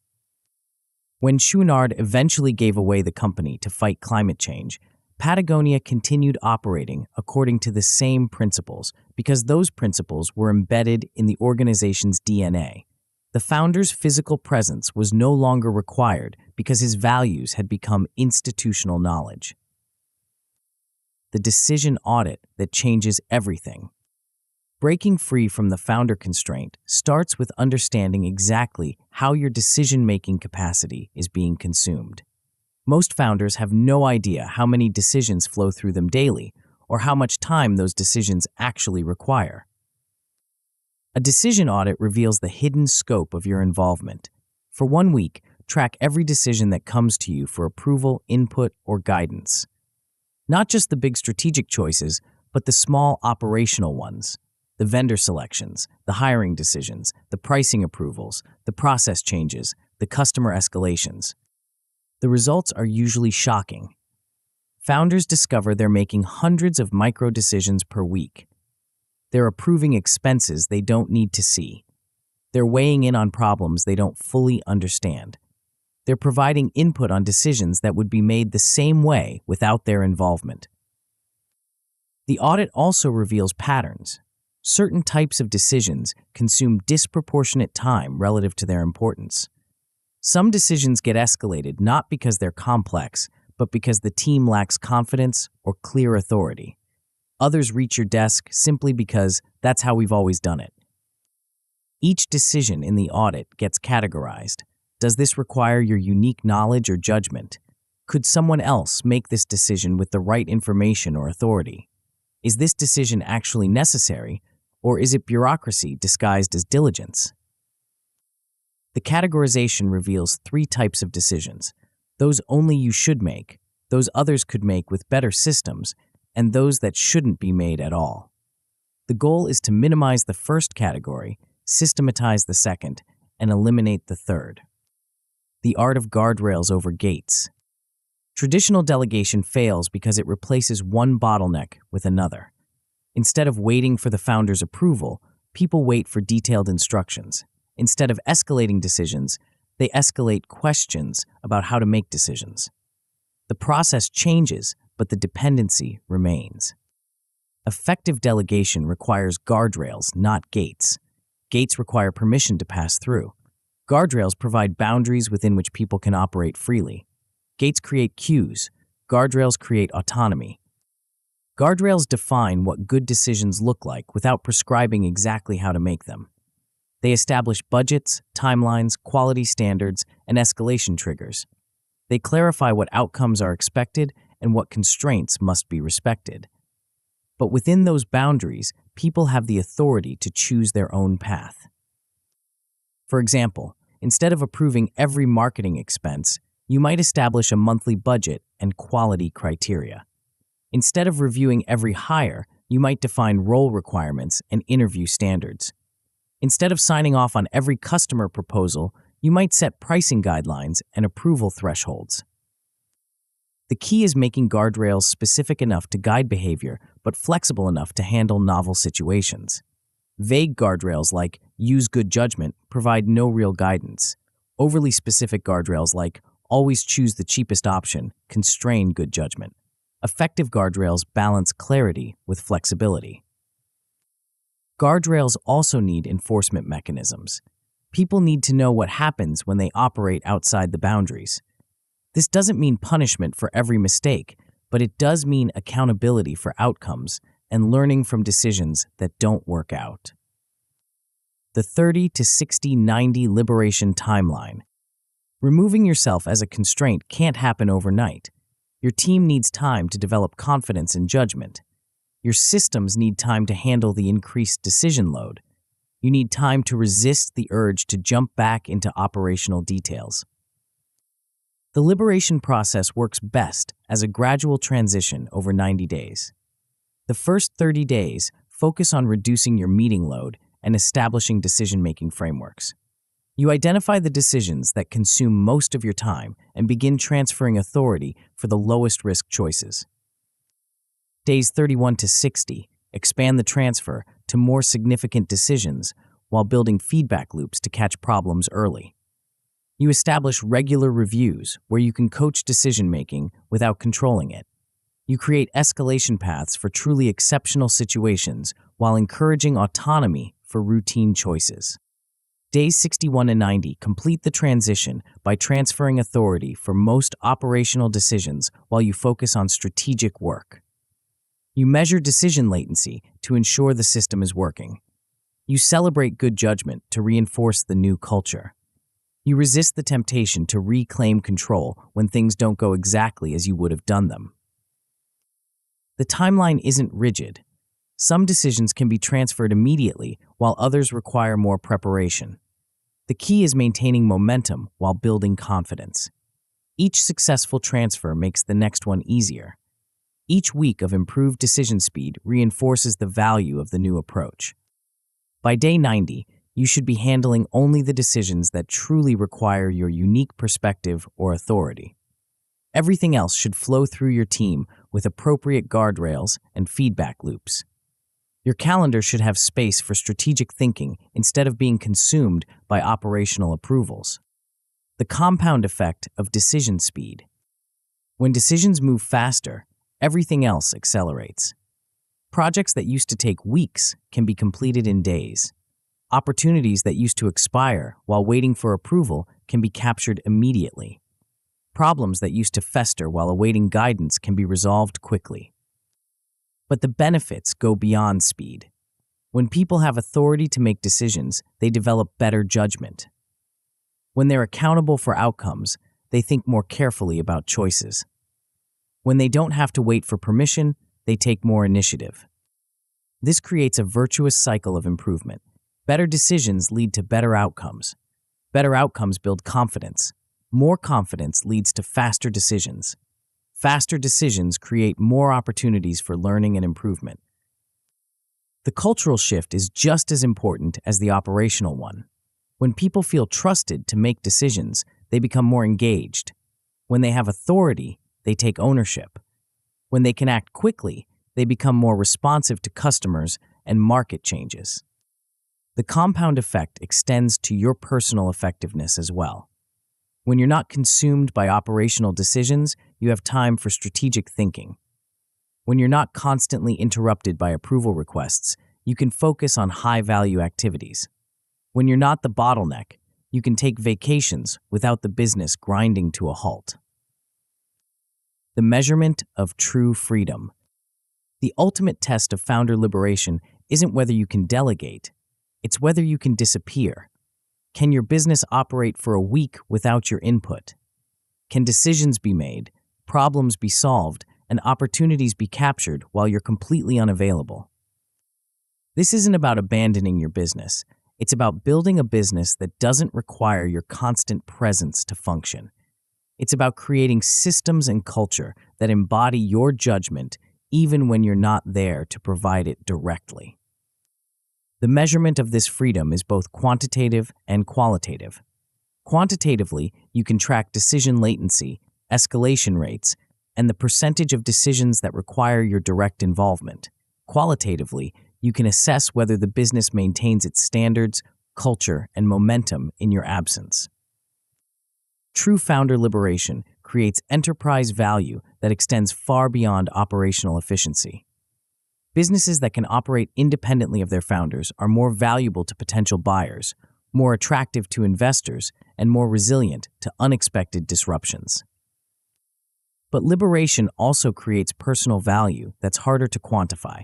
When Chouinard eventually gave away the company to fight climate change, Patagonia continued operating according to the same principles because those principles were embedded in the organization's DNA. The founder's physical presence was no longer required because his values had become institutional knowledge. The decision audit that changes everything. Breaking free from the founder constraint starts with understanding exactly how your decision-making capacity is being consumed. Most founders have no idea how many decisions flow through them daily or how much time those decisions actually require. A decision audit reveals the hidden scope of your involvement. For 1 week, track every decision that comes to you for approval, input, or guidance. Not just the big strategic choices, but the small operational ones. The vendor selections, the hiring decisions, the pricing approvals, the process changes, the customer escalations. The results are usually shocking. Founders discover they're making hundreds of micro decisions per week. They're approving expenses they don't need to see. They're weighing in on problems they don't fully understand. They're providing input on decisions that would be made the same way without their involvement. The audit also reveals patterns. Certain types of decisions consume disproportionate time relative to their importance. Some decisions get escalated not because they're complex, but because the team lacks confidence or clear authority. Others reach your desk simply because that's how we've always done it. Each decision in the audit gets categorized. Does this require your unique knowledge or judgment? Could someone else make this decision with the right information or authority? Is this decision actually necessary, or is it bureaucracy disguised as diligence? The categorization reveals 3 types of decisions: those only you should make, those others could make with better systems, and those that shouldn't be made at all. The goal is to minimize the first category, systematize the second, and eliminate the third. The art of guardrails over gates. Traditional delegation fails because it replaces one bottleneck with another. Instead of waiting for the founder's approval, people wait for detailed instructions. Instead of escalating decisions, they escalate questions about how to make decisions. The process changes, but the dependency remains. Effective delegation requires guardrails, not gates. Gates require permission to pass through. Guardrails provide boundaries within which people can operate freely. Gates create cues. Guardrails create autonomy. Guardrails define what good decisions look like without prescribing exactly how to make them. They establish budgets, timelines, quality standards, and escalation triggers. They clarify what outcomes are expected and what constraints must be respected. But within those boundaries, people have the authority to choose their own path. For example, instead of approving every marketing expense, you might establish a monthly budget and quality criteria. Instead of reviewing every hire, you might define role requirements and interview standards. Instead of signing off on every customer proposal, you might set pricing guidelines and approval thresholds. The key is making guardrails specific enough to guide behavior, but flexible enough to handle novel situations. Vague guardrails like use good judgment provide no real guidance. Overly specific guardrails like always choose the cheapest option constrain good judgment. Effective guardrails balance clarity with flexibility. Guardrails also need enforcement mechanisms. People need to know what happens when they operate outside the boundaries. This doesn't mean punishment for every mistake, but it does mean accountability for outcomes and learning from decisions that don't work out. The 30 to 60-90 liberation timeline. Removing yourself as a constraint can't happen overnight. Your team needs time to develop confidence and judgment. Your systems need time to handle the increased decision load. You need time to resist the urge to jump back into operational details. The liberation process works best as a gradual transition over 90 days. The first 30 days focus on reducing your meeting load and establishing decision-making frameworks. You identify the decisions that consume most of your time and begin transferring authority for the lowest risk choices. Days 31 to 60 expand the transfer to more significant decisions while building feedback loops to catch problems early. You establish regular reviews where you can coach decision-making without controlling it. You create escalation paths for truly exceptional situations while encouraging autonomy for routine choices. Days 61 and 90 complete the transition by transferring authority for most operational decisions while you focus on strategic work. You measure decision latency to ensure the system is working. You celebrate good judgment to reinforce the new culture. You resist the temptation to reclaim control when things don't go exactly as you would have done them. The timeline isn't rigid. Some decisions can be transferred immediately, while others require more preparation. The key is maintaining momentum while building confidence. Each successful transfer makes the next one easier. Each week of improved decision speed reinforces the value of the new approach. By day 90, you should be handling only the decisions that truly require your unique perspective or authority. Everything else should flow through your team with appropriate guardrails and feedback loops. Your calendar should have space for strategic thinking instead of being consumed by operational approvals. The compound effect of decision speed. When decisions move faster, everything else accelerates. Projects that used to take weeks can be completed in days. Opportunities that used to expire while waiting for approval can be captured immediately. Problems that used to fester while awaiting guidance can be resolved quickly. But the benefits go beyond speed. When people have authority to make decisions, they develop better judgment. When they're accountable for outcomes, they think more carefully about choices. When they don't have to wait for permission, they take more initiative. This creates a virtuous cycle of improvement. Better decisions lead to better outcomes. Better outcomes build confidence. More confidence leads to faster decisions. Faster decisions create more opportunities for learning and improvement. The cultural shift is just as important as the operational one. When people feel trusted to make decisions, they become more engaged. When they have authority, they take ownership. When they can act quickly, they become more responsive to customers and market changes. The compound effect extends to your personal effectiveness as well. When you're not consumed by operational decisions, you have time for strategic thinking. When you're not constantly interrupted by approval requests, you can focus on high-value activities. When you're not the bottleneck, you can take vacations without the business grinding to a halt. The measurement of true freedom. The ultimate test of founder liberation isn't whether you can delegate, it's whether you can disappear. Can your business operate for a week without your input? Can decisions be made, problems be solved, and opportunities be captured while you're completely unavailable? This isn't about abandoning your business. It's about building a business that doesn't require your constant presence to function. It's about creating systems and culture that embody your judgment even when you're not there to provide it directly. The measurement of this freedom is both quantitative and qualitative. Quantitatively, you can track decision latency, escalation rates, and the percentage of decisions that require your direct involvement. Qualitatively, you can assess whether the business maintains its standards, culture, and momentum in your absence. True founder liberation creates enterprise value that extends far beyond operational efficiency. Businesses that can operate independently of their founders are more valuable to potential buyers, more attractive to investors, and more resilient to unexpected disruptions. But liberation also creates personal value that's harder to quantify.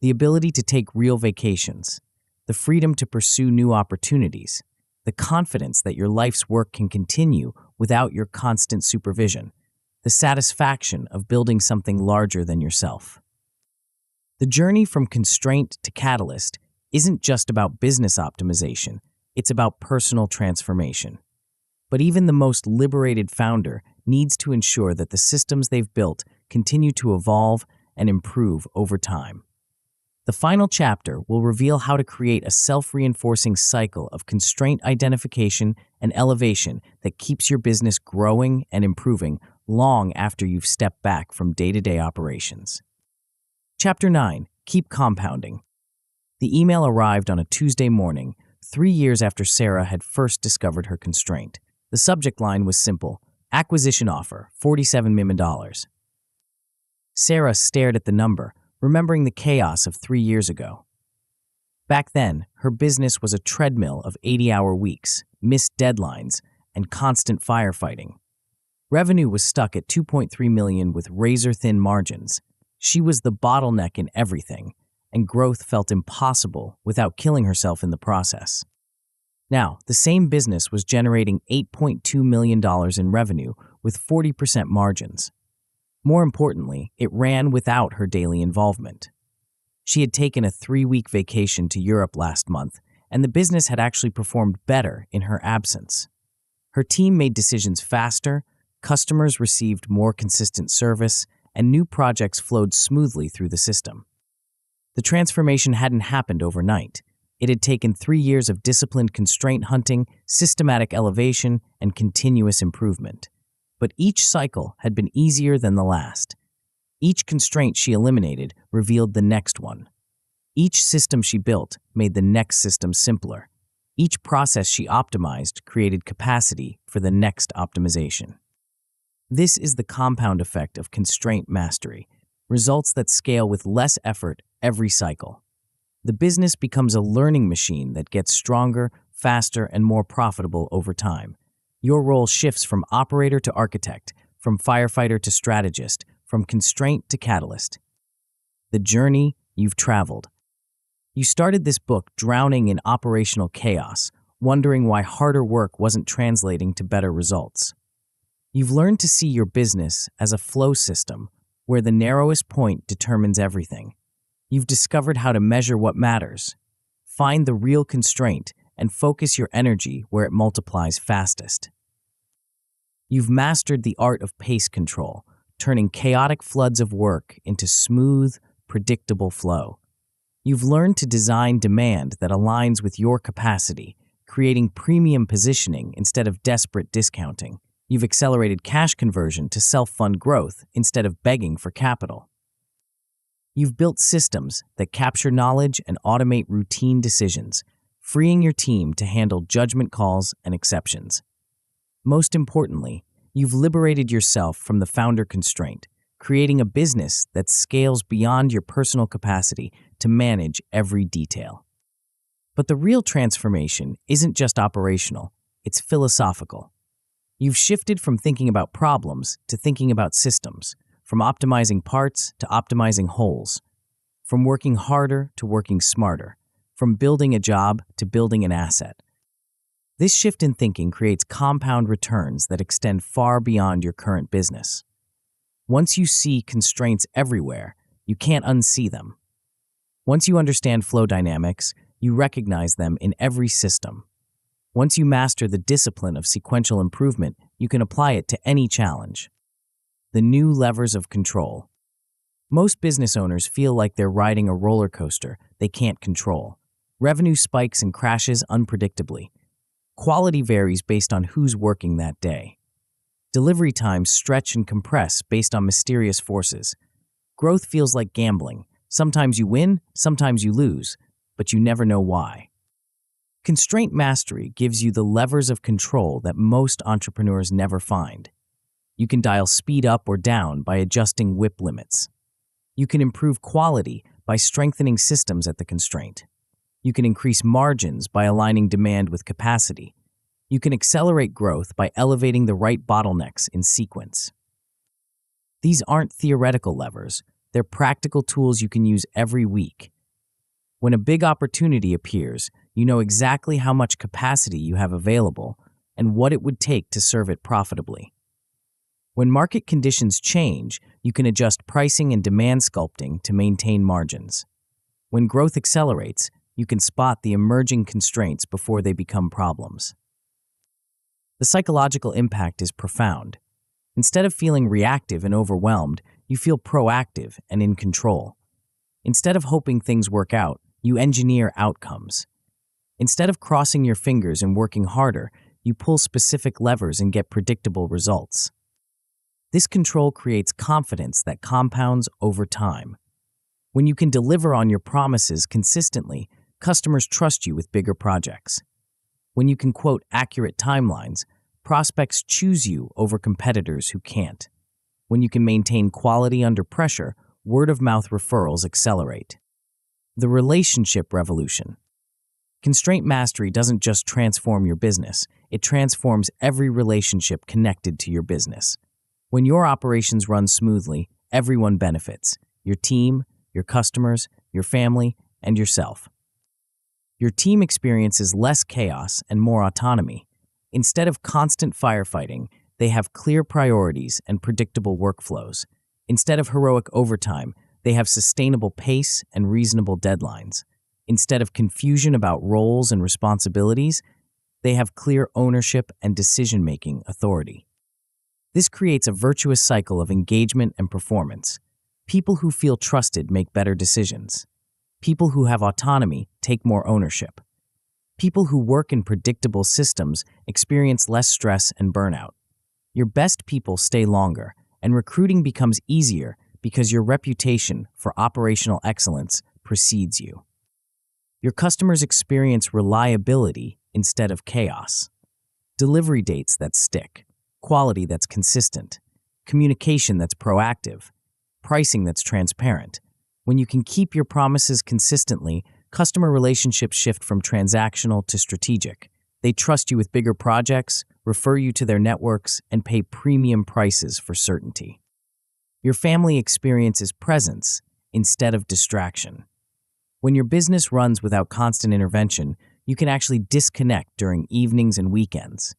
The ability to take real vacations, the freedom to pursue new opportunities, the confidence that your life's work can continue without your constant supervision, the satisfaction of building something larger than yourself. The journey from constraint to catalyst isn't just about business optimization, it's about personal transformation. But even the most liberated founder needs to ensure that the systems they've built continue to evolve and improve over time. The final chapter will reveal how to create a self-reinforcing cycle of constraint identification and elevation that keeps your business growing and improving long after you've stepped back from day-to-day operations. Chapter 9. Keep Compounding. The email arrived on a Tuesday morning, 3 years after Sarah had first discovered her constraint. The subject line was simple: acquisition offer, $47 million. Sarah stared at the number, remembering the chaos of 3 years ago. Back then, her business was a treadmill of 80-hour weeks, missed deadlines, and constant firefighting. Revenue was stuck at $2.3 million with razor-thin margins. She was the bottleneck in everything, and growth felt impossible without killing herself in the process. Now, the same business was generating $8.2 million in revenue with 40% margins. More importantly, it ran without her daily involvement. She had taken a 3-week vacation to Europe last month, and the business had actually performed better in her absence. Her team made decisions faster, customers received more consistent service, and new projects flowed smoothly through the system. The transformation hadn't happened overnight. It had taken 3 years of disciplined constraint hunting, systematic elevation, and continuous improvement. But each cycle had been easier than the last. Each constraint she eliminated revealed the next one. Each system she built made the next system simpler. Each process she optimized created capacity for the next optimization. This is the compound effect of constraint mastery, results that scale with less effort every cycle. The business becomes a learning machine that gets stronger, faster, and more profitable over time. Your role shifts from operator to architect, from firefighter to strategist, from constraint to catalyst. The journey you've traveled. You started this book drowning in operational chaos, wondering why harder work wasn't translating to better results. You've learned to see your business as a flow system, where the narrowest point determines everything. You've discovered how to measure what matters, find the real constraint, and focus your energy where it multiplies fastest. You've mastered the art of pace control, turning chaotic floods of work into smooth, predictable flow. You've learned to design demand that aligns with your capacity, creating premium positioning instead of desperate discounting. You've accelerated cash conversion to self-fund growth instead of begging for capital. You've built systems that capture knowledge and automate routine decisions, freeing your team to handle judgment calls and exceptions. Most importantly, you've liberated yourself from the founder constraint, creating a business that scales beyond your personal capacity to manage every detail. But the real transformation isn't just operational, it's philosophical. You've shifted from thinking about problems to thinking about systems, from optimizing parts to optimizing wholes, from working harder to working smarter, from building a job to building an asset. This shift in thinking creates compound returns that extend far beyond your current business. Once you see constraints everywhere, you can't unsee them. Once you understand flow dynamics, you recognize them in every system. Once you master the discipline of sequential improvement, you can apply it to any challenge. The new levers of control. Most business owners feel like they're riding a roller coaster they can't control. Revenue spikes and crashes unpredictably. Quality varies based on who's working that day. Delivery times stretch and compress based on mysterious forces. Growth feels like gambling. Sometimes you win, sometimes you lose, but you never know why. Constraint mastery gives you the levers of control that most entrepreneurs never find. You can dial speed up or down by adjusting WIP limits. You can improve quality by strengthening systems at the constraint. You can increase margins by aligning demand with capacity. You can accelerate growth by elevating the right bottlenecks in sequence. These aren't theoretical levers, they're practical tools you can use every week. When a big opportunity appears, you know exactly how much capacity you have available and what it would take to serve it profitably. When market conditions change, you can adjust pricing and demand sculpting to maintain margins. When growth accelerates, you can spot the emerging constraints before they become problems. The psychological impact is profound. Instead of feeling reactive and overwhelmed, you feel proactive and in control. Instead of hoping things work out, you engineer outcomes. Instead of crossing your fingers and working harder, you pull specific levers and get predictable results. This control creates confidence that compounds over time. When you can deliver on your promises consistently, customers trust you with bigger projects. When you can quote accurate timelines, prospects choose you over competitors who can't. When you can maintain quality under pressure, word-of-mouth referrals accelerate. The relationship revolution. Constraint mastery doesn't just transform your business, it transforms every relationship connected to your business. When your operations run smoothly, everyone benefits: your team, your customers, your family, and yourself. Your team experiences less chaos and more autonomy. Instead of constant firefighting, they have clear priorities and predictable workflows. Instead of heroic overtime, they have sustainable pace and reasonable deadlines. Instead of confusion about roles and responsibilities, they have clear ownership and decision-making authority. This creates a virtuous cycle of engagement and performance. People who feel trusted make better decisions. People who have autonomy take more ownership. People who work in predictable systems experience less stress and burnout. Your best people stay longer, and recruiting becomes easier because your reputation for operational excellence precedes you. Your customers experience reliability instead of chaos. Delivery dates that stick, quality that's consistent, communication that's proactive, pricing that's transparent. When you can keep your promises consistently, customer relationships shift from transactional to strategic. They trust you with bigger projects, refer you to their networks, and pay premium prices for certainty. Your family experiences presence instead of distraction. When your business runs without constant intervention, you can actually disconnect during evenings and weekends.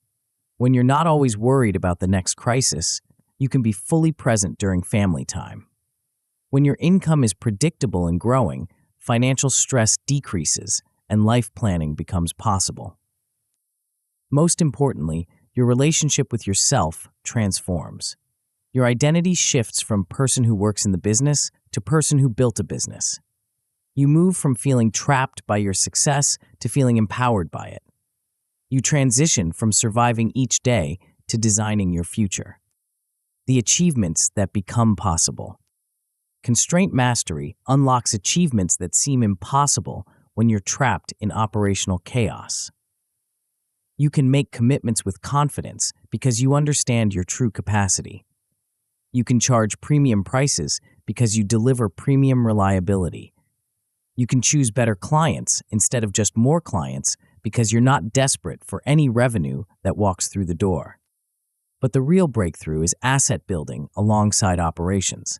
When you're not always worried about the next crisis, you can be fully present during family time. When your income is predictable and growing, financial stress decreases and life planning becomes possible. Most importantly, your relationship with yourself transforms. Your identity shifts from person who works in the business to person who built a business. You move from feeling trapped by your success to feeling empowered by it. You transition from surviving each day to designing your future. The achievements that become possible. Constraint mastery unlocks achievements that seem impossible when you're trapped in operational chaos. You can make commitments with confidence because you understand your true capacity. You can charge premium prices because you deliver premium reliability. You can choose better clients instead of just more clients because you're not desperate for any revenue that walks through the door. But the real breakthrough is asset building alongside operations.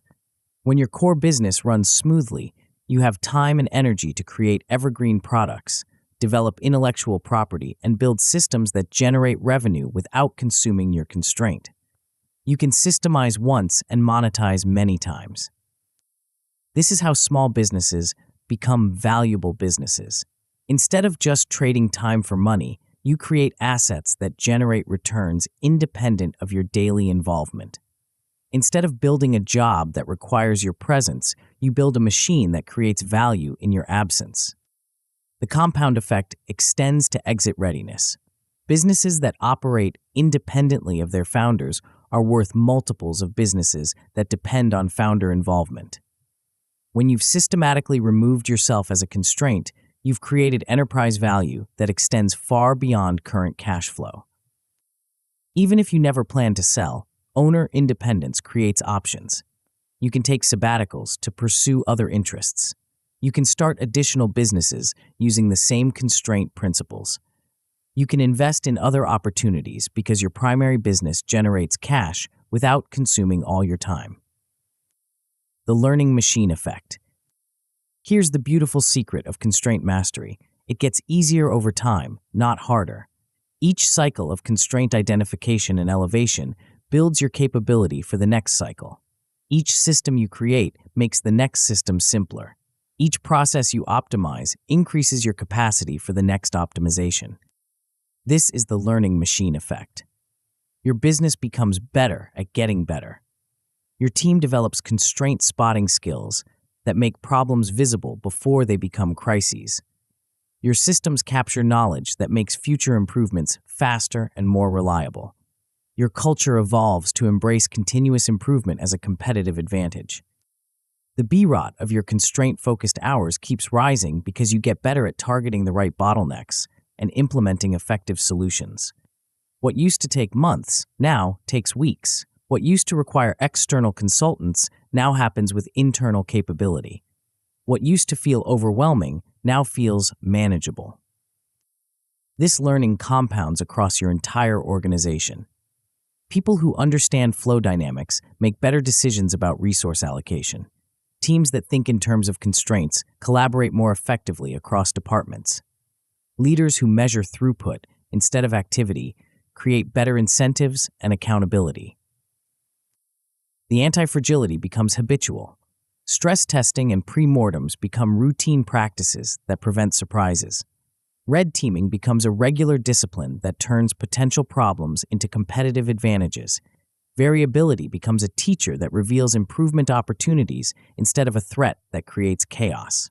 When your core business runs smoothly, you have time and energy to create evergreen products, develop intellectual property, and build systems that generate revenue without consuming your constraint. You can systemize once and monetize many times. This is how small businesses become valuable businesses. Instead of just trading time for money, you create assets that generate returns independent of your daily involvement. Instead of building a job that requires your presence, you build a machine that creates value in your absence. The compound effect extends to exit readiness. Businesses that operate independently of their founders are worth multiples of businesses that depend on founder involvement. When you've systematically removed yourself as a constraint, you've created enterprise value that extends far beyond current cash flow. Even if you never plan to sell, owner independence creates options. You can take sabbaticals to pursue other interests. You can start additional businesses using the same constraint principles. You can invest in other opportunities because your primary business generates cash without consuming all your time. The learning machine effect. Here's the beautiful secret of constraint mastery. It gets easier over time, not harder. Each cycle of constraint identification and elevation builds your capability for the next cycle. Each system you create makes the next system simpler. Each process you optimize increases your capacity for the next optimization. This is the learning machine effect. Your business becomes better at getting better. Your team develops constraint spotting skills that make problems visible before they become crises. Your systems capture knowledge that makes future improvements faster and more reliable. Your culture evolves to embrace continuous improvement as a competitive advantage. The BROT of your constraint-focused hours keeps rising because you get better at targeting the right bottlenecks and implementing effective solutions. What used to take months now takes weeks. What used to require external consultants now happens with internal capability. What used to feel overwhelming now feels manageable. This learning compounds across your entire organization. People who understand flow dynamics make better decisions about resource allocation. Teams that think in terms of constraints collaborate more effectively across departments. Leaders who measure throughput instead of activity create better incentives and accountability. The antifragility becomes habitual. Stress testing and pre-mortems become routine practices that prevent surprises. Red teaming becomes a regular discipline that turns potential problems into competitive advantages. Variability becomes a teacher that reveals improvement opportunities instead of a threat that creates chaos.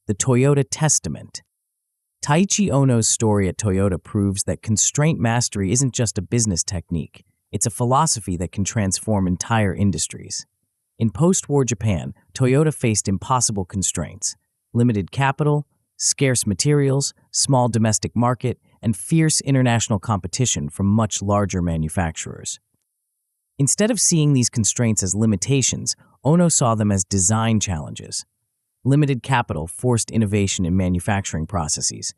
The Toyota Testament. Taiichi Ohno's story at Toyota proves that constraint mastery isn't just a business technique. It's a philosophy that can transform entire industries. In post-war Japan, Toyota faced impossible constraints: limited capital, scarce materials, small domestic market, and fierce international competition from much larger manufacturers. Instead of seeing these constraints as limitations, Ohno saw them as design challenges. Limited capital forced innovation in manufacturing processes.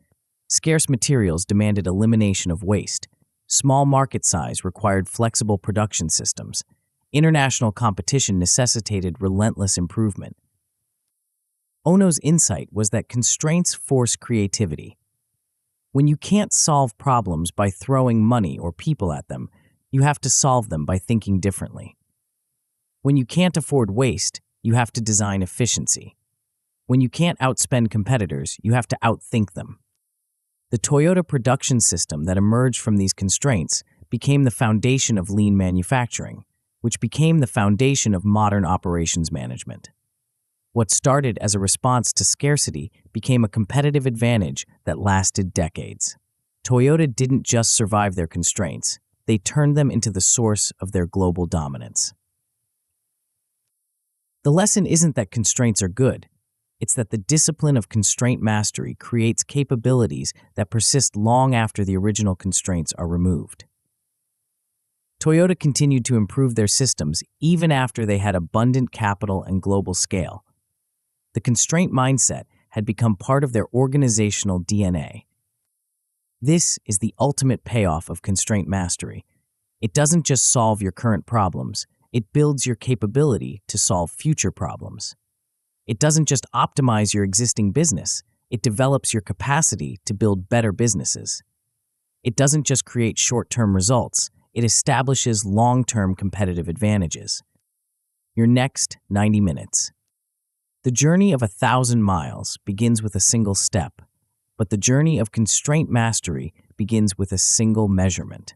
Scarce materials demanded elimination of waste. Small market size required flexible production systems. International competition necessitated relentless improvement. Ohno's insight was that constraints force creativity. When you can't solve problems by throwing money or people at them, you have to solve them by thinking differently. When you can't afford waste, you have to design efficiency. When you can't outspend competitors, you have to outthink them. The Toyota production system that emerged from these constraints became the foundation of lean manufacturing, which became the foundation of modern operations management. What started as a response to scarcity became a competitive advantage that lasted decades. Toyota didn't just survive their constraints, they turned them into the source of their global dominance. The lesson isn't that constraints are good. It's that the discipline of constraint mastery creates capabilities that persist long after the original constraints are removed. Toyota continued to improve their systems even after they had abundant capital and global scale. The constraint mindset had become part of their organizational DNA. This is the ultimate payoff of constraint mastery. It doesn't just solve your current problems, it builds your capability to solve future problems. It doesn't just optimize your existing business, it develops your capacity to build better businesses. It doesn't just create short-term results, it establishes long-term competitive advantages. Your next 90 minutes. The journey of 1,000 miles begins with a single step, but the journey of constraint mastery begins with a single measurement.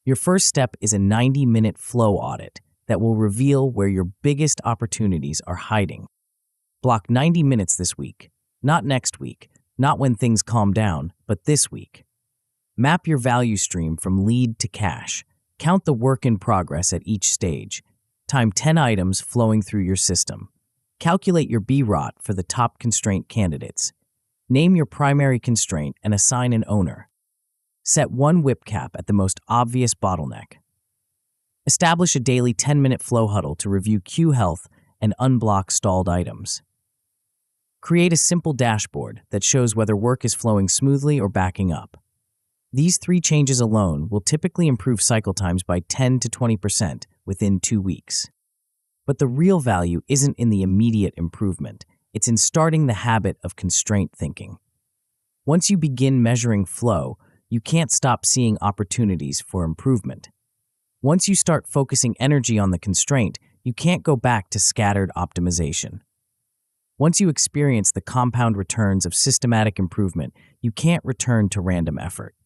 Your first step is a 90-minute flow audit that will reveal where your biggest opportunities are hiding. Block 90 minutes this week, not next week, not when things calm down, but this week. Map your value stream from lead to cash. Count the work in progress at each stage. Time 10 items flowing through your system. Calculate your BROT for the top constraint candidates. Name your primary constraint and assign an owner. Set one whip cap at the most obvious bottleneck. Establish a daily 10-minute flow huddle to review queue health and unblock stalled items. Create a simple dashboard that shows whether work is flowing smoothly or backing up. These 3 changes alone will typically improve cycle times by 10 to 20% within 2 weeks. But the real value isn't in the immediate improvement, it's in starting the habit of constraint thinking. Once you begin measuring flow, you can't stop seeing opportunities for improvement. Once you start focusing energy on the constraint, you can't go back to scattered optimization. Once you experience the compound returns of systematic improvement, you can't return to random effort.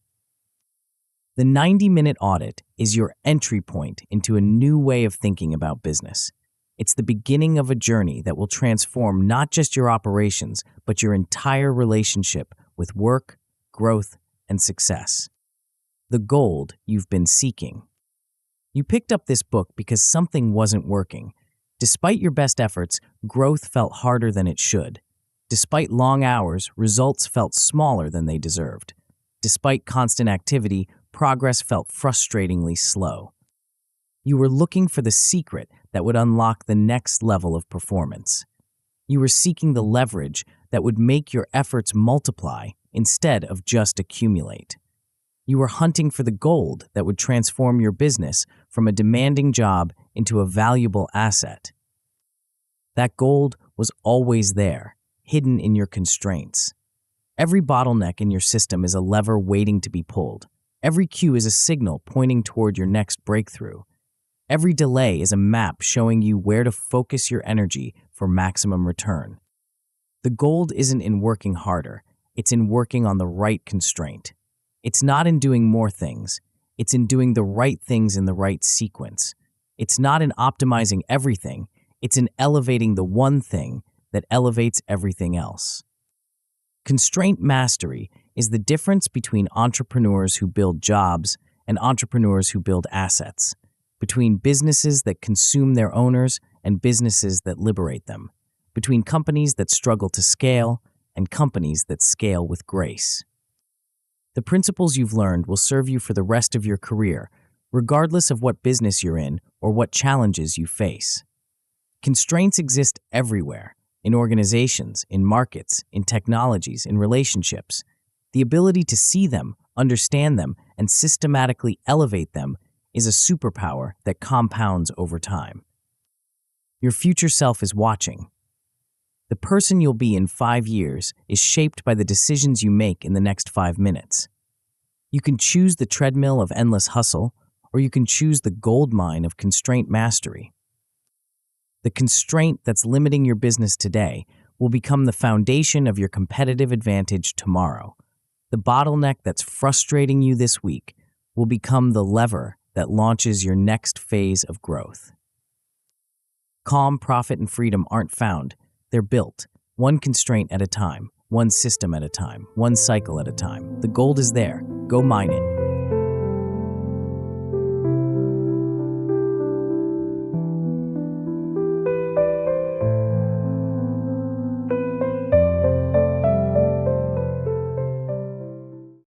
The 90-minute audit is your entry point into a new way of thinking about business. It's the beginning of a journey that will transform not just your operations, but your entire relationship with work, growth, and success. The gold you've been seeking. You picked up this book because something wasn't working. Despite your best efforts, growth felt harder than it should. Despite long hours, results felt smaller than they deserved. Despite constant activity, progress felt frustratingly slow. You were looking for the secret that would unlock the next level of performance. You were seeking the leverage that would make your efforts multiply instead of just accumulate. You were hunting for the gold that would transform your business from a demanding job into a valuable asset. That gold was always there, hidden in your constraints. Every bottleneck in your system is a lever waiting to be pulled. Every cue is a signal pointing toward your next breakthrough. Every delay is a map showing you where to focus your energy for maximum return. The gold isn't in working harder, it's in working on the right constraint. It's not in doing more things, it's in doing the right things in the right sequence. It's not in optimizing everything, it's in elevating the one thing that elevates everything else. Constraint mastery is the difference between entrepreneurs who build jobs and entrepreneurs who build assets, between businesses that consume their owners and businesses that liberate them, between companies that struggle to scale and companies that scale with grace. The principles you've learned will serve you for the rest of your career, regardless of what business you're in or what challenges you face. Constraints exist everywhere, in organizations, in markets, in technologies, in relationships. The ability to see them, understand them, and systematically elevate them is a superpower that compounds over time. Your future self is watching. The person you'll be in 5 years is shaped by the decisions you make in the next 5 minutes. You can choose the treadmill of endless hustle, or you can choose the gold mine of constraint mastery. The constraint that's limiting your business today will become the foundation of your competitive advantage tomorrow. The bottleneck that's frustrating you this week will become the lever that launches your next phase of growth. Calm, profit, and freedom aren't found. They're built, one constraint at a time, one system at a time, one cycle at a time. The gold is there. Go mine it.